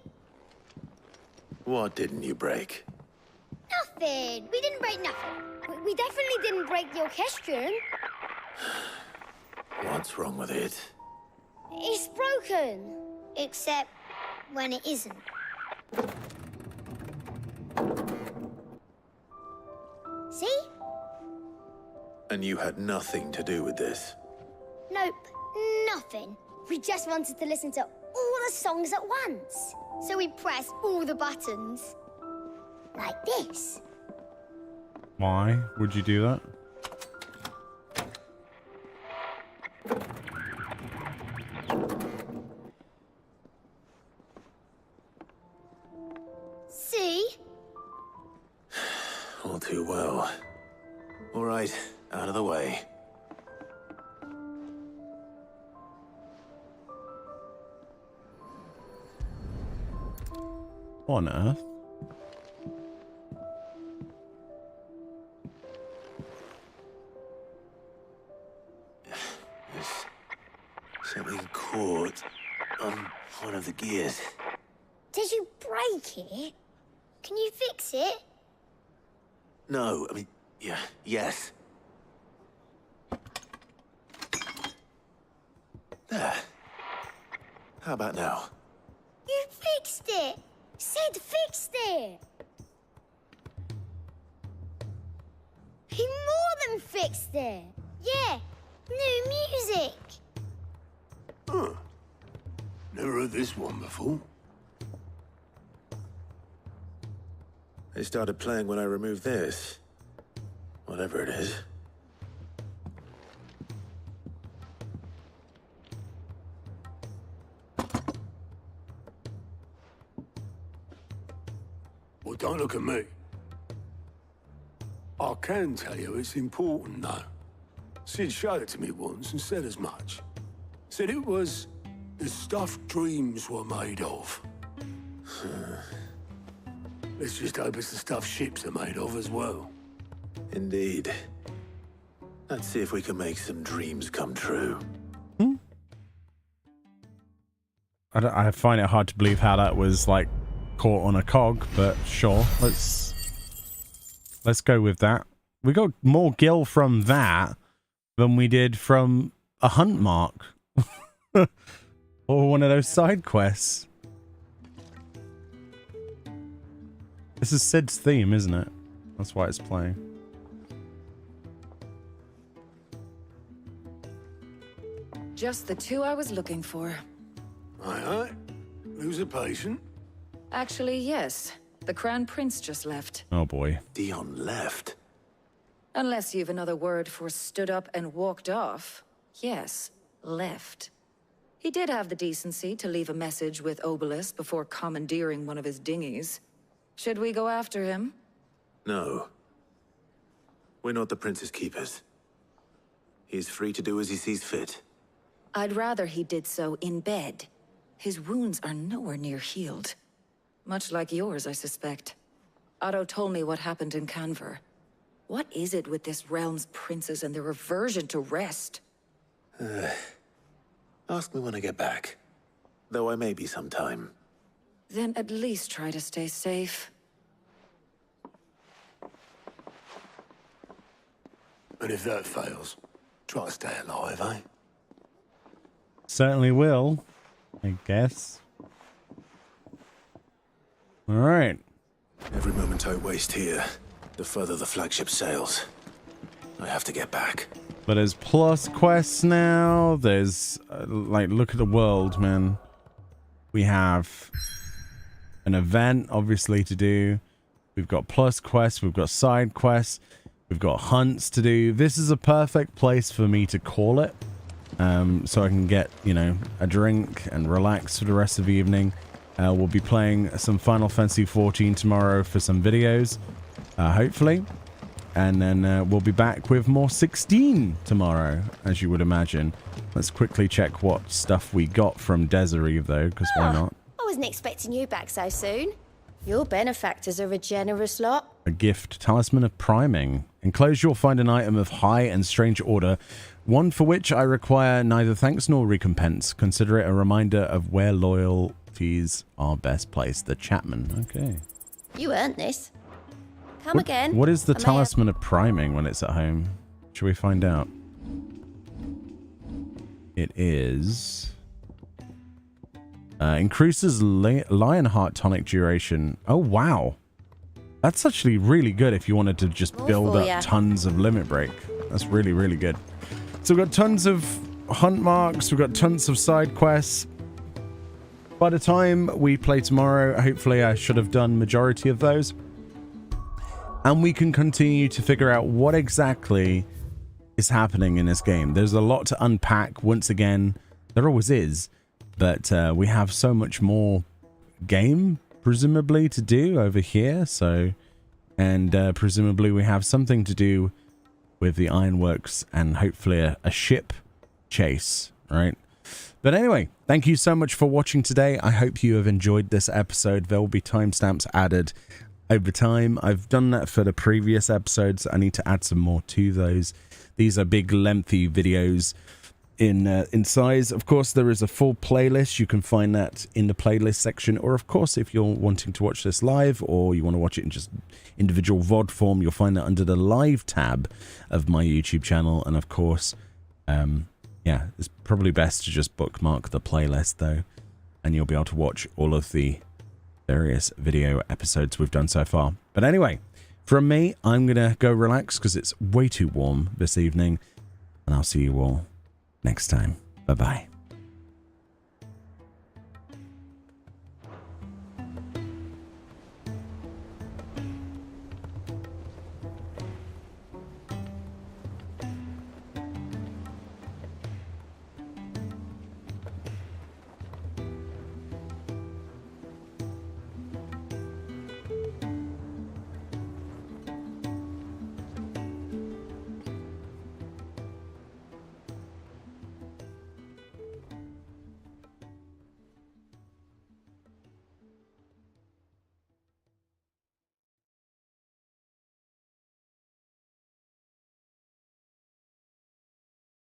What didn't you break? Nothing. We didn't break nothing. We definitely didn't break the orchestrion. What's wrong with it? It's broken. Except when it isn't. See? And you had nothing to do with this? Nope. Nothing. We just wanted to listen to all the songs at once. So we pressed all the buttons. Like this. Why would you do that? See? All too well. All right, out of the way. What on earth? Something caught on one of the gears. Did you break it? Can you fix it? No, I mean, yeah, yes. There. How about now? You fixed it! Sid fixed it! He more than fixed it! Yeah, new music! Huh. Never heard this one before. They started playing when I removed this. Whatever it is. Well, don't look at me. I can tell you it's important, though. Sid showed it to me once and said as much. Said it was the stuff dreams were made of. Let's just hope it's the stuff ships are made of as well. Indeed. Let's see if we can make some dreams come true. I find it hard to believe how that was like caught on a cog, but sure, let's go with that. We got more gil from that than we did from a hunt mark or one of those side quests. This is Sid's theme, isn't it? That's why it's playing. Just the two I was looking for. Aye, aye. Lose a patient. Actually, yes. The Crown Prince just left. Oh boy. Dion left? Unless you've another word for stood up and walked off. Yes, left. He did have the decency to leave a message with Obelisk before commandeering one of his dinghies. Should we go after him? No. We're not the Prince's keepers. He's free to do as he sees fit. I'd rather he did so in bed. His wounds are nowhere near healed. Much like yours, I suspect. Otto told me what happened in Canver. What is it with this realm's princes and their aversion to rest? Ask me when I get back. Though I may be sometime. Then at least try to stay safe. And if that fails, try to stay alive, eh? Certainly will, I guess. All right. Every moment I waste here, the further the flagship sails. I have to get back. But there's plus quests now. There's, like, look at the world, man. We have an event, obviously, to do. We've got plus quests. We've got side quests. We've got hunts to do. This is a perfect place for me to call it. So I can get, you know, a drink and relax for the rest of the evening. We'll be playing some Final Fantasy XIV tomorrow for some videos, hopefully. And then we'll be back with more 16 tomorrow, as you would imagine. Let's quickly check what stuff we got from Desiree, though, because why not? I wasn't expecting you back so soon. Your benefactors are a generous lot. A gift, Talisman of Priming. Enclosed you'll find an item of high and strange order, one for which I require neither thanks nor recompense. Consider it a reminder of where loyalties are best placed. The Chapman. Okay. You earned this. Come again. What is the I may Talisman of Priming when it's at home? Should we find out? It is... increases Lionheart tonic duration. Oh, wow. That's actually really good if you wanted to just build up tons of limit break. That's really, really good. So we've got tons of hunt marks. We've got tons of side quests. By the time we play tomorrow, hopefully I should have done majority of those. And we can continue to figure out what exactly is happening in this game. There's a lot to unpack. Once again, there always is. But we have so much more game, presumably, to do over here. So, and presumably we have something to do with the ironworks and hopefully a ship chase, right? But anyway, thank you so much for watching today. I hope you have enjoyed this episode. There will be timestamps added over time. I've done that for the previous episodes. I need to add some more to those. These are big, lengthy videos in size. Of course, there is a full playlist. You can find that in the playlist section, or of course, if you're wanting to watch this live or you want to watch it in just individual VOD form, you'll find that under the live tab of my YouTube channel. And of course, yeah, it's probably best to just bookmark the playlist though, and you'll be able to watch all of the various video episodes we've done so far. But anyway, from me, I'm gonna go relax because it's way too warm this evening, and I'll see you all next time. Bye-bye.